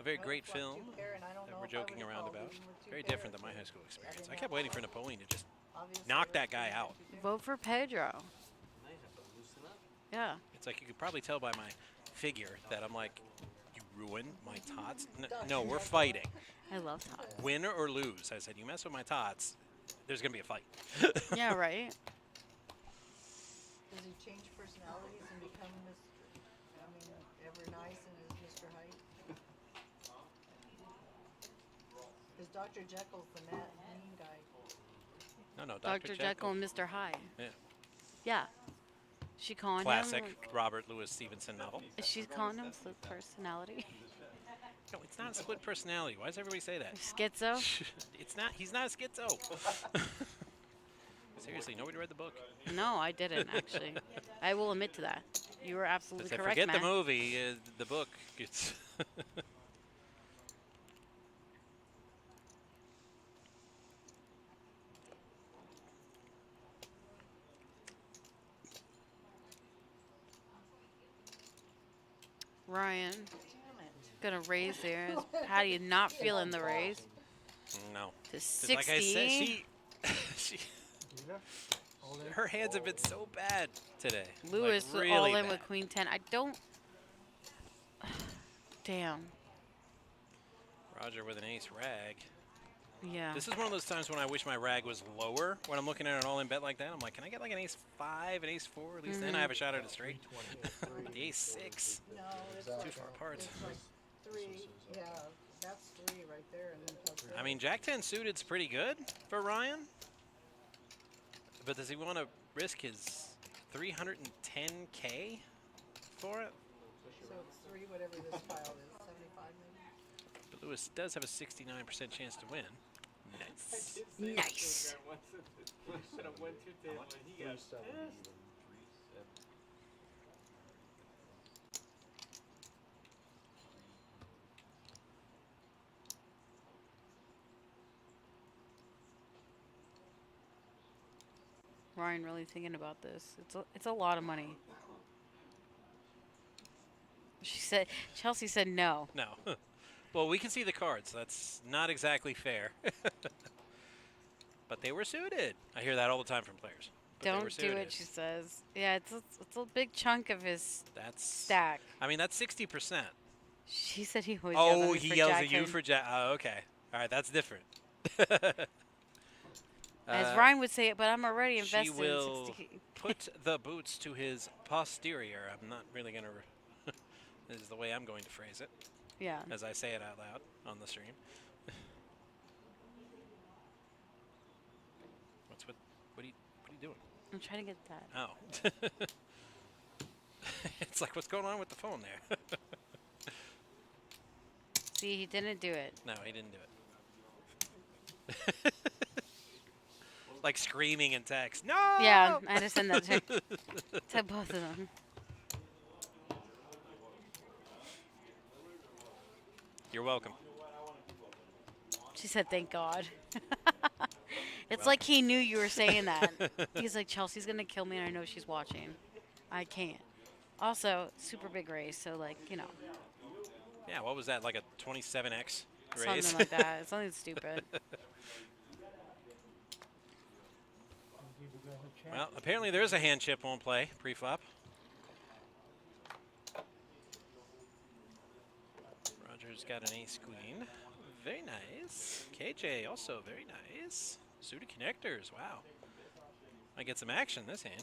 a very great film that we're joking around about. Very different than my high school experience. I kept waiting for Napoleon to just knock that guy out. Vote for Pedro. Yeah. It's like you could probably tell by my figure that I'm like, you ruined my tots? No, we're fighting. I love tots. Win or lose. I said, you mess with my tots, there's going to be a fight. Yeah, right? Does he change personalities and become ever nice and is Mr. Hyde? Is Dr. Jekyll's the mean guy? No, Dr. Jekyll and Mr. Hyde. Yeah. Yeah. She calling Classic him? Robert Louis Stevenson novel. Is she calling him split personality? No, it's not a split personality. Why does everybody say that? Schizo? It's not. He's not a schizo. Seriously, nobody read the book. No, I didn't, actually. I will admit to that. You were absolutely correct, forget Matt. the movie, the book gets... Ryan, gonna raise there. Patty is not feeling the raise. No. To 60. Like I said, she her hands have been so bad today. Lewis like, really all in bad. with Queen 10. I don't. Damn. Roger with an ace rag. Yeah. This is one of those times when I wish my rag was lower. When I'm looking at an all-in bet like that, I'm like, can I get like an ace 5, an ace 4? At least then I have a shot at a straight. But the ace 6, No, it's too far apart. It's like 3. Yeah, that's 3 right there. And then plus I mean, Jack 10 suited's pretty good for Ryan. But does he want to risk his 310K for it? So it's 3, whatever this pile is, 75 maybe. But Lewis does have a 69% chance to win. Nice. Nice. Ryan really thinking about this. It's a lot of money. Chelsea said no. No. Well, we can see the cards. That's not exactly fair. But they were suited. I hear that all the time from players. But they were Don't do suited. it, she says. Yeah, it's a big chunk of his That's stack. I mean, that's 60%. She said he always Oh, yells at me he for yells jacking. at you for jack. Oh, okay. All right, that's different. As Ryan would say it, but I'm already invested She will in 60. put the boots to his posterior. I'm not really going to... This is the way I'm going to phrase it. Yeah. As I say it out loud on the stream. What are you doing? I'm trying to get that. Oh. It's like, what's going on with the phone there? See, he didn't do it. No, he didn't do it. Like screaming in text. No! Yeah, I had to send that to both of them. You're welcome. She said, thank God. It's like he knew you were saying that. He's like, Chelsea's going to kill me and I know she's watching. I can't. Also, super big race, so like, you know. Yeah, what was that, like a 27X race? Something like that. Something stupid. Well, apparently there's a hand chip won't play pre-flop. Roger's got an ace queen. Very nice. KJ also very nice. Suited connectors, wow. Might get some action this hand.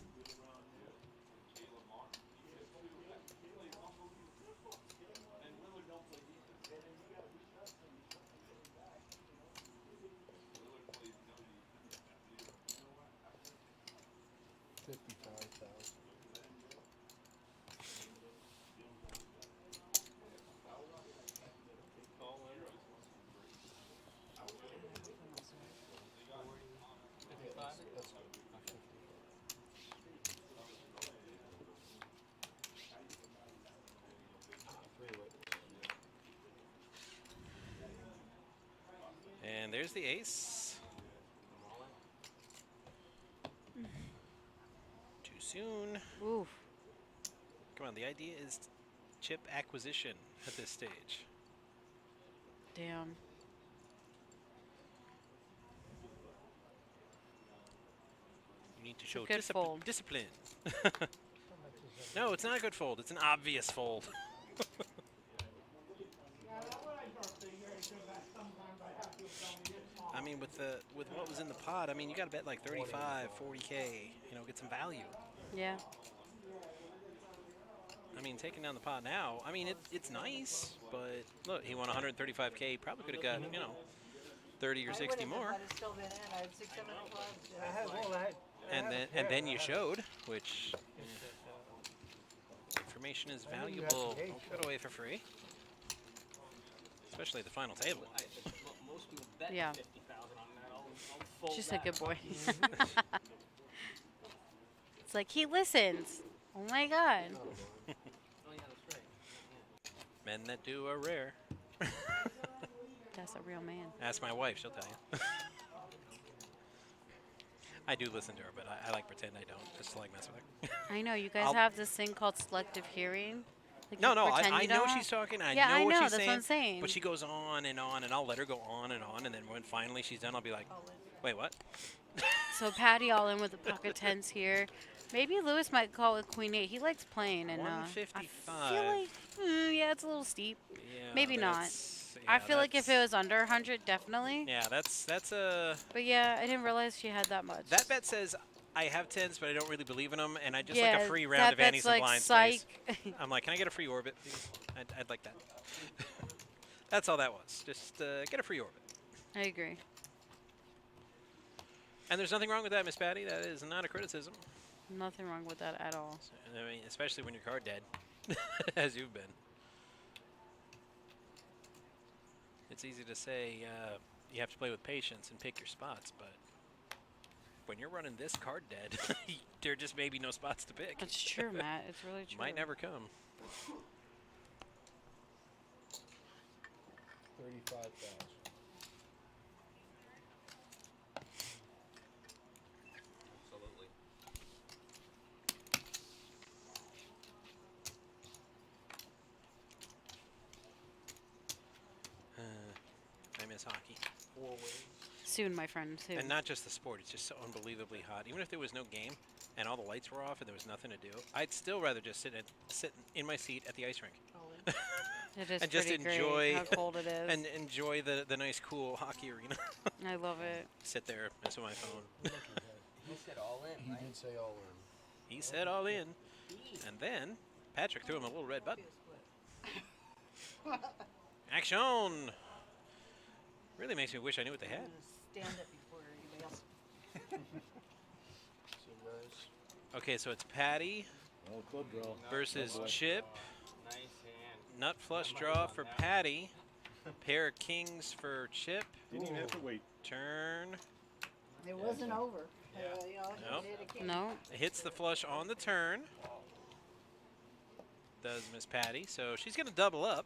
And there's the ace. Too soon. Oof. Come on, the idea is chip acquisition at this stage. Damn. You need to show Good fold. discipline. No, it's not a good fold. It's an obvious fold. I mean, with what was in the pot, I mean, you got to bet like 35, 40K, you know, get some value. Yeah. I mean, taking down the pot now, I mean, it's nice, but look, he won 135K. Probably could have got, you know, 30 or 60 more. I still been in. I had 6, 7 clubs. And then you showed, which information is valuable. Don't give it away for free, especially at the final table. Yeah. She's a good boy. It's like he listens. Oh my God. Men that do are rare. That's a real man. Ask my wife, she'll tell you. I do listen to her, but I like pretend I don't, just to like mess with her. I know you guys have this thing called selective hearing. Like No, you I pretend you know don't. she's talking. Yeah, I know what know, she's that's saying. what I'm saying. But she goes on, and I'll let her go on, and then when finally she's done, I'll be like, wait, what? So Patty all in with the pocket tens here. Maybe Lewis might call with Queen 8. He likes playing, and I 155. feel like, yeah, it's a little steep. Yeah, Maybe not. yeah, I feel like if it was under 100, definitely. Yeah, that's a. But yeah, I didn't realize she had that much. That bet says I have tens, but I don't really believe in them, and I just yeah, like a free round that of antes bet's and like blinds. psych. I'm like, can I get a free orbit, please? I'd like that. That's all that was. Just get a free orbit. I agree. And there's nothing wrong with that, Miss Patty. That is not a criticism. Nothing wrong with that at all. I mean, especially when you're card dead, as you've been. It's easy to say you have to play with patience and pick your spots, but when you're running this card dead, there just may be no spots to pick. That's true, Matt. It's really true. Might never come. 35,000. Absolutely. this hockey. Soon, my friend. Soon. And not just the sport, it's just so unbelievably hot. Even if there was no game and all the lights were off and there was nothing to do, I'd still rather just sit in my seat at the ice rink. It is and just pretty enjoy great how cold it is. and enjoy the nice, cool hockey arena. I love it. Sit there, mess with my phone. He said all in, right? He did say all in. He said all in. And then Patrick threw him a little red button. Action! Really makes me wish I knew what they had. Stand it before anybody else. Okay, so it's Patty Oh, club draw. versus Oh, boy. Chip. Nice hand. Nut flush draw for Patty. Pair of kings for Chip. Didn't even have to wait. Turn. It wasn't over. Yeah. You know, he Nope. did a king. No. Hits the flush on the turn. Does Miss Patty. So she's going to double up.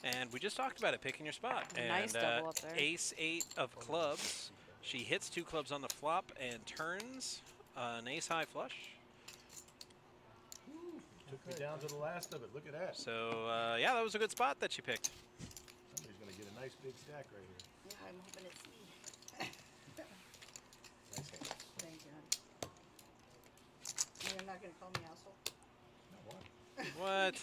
And we just talked about it, picking your spot. Nice And double up there. ace 8 of clubs. She hits 2 clubs on the flop and turns an ace high flush. Took me down to the last of it. Look at that. So, yeah, that was a good spot that she picked. Somebody's going to get a nice big stack right here. Yeah, I'm hoping it's me. Nice hand. Thank you. And you're not going to call me asshole? No, what? What?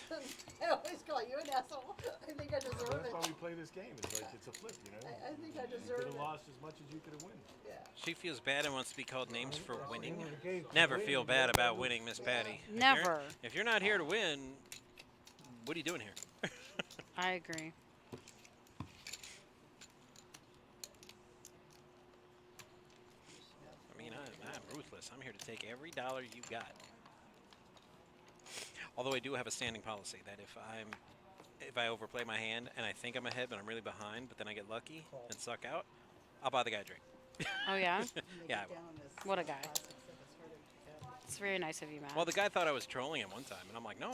I always call you an asshole. I think I deserve That's it. why we play this game. It's like it's a flip, you know? I think I You could deserve have it. lost as much as you could have won. Yeah. She feels bad and wants to be called names for winning. Never feel bad about winning, Miss Patty. Never. If you're not here to win, what are you doing here? I agree. I mean, I'm ruthless. I'm here to take every dollar you got. Although I do have a standing policy that if I overplay my hand and I think I'm ahead but I'm really behind, but then I get lucky and suck out, I'll buy the guy a drink. Oh, yeah? Yeah, I will. What a guy. It's very nice of you, Matt. Well, the guy thought I was trolling him one time, and I'm like, no,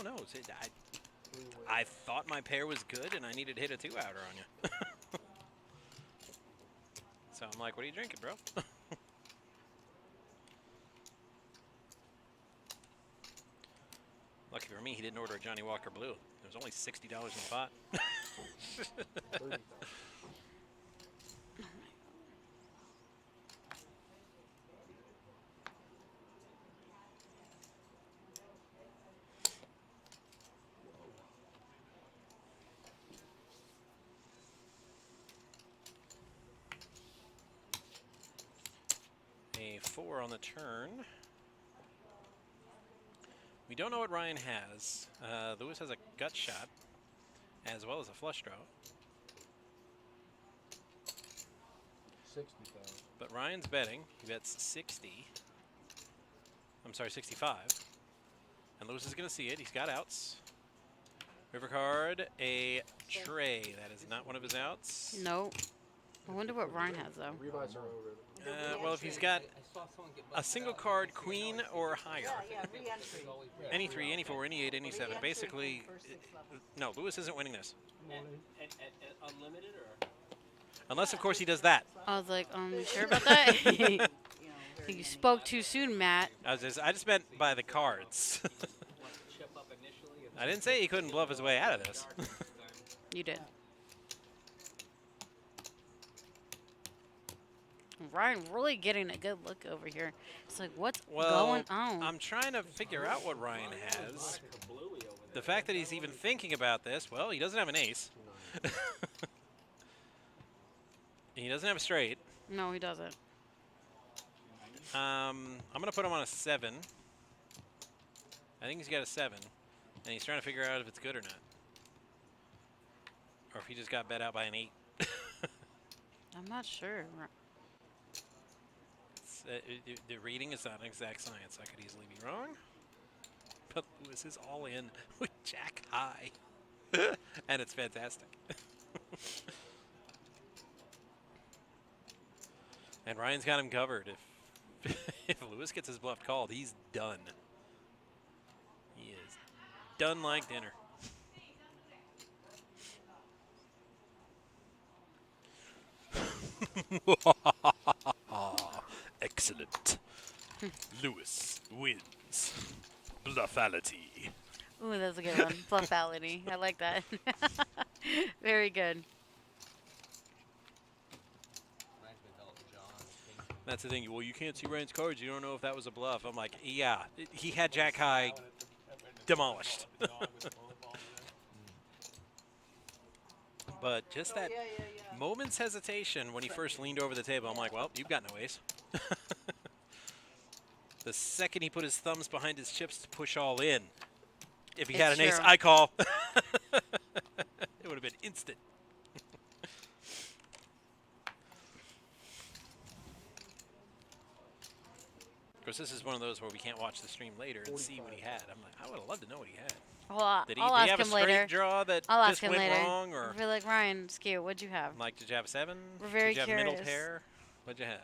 I thought my pair was good, and I needed to hit a 2-outer on you. So I'm like, what are you drinking, bro? Lucky for me, he didn't order a Johnny Walker Blue. It was only $60 in the pot. A 4 on the turn. We don't know what Ryan has. Lewis has a gut shot, as well as a flush draw. 60,000. But Ryan's betting. He bets 60. I'm sorry, 65. And Lewis is going to see it. He's got outs. River card, a tray. That is not one of his outs. No. I wonder what Ryan has, though. Well, if he's got a single card, queen or higher. Yeah, re-entry. Any 3, any 4, any 8, any 7. Basically, no, Lewis isn't winning this. And unlimited or? Unless, of course, he does that. I was like, you sure about that? You spoke too soon, Matt. I just meant by the cards. Chip up initially. I didn't say he couldn't bluff his way out of this. You did. Ryan really getting a good look over here. It's like, what's going on? I'm trying to figure out what Ryan has. The fact that he's even thinking about this, well, he doesn't have an ace. He doesn't have a straight. No, he doesn't. I'm going to put him on a 7. I think he's got a 7. And he's trying to figure out if it's good or not. Or if he just got bet out by an 8. I'm not sure. The reading is not an exact science. I could easily be wrong. But Lewis is all in with Jack high. And it's fantastic. And Ryan's got him covered. If Lewis gets his bluff called, he's done. He is done like dinner. Excellent. Lewis wins. Bluffality. Ooh, that's a good one. Bluffality. I like that. Very good. That's the thing. Well, you can't see Ryan's cards. You don't know if that was a bluff. I'm like, yeah, he had Jack High demolished. But just that moment's hesitation when he first leaned over the table, I'm like, well, you've got no ace. The second he put his thumbs behind his chips to push all in, if he had an ace, I call. It would have been instant. Of course, this is one of those where we can't watch the stream later and see what he had. I'm like, I would have loved to know what he had. Well, Did he I'll have ask a him straight later. draw that I'll just ask him went later. wrong? Or I'll be like, Ryan, Skew, what'd you have? like, did you have a 7? We're very did you have middle curious. pair? What'd you have?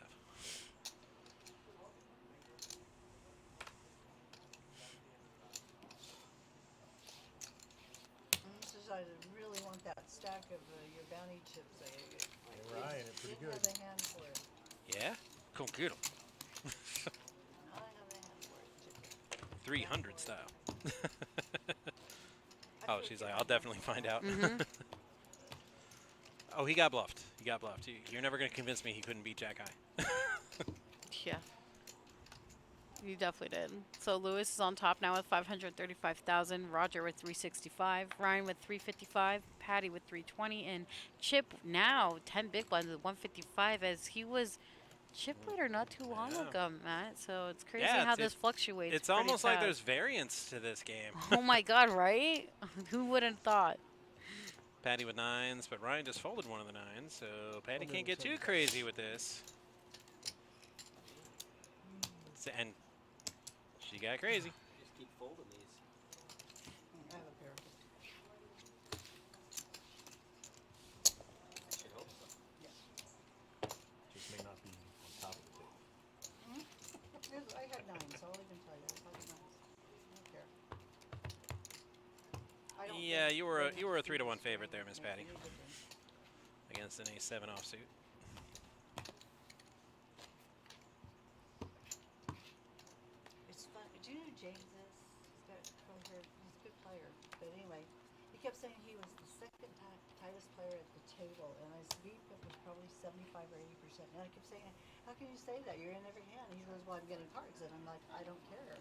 This is, I really want that stack of your bounty chips. Hey, Ryan, it's pretty didn't good. have the hand for it. Yeah? Cool, good. Now I have the hand for it. 300 style. Oh, she's like, I'll definitely find out. Oh, he got bluffed. He got bluffed. You're never going to convince me he couldn't beat Jack High. Yeah. You definitely did. So Lewis is on top now with 535,000. Roger with 365. Ryan with 355. Patty with 320. And Chip now 10 big blinds with 155 as he was chip leader not too long ago, Matt. So it's crazy how this fluctuates. It's almost like there's variance to this game. Oh my God, right? Who wouldn't have thought? Patty with 9s, but Ryan just folded one of the 9s, so Patty can't get too crazy with this. And she got crazy. Just keep folding these. I have a pair. I should hope so. Just may not be on top of the table. I had 9, so I'll even tell you. I had 9s. I don't care. I don't Yeah, think you were a they 3-to-1 favorite there, Miss makes Patty, any difference. against an ace-7 offsuit. It's fun. Do you know who James is? He's got from here. He's a good player. But anyway, he kept saying he was the second tightest player at the table, and his beat was probably 75 or 80%. And I kept saying, "How can you say that? You're in every hand." He goes, "Well, I'm getting cards," and I'm like, "I don't care.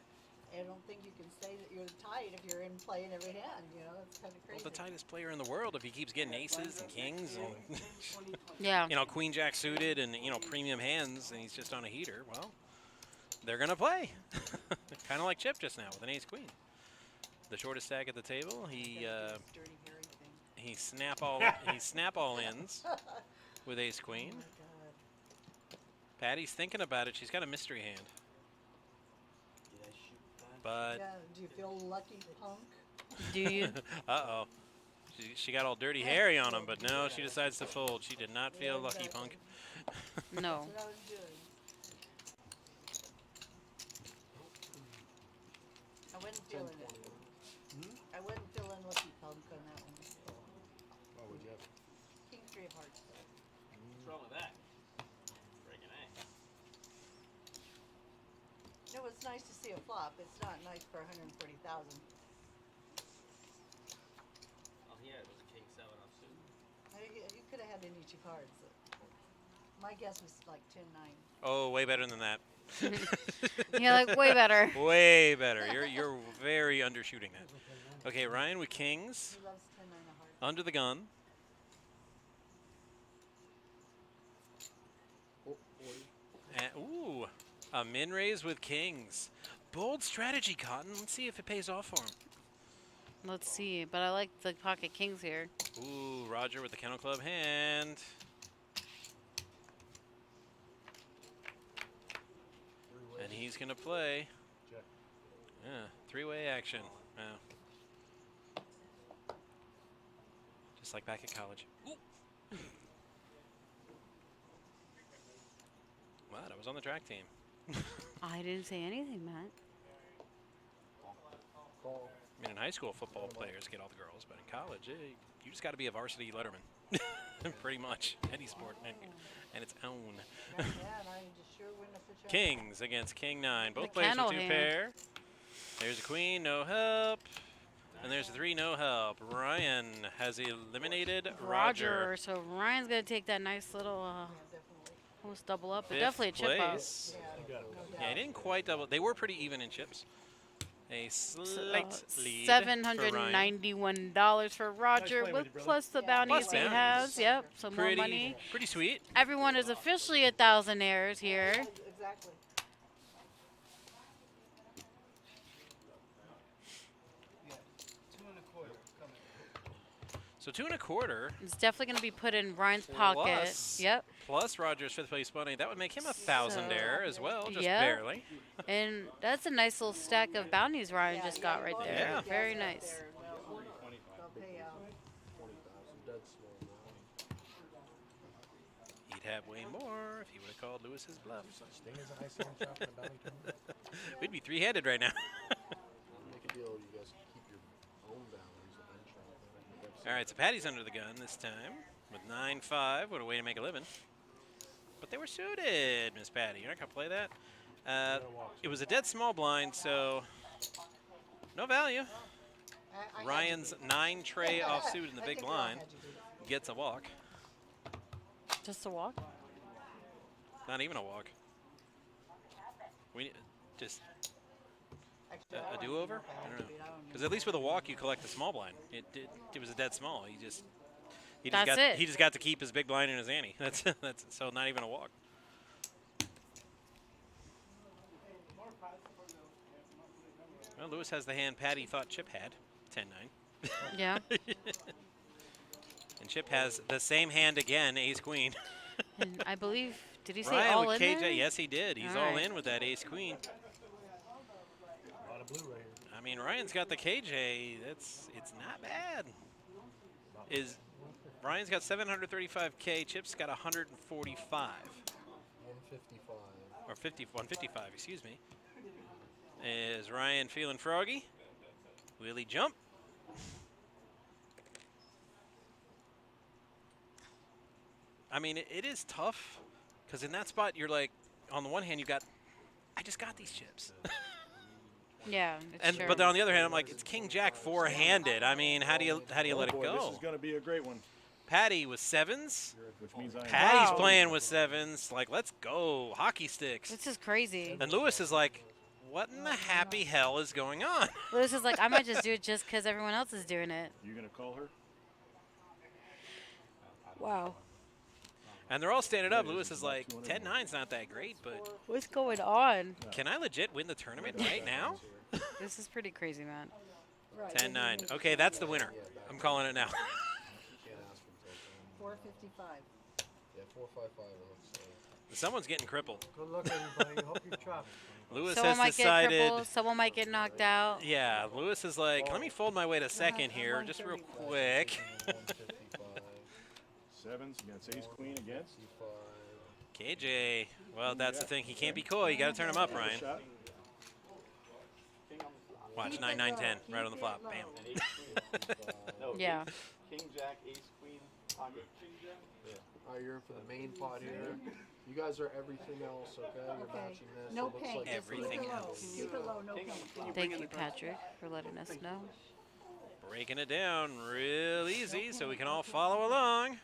I don't think you can say that you're tight if you're in play in every hand. You know, it's kind of crazy." Well, the tightest player in the world if he keeps getting aces and kings and Yeah. you know, queen jack suited and you know premium hands, and he's just on a heater. Well, they're gonna play, kind of like Chip just now with an ace queen. The shortest stack at the table. He Dirty hairy thing. he snap all ins with ace queen. Oh my God. Patty's thinking about it. She's got a mystery hand, Did I shoot that? but Yeah. Do you feel lucky, punk? Do you? uh-oh. She got all dirty hairy on him, but no, she decides to fold. She did not feel lucky, punk. No. That's what I was doing. I wasn't feeling it. I wasn't feeling lucky, punk, on that one. Oh, would you have? King 3 of hearts. What's wrong with that? Friggin' A. No, it's nice to see a flop. It's not nice for 140,000. All he had was a king 7 offsuit. You could have had any 2 cards. My guess was like 10-9. Oh, way better than that. You're like, way better. Way better. You're very undershooting that. Okay, Ryan with kings He loves 10-9 of hearts. under the gun. And, ooh, a min raise with kings. Bold strategy, Cotton. Let's see if it pays off for him. Let's see. But I like the pocket kings here. Ooh, Roger with the kennel club hand. And he's going to play. Check. Yeah, 3-way action. Wow. Just like back at college. Ooh. Wow, I was on the track team. I didn't say anything, Matt. I mean, in high school, football players get all the girls, but in college, you just got to be a varsity letterman. Pretty much. Any sport and its own. Yeah, and I just sure wouldn't have put you on. Kings against King 9. Both The players with kennel 2 hand. pair. There's a queen, no help. And there's a 3, no help. Ryan has eliminated Roger. So Ryan's going to take that nice little Yeah, definitely. Almost double up, but Fifth definitely a chip up. place. Yeah, he didn't quite double. They were pretty even in chips. A slight lead for Ryan. $791 for Roger, playing with you, brother. plus the bounties Plus he bounties. has. Yep, some more money. Pretty sweet. Everyone is officially a thousandaires here. Exactly. So 2 1/4. It's definitely going to be put in Ryan's pocket. Plus- Yep. Plus Roger's 5th place money. That would make him a thousandaire as well, just Yep. barely. And that's a nice little stack of bounties Ryan just got right there. Yeah. Very nice. They'll pay out. He'd have way more if he would have called Lewis's bluff. Sting is a high ceiling shot for the bounty tournament. We'd be 3-handed right now. Make a deal, you guys keep your own boundaries eventually. All right, so Patty's under the gun this time with 9-5. What a way to make a living. But they were suited, Miss Patty. You're not going to play that? It was a dead small blind, so no value. Ryan's 9 tray offsuit in the big blind gets a walk. Just a walk? Not even a walk. We just a do-over? I don't know. Because at least with a walk, you collect the small blind. It was a dead small. He just got to keep his big blind in his ante. That's so not even a walk. Well, Lewis has the hand Patty thought Chip had, 10-9. Yeah. And Chip has the same hand again, ace-queen. And I believe, did he say Ryan all with in KJ, there? yes he did. He's All all right. in with that ace-queen. A lot of blue right here. I mean, Ryan's got the KJ. It's not bad. Ryan's got 735K. Chip's got 145. 155. Or 155, excuse me. Is Ryan feeling froggy? Will he jump? I mean, it is tough because in that spot you're like, on the one hand I just got these chips. Yeah, it's true. But then on the other hand, I'm like, it's King Jack 4-handed. I mean, how do you let it Boy, go? This is going to be a great one. Patty with 7s. Which means I am Patty's playing with 7s. Like, let's go, hockey sticks. This is crazy. And Lewis is like, what in the happy hell is going on? Lewis is like, I might just do it just because everyone else is doing it. You going to call her? Wow. And they're all standing up. Lewis is like, 10-9's not that great, but What's going on? can I legit win the tournament right now? This is pretty crazy, man. 10-9. Okay, that's the winner. I'm calling it now. 455. Yeah, 455. Someone's getting crippled. Good luck, everybody. Hope you chop. Lewis Someone has might get decided. crippled. Someone might get knocked out. Yeah, Lewis is like, let me fold my way to second here, just real quick. 7s. You got ace queen against. KJ. Well, that's the thing. He can't be coy. You got to turn him up, Ryan. Shot. Watch 9-9-10 right on the flop. Bam. Yeah. King, Jack, Ace, Queen, pocket. All right, you're in for the main pot here. You guys are everything else, okay? You're matching this. No It looks pain. like Everything Keep it low. else. Keep it low. No pain. Thank you, Patrick, for letting us know. Breaking it down real easy so we can all follow along.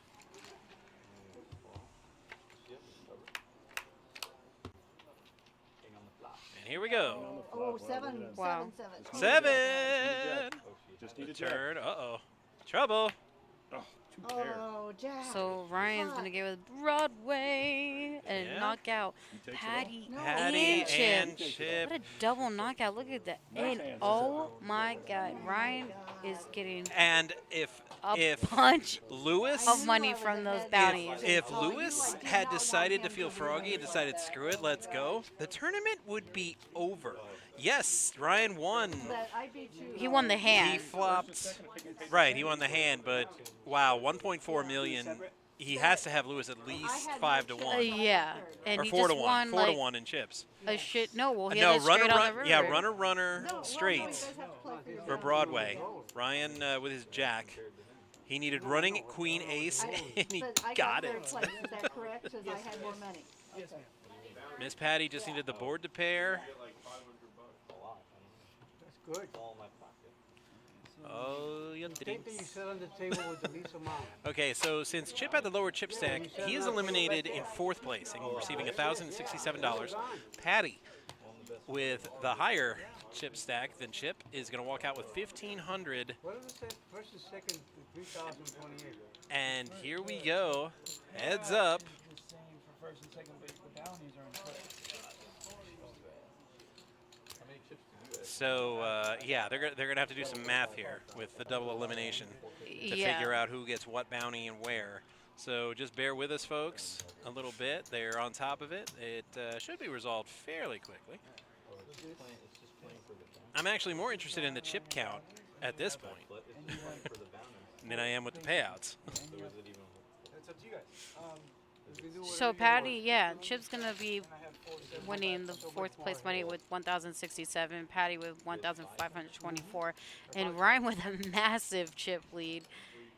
And here we go. Oh, 7, Wow. 7. 7. Just need The a jack. turn. Uh-oh. Trouble. Oh, 2 pair. Oh, Jack. So Ryan's going to go with Broadway and Yeah. knock out He takes it Patty, Patty and Chip. and Chip. What a double knockout. Look at that. And oh my God. Ryan is getting And if a bunch Lewis of money from those bounties. If Lewis had decided to feel froggy and decided, screw it, let's go, the tournament would be over. Yes, Ryan won. But I beat you. He won the He hand. flopped. Right, he won the hand, but wow, 1.4 million. He has to have Lewis at least 5 to 1. Yeah. And Or he 4 to just 1. won 4 to like 1 in chips. a shit. No, well, he No, had a runner, straight on run, the river. yeah, runner, straights for Broadway. Ryan with his jack. He needed running queen ace, and he But I got third it. place. Is that correct? Because I had more money. Okay. Miss Patty just needed the board to pair. That's good. Oh, you Think that you sit on the table with the least amount. Okay, so since Chip had the lower chip stack, he is eliminated in 4th place and receiving $1,067. Patty, with the higher chip stack than Chip, is going to walk out with $1,500. What is it? First and second, 3,028. And here we go. Heads up. Just saying for first and second place, the bounties are in play. So, yeah, they're gonna have to do some math here with the double elimination to Yeah. figure out who gets what bounty and where. So just bear with us, folks, a little bit. They're on top of it. It should be resolved fairly quickly. I'm actually more interested in the chip count at this point than I am with the payouts. That's up to you guys. So Patty, yeah, Chip's gonna be winning the 4th place money with 1,067. Patty with 1,524, and Ryan with a massive chip lead.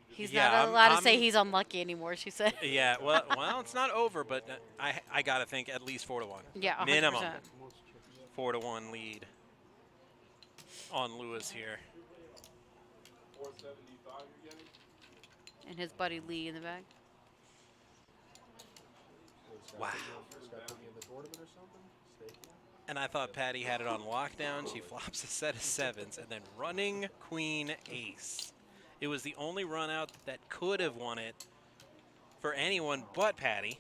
He's Yeah, not allowed to say I'm- he's unlucky anymore. She said. Yeah, well, it's not over, but I gotta think at least 4-1. Yeah, 100%. Minimum 4-1 lead on Lewis here. And his buddy Lee in the back. Wow. Scott put me in the tournament or something? Staking? And I thought Patty had it on lockdown. She flops a set of 7s and then running queen ace. It was the only run out that could have won it for anyone but Patty.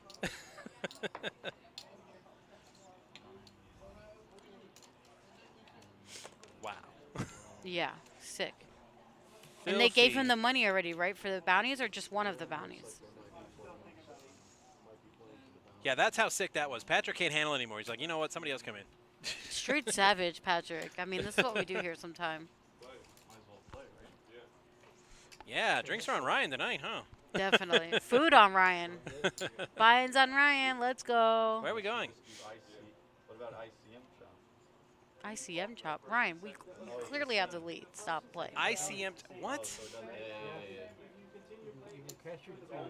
Wow. Yeah, sick. And they gave him Filthy. the money already, right, for the bounties, or just one of the bounties? Yeah, that's how sick that was. Patrick can't handle it anymore. He's like, you know what? Somebody else come in. Straight savage, Patrick. I mean, this is what we do here sometime. Yeah, drinks are on Ryan tonight, huh? Definitely. Food on Ryan. Buy-ins on Ryan. Let's go. Where are we going? What about ICM shop? ICM chop. Ryan, we clearly have the lead. Stop playing. ICM. What? You can catch your phone.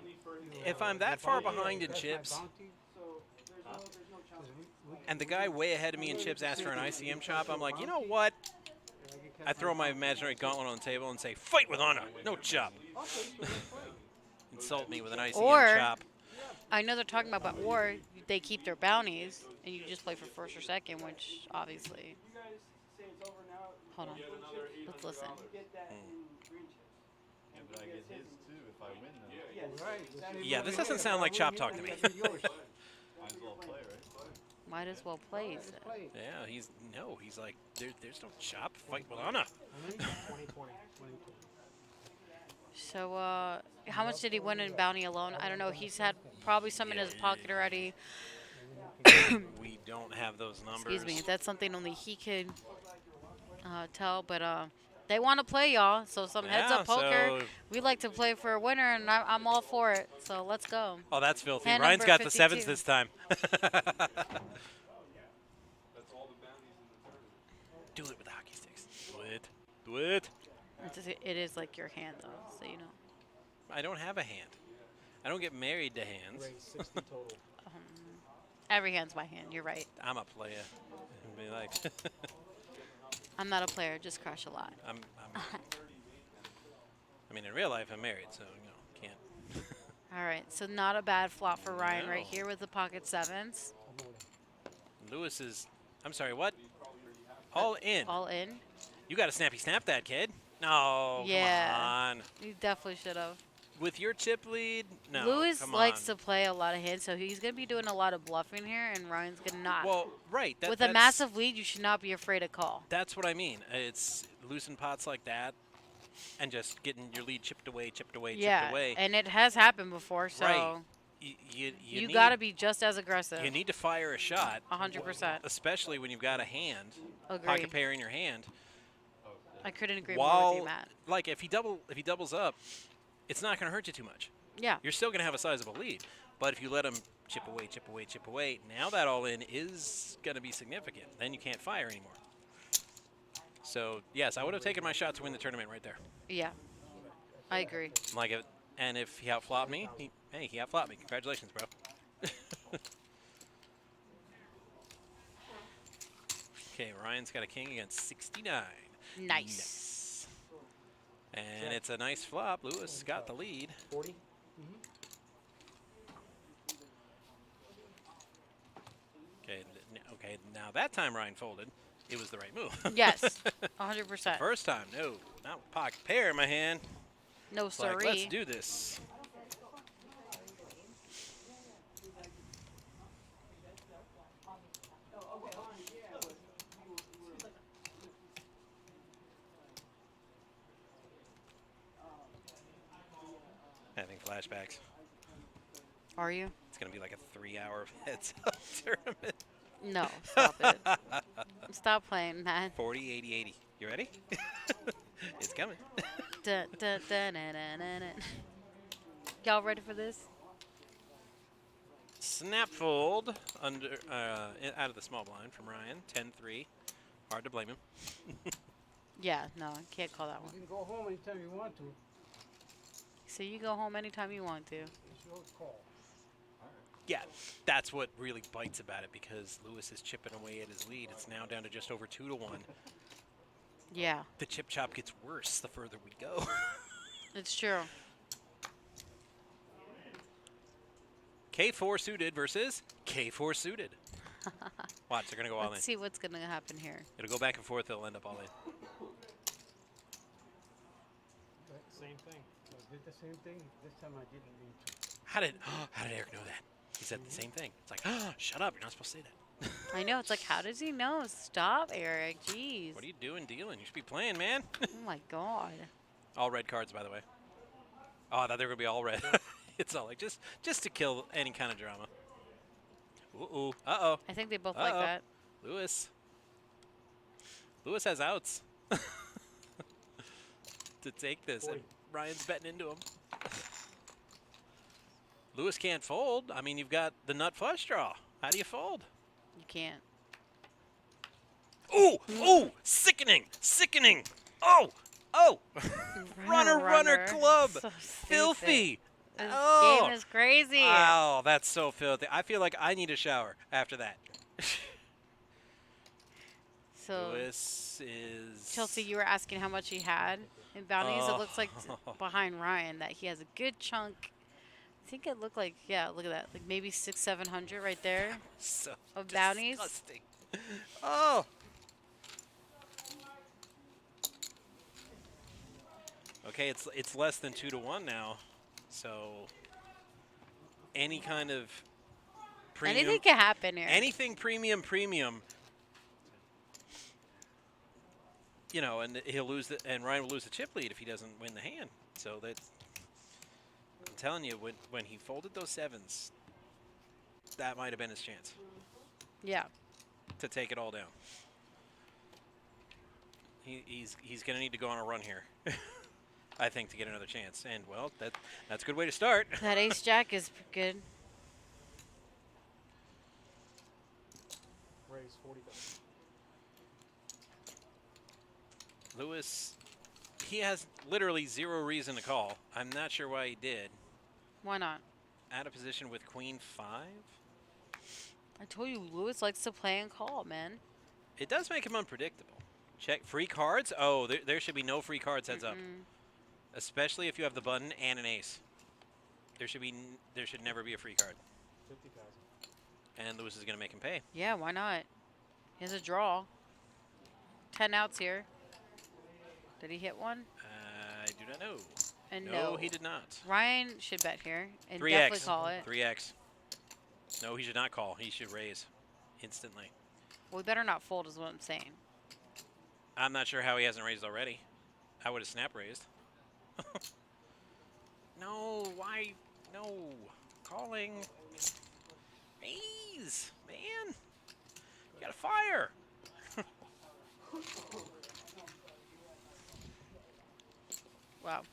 If I'm that far behind in chips, and the guy way ahead of me in chips asks for an ICM chop, I'm like, you know what? I throw my imaginary gauntlet on the table and say, fight with honor, no chop. Insult me with an ICM Or- chop. I know they're talking about, but or they keep their bounties and you just play for first or second, which obviously. Hold on. Let's listen. Yeah, but I get his too if I win them. Yeah, this doesn't sound like chop talk to me. Might as well play, right? Might as well play. he said. Yeah, he's like, there's no chop, fight with honor. So, how much did he win in bounty alone? I don't know. He's had probably some in his pocket already. We don't have those numbers. Excuse me. That's something only he could tell. But they want to play, y'all. So some heads-up Yeah, poker. so- We like to play for a winner, and I'm all for it. So let's go. Oh, that's filthy. Hand Ryan's number got the 52. 7s this time. Do it with the hockey sticks. Do it. Do it. It is like your hand, though, so you know. I don't have a hand. I don't get married to hands. Every hand's my hand. You're right. I'm a player. Be like, I'm not a player. Just crush a lot. I mean, in real life, I'm married, so can't. All right. So not a bad flop for Ryan right here with the pocket 7s. Lewis is. I'm sorry. What? All in. All in. You got to snappy snap that, kid. No. Yeah. Come on. You definitely should have. With your chip lead, no. Lewis come likes on. to play a lot of hands, so he's going to be doing a lot of bluffing here, and Ryan's going to not. Well, right. With a massive lead, you should not be afraid to call. That's what I mean. It's losing pots like that, and just getting your lead chipped away, chipped away, Yeah, chipped away. and it has happened before, so Right. You you need- got to be just as aggressive. You need to fire a shot. 100%. Especially when you've got a hand. Agree. Pocket pair in your hand. I couldn't agree more with you, Matt. Like if he doubles up, it's not going to hurt you too much. Yeah. You're still going to have a sizable lead. But if you let him chip away, chip away, chip away, now that all in is going to be significant. Then you can't fire anymore. So, yes, I would have taken my shot to win the tournament right there. Yeah, I agree. Like it, and if he outflopped me, he outflopped me. Congratulations, bro. Okay, Ryan's got a king against 69. Nice. And it's a nice flop. Lewis got the lead. 40? Okay, now that time Ryan folded. It was the right move. Yes, 100%. First time, no. Not pocket pair in my hand. No It's like, siree. let's do this. Having flashbacks. Are you? It's going to be like a 3-hour heads-up tournament. No, stop it. Stop playing that. 40, 80, 80. You ready? It's coming. Dun, dun, dun, dun, dun, dun, dun. Y'all ready for this? Snap fold under out of the small blind from Ryan. 10-3. Hard to blame him. Yeah, no, can't call that one. You can go home anytime you want to. So you go home anytime you want to. It's your call. Yeah, that's what really bites about it because Lewis is chipping away at his lead. It's now down to just over 2-1. Yeah. The chip chop gets worse the further we go. It's true. K4 suited versus K4 suited. Watch, they're going to go all in. Let's see what's going to happen here. It'll go back and forth. It'll end up all in. Same thing. I did the same thing. This time I didn't mean to. How did Eric know that? He said the same thing. It's like, shut up. You're not supposed to say that. I know. It's like, how does he know? Stop, Eric. Jeez. What are you doing dealing? You should be playing, man. Oh, my God. All red cards, by the way. Oh, I thought they were going to be all red. It's all like just to kill any kind of drama. Ooh, uh-oh. I think they both like that. Lewis has outs to take this, and Ryan's betting into him. Lewis can't fold. I mean, you've got the nut flush draw. How do you fold? You can't. Ooh, sickening. Oh. Runner club. So Filthy. This Oh. game is crazy. Oh, that's so filthy. I feel like I need a shower after that. So, Lewis is... Chelsea, you were asking how much he had in bounties. It looks like behind Ryan that he has a good chunk. I think it looked like, yeah, look at that. Like maybe 600-700 right there So of bounties. disgusting. Oh. Okay, it's less than 2-1 now. So any kind of premium, Anything can happen here. anything premium, you know, and he'll lose and Ryan will lose the chip lead if he doesn't win the hand. So that's, I'm telling you, when he folded those sevens, that might have been his chance. Yeah. To take it all down. He's going to need to go on a run here. I think, to get another chance. And, well, that's a good way to start. That ace-jack is good. Raise 40. Lewis, he has literally zero reason to call. I'm not sure why he did. Why not? Out of position with queen 5. I told you, Lewis likes to play and call, man. It does make him unpredictable. Check free cards. Oh, there should be no free cards heads up. Especially if you have the button and an ace. There should never be a free card. 50,000. And Lewis is going to make him pay. Yeah, why not? He has a draw. 10 outs here. Did he hit one? I do not know. And no, he did not. Ryan should bet here and 3x. definitely call it. 3x. No, he should not call. He should raise instantly. Well, we better not fold is what I'm saying. I'm not sure how he hasn't raised already. I would have snap raised. No, why? No. Calling. Raise, man. You got to fire. Wow.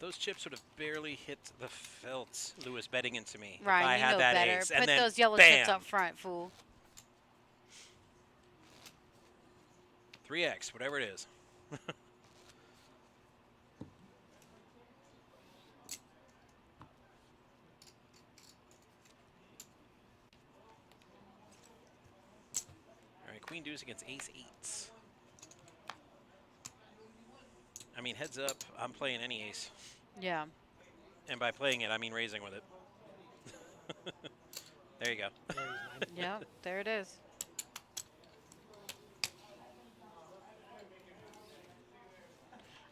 Those chips would have barely hit the felt. Lewis betting into me. Ryan, if I you had know that better. ace. Put And then those yellow bam, chips up front, fool. 3x, whatever it is. queen deuce against ace eights. I mean, heads up, I'm playing any ace. Yeah. And by playing it, I mean raising with it. There you go. Yeah, there it is.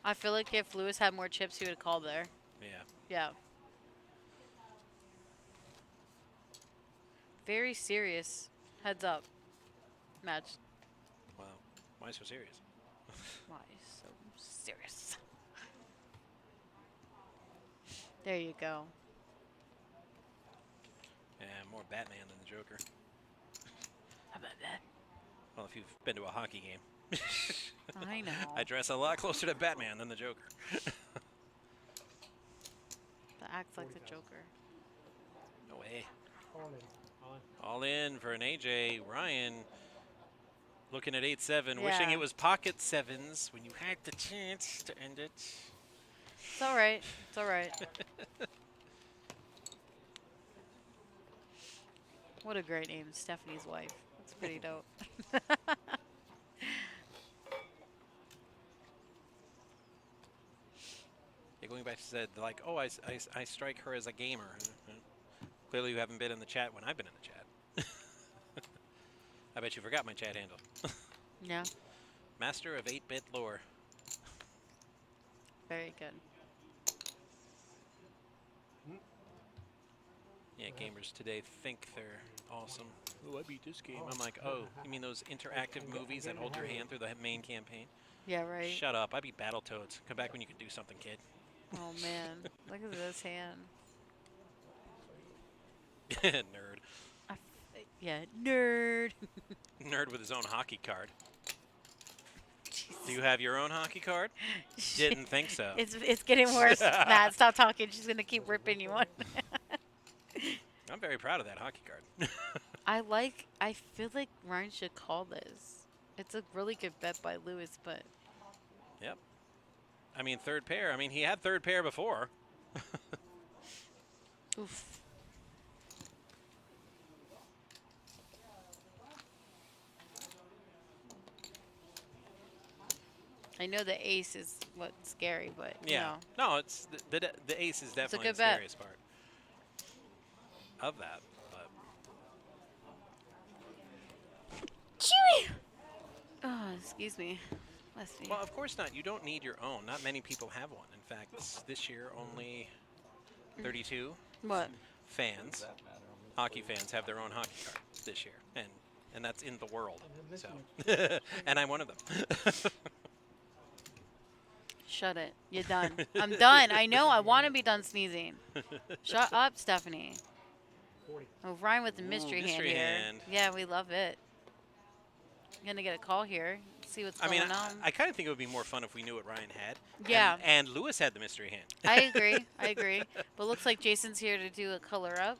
I feel like if Lewis had more chips, he would have called there. Yeah. Yeah. Very serious. Heads up. Match. Wow. Why so serious? Why so serious? There you go. Yeah, more Batman than the Joker. How about that? Well, if you've been to a hockey game. I know. I dress a lot closer to Batman than the Joker. That acts like the Joker. No way. All in. All in for an AJ. Ryan looking at 8-7, Yeah. wishing it was pocket sevens when you had the chance to end it. It's all right. It's all right. What a great name, Stephanie's wife. That's pretty dope. Yeah, going back to said, like, oh, I strike her as a gamer. Clearly you haven't been in the chat when I've been in the chat. I bet you forgot my chat handle. Yeah. Master of 8-bit lore. Very good. Yeah, gamers today think they're awesome. Oh, I beat this game. I'm like, oh, you mean those interactive movies that hold your hand through the main campaign? Yeah, right. Shut up. I beat Battletoads. Come back when you can do something, kid. Oh, man. Look at this hand. Nerd. Yeah, nerd. Nerd with his own hockey card. Do you have your own hockey card? Didn't think so. It's getting worse. Matt, stop talking. She's going to keep ripping you one. I'm very proud of that hockey card. I feel like Ryan should call this. It's a really good bet by Lewis, but. Yep. I mean, third pair. I mean, he had third pair before. Oof. I know the ace is what's scary, but Yeah. No, it's the ace is definitely good the bet. scariest part of that. But Chewy. Oh, excuse me. Bless me. well, of course not. You don't need your own. Not many people have one. In fact, this year only 32 What? fans, hockey fans, have their own hockey card this year, and that's in the world. So, and I'm one of them. Shut it. You're done. I'm done. I know. I want to be done sneezing. Shut up, Stephanie. Oh, Ryan with the mystery, mystery hand hand. here. Yeah, we love it. I'm going to get a call here. See what's I going mean, on. I kind of think it would be more fun if we knew what Ryan had. Yeah. And Lewis had the mystery hand. I agree. I agree. But looks like Jason's here to do a color up.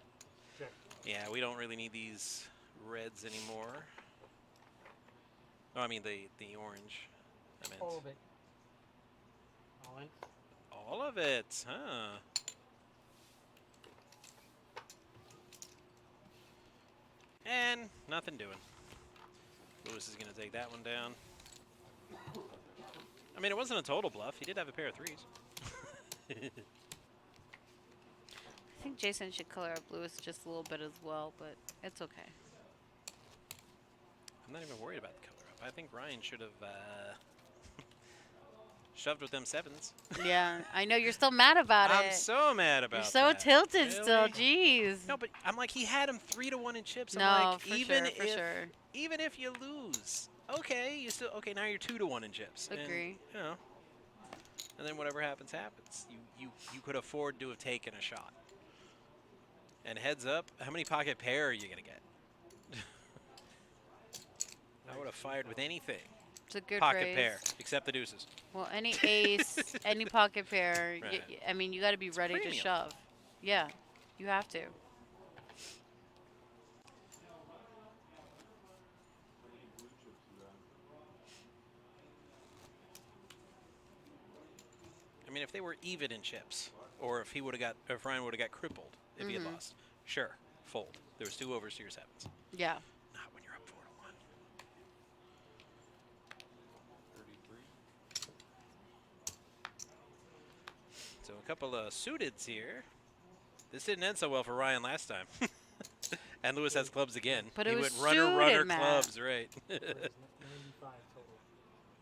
Yeah, we don't really need these reds anymore. Oh, I mean the orange. I meant All of it. All in. all of it, huh? And nothing doing. Lewis is going to take that one down. I mean, it wasn't a total bluff. He did have a pair of threes. I think Jason should color up Lewis just a little bit as well, but it's okay. I'm not even worried about the color up. I think Ryan should have shoved with them sevens. Yeah, I know you're still mad about I'm it. so mad about You're so that. tilted Really? still. Jeez. No, but I'm like, he had him 3-1 in chips. I'm No, like, for even sure, for if sure. even if you lose, okay, you still okay. Now you're 2-1 in chips. Agree. And, you know, and then whatever happens, happens. You could afford to have taken a shot. And heads up, how many pocket pair are you gonna get? I would have fired with anything. It's a good Pocket raise. pair, except the deuces. Well, any ace, any pocket pair, Right. I mean, you got to be ready to premium. shove. Yeah, you have to. I mean, if they were even in chips, or if Ryan would have got crippled if he had lost, sure, fold. There was 2 overs to your sevens. Yeah. Not when you're up 4-1. couple of suiteds here. This didn't end so well for Ryan last time. And Lewis has clubs again. But he it went was runner suited, Matt. clubs, right? 95 total.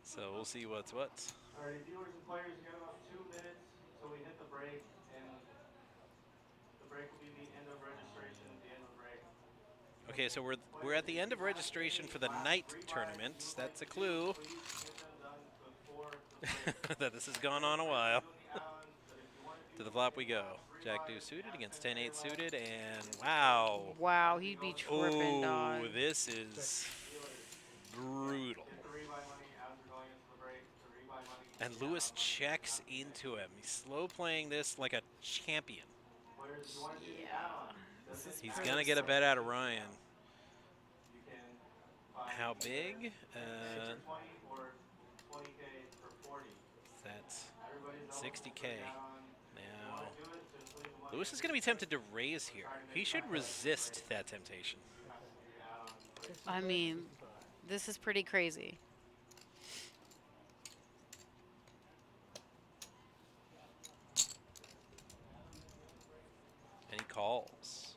So we'll see what's what. All right, viewers and players, you got about 2 minutes till we hit the break, and the break will be the end of registration at the end of the break. Okay, so we're at the end of registration for the night tournament. That's a clue that this has gone on a while. To the flop we go. Jack deuce suited against 10-8 suited, and wow. Wow, he'd be tripping, dog. Oh, this is brutal. And Lewis checks into him. He's slow playing this like a champion. Yeah. He's going to get a bet out of Ryan. How big? That's 60K. Now, Lewis is going to be tempted to raise here. He should resist that temptation. I mean, this is pretty crazy. And he calls.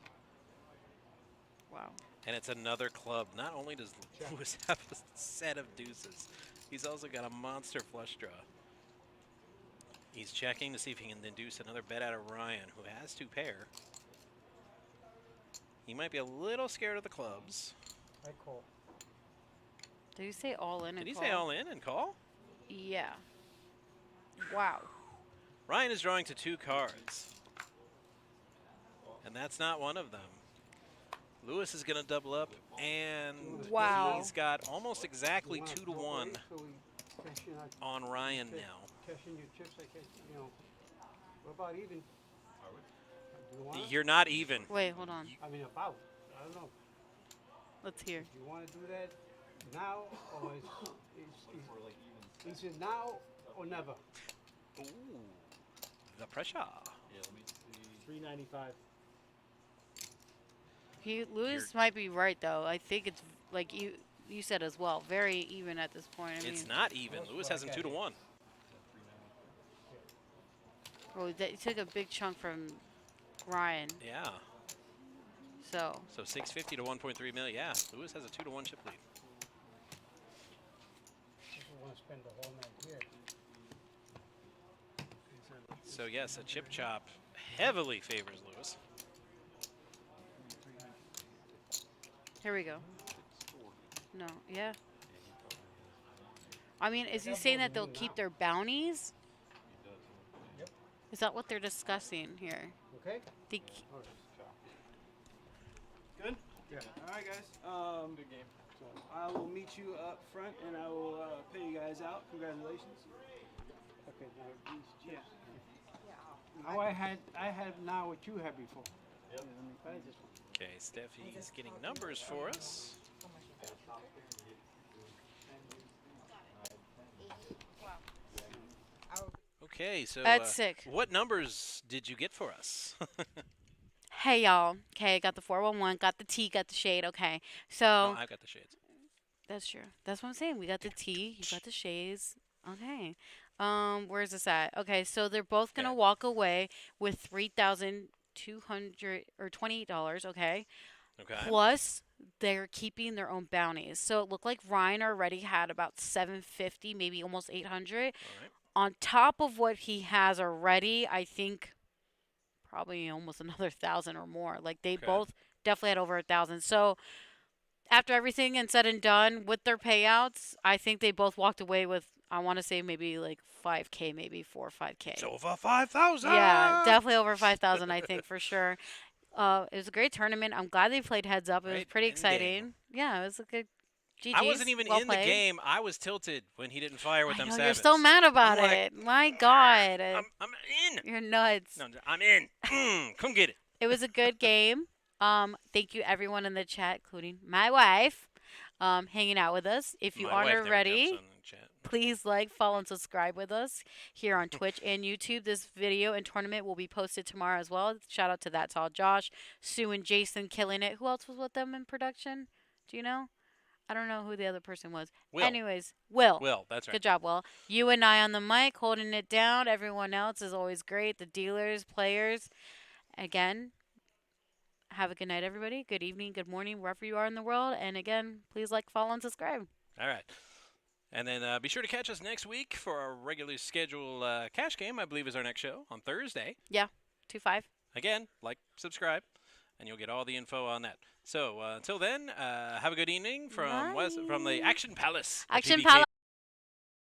Wow. And it's another club. Not only does Lewis have a set of deuces, he's also got a monster flush draw. He's checking to see if he can induce another bet out of Ryan, who has 2 pair. He might be a little scared of the clubs. I call. Did you say all in and Did he call? say all in and call? Yeah. Wow. Ryan is drawing to 2 cards. And that's not one of them. Lewis is going to double up, and wow. He's got almost exactly 2 to 1 on Ryan now. Cashing your chips, I guess, you know. What about even? You're not even. Wait, hold on. I mean, about. I don't know. Let's hear. Do you want to do that now, or is it now or never? Ooh, the pressure. Yeah, let me see. 395. Lewis might be right, though. I think it's like you said as well, very even at this point. I mean, it's not even. Lewis has him 2 to 1. Well, he took a big chunk from Ryan. Yeah. So 650 to 1.3 mil. Yeah, Lewis has a 2 to 1 chip lead. I want to spend the whole night here. So yes, a chip chop heavily favors Lewis. here we go. No, yeah. I mean, is he saying that they'll keep their bounties? Yep. Is that what they're discussing here? Okay. Good? Yeah. All right, guys. Good game. So I will meet you up front, and I will pay you guys out. Congratulations. Okay, now these chips. Yeah. Now I had now what you had before. Yep. Okay, Steffi's getting numbers for us. Okay, so That's sick. What numbers did you get for us? Hey, y'all. Okay, got the 411, got the T, got the shade. Okay, so. Oh, I've got the shades. That's true. That's what I'm saying. We got the T, you got the shades. Okay. Where's this at? Okay, so they're both gonna walk away with $3,200 or $28. Okay. Okay. Plus, they're keeping their own bounties. So it looked like Ryan already had about 750, maybe almost 800. All right. On top of what he has already, I think probably almost another 1,000 or more. Like they both definitely had over 1,000. So after everything and said and done with their payouts, I think they both walked away with, I want to say maybe like 5K, maybe 4 or 5K. It's over 5,000. Yeah, definitely over 5,000, I think for sure. It was a great tournament. I'm glad they played heads up. It was pretty exciting. Yeah, it was a good. GG's, I wasn't even well in played. the game. I was tilted when he didn't fire with them You're sevens. so mad about I'm like, it. My God. I'm in. You're nuts. No, I'm in. Come get it. It was a good game. Thank you everyone in the chat, including my wife, hanging out with us. If you My aren't wife never already, jumps on the chat. please like, follow, and subscribe with us here on Twitch and YouTube. This video and tournament will be posted tomorrow as well. Shout out to That's All Josh, Sue, and Jason killing it. Who else was with them in production? Do you know? I don't know who the other person was. Will. Anyways, Will. Will, that's right. Good job, Will. You and I on the mic, holding it down. Everyone else is always great. The dealers, players. Again, have a good night, everybody. Good evening, good morning, wherever you are in the world. And again, please like, follow, and subscribe. All right. And then be sure to catch us next week for our regularly scheduled cash game, I believe is our next show on Thursday. Yeah, 2-5. Again, like, subscribe, and you'll get all the info on that. So until then, have a good evening from the Action Palace. Action PBKC. Palace.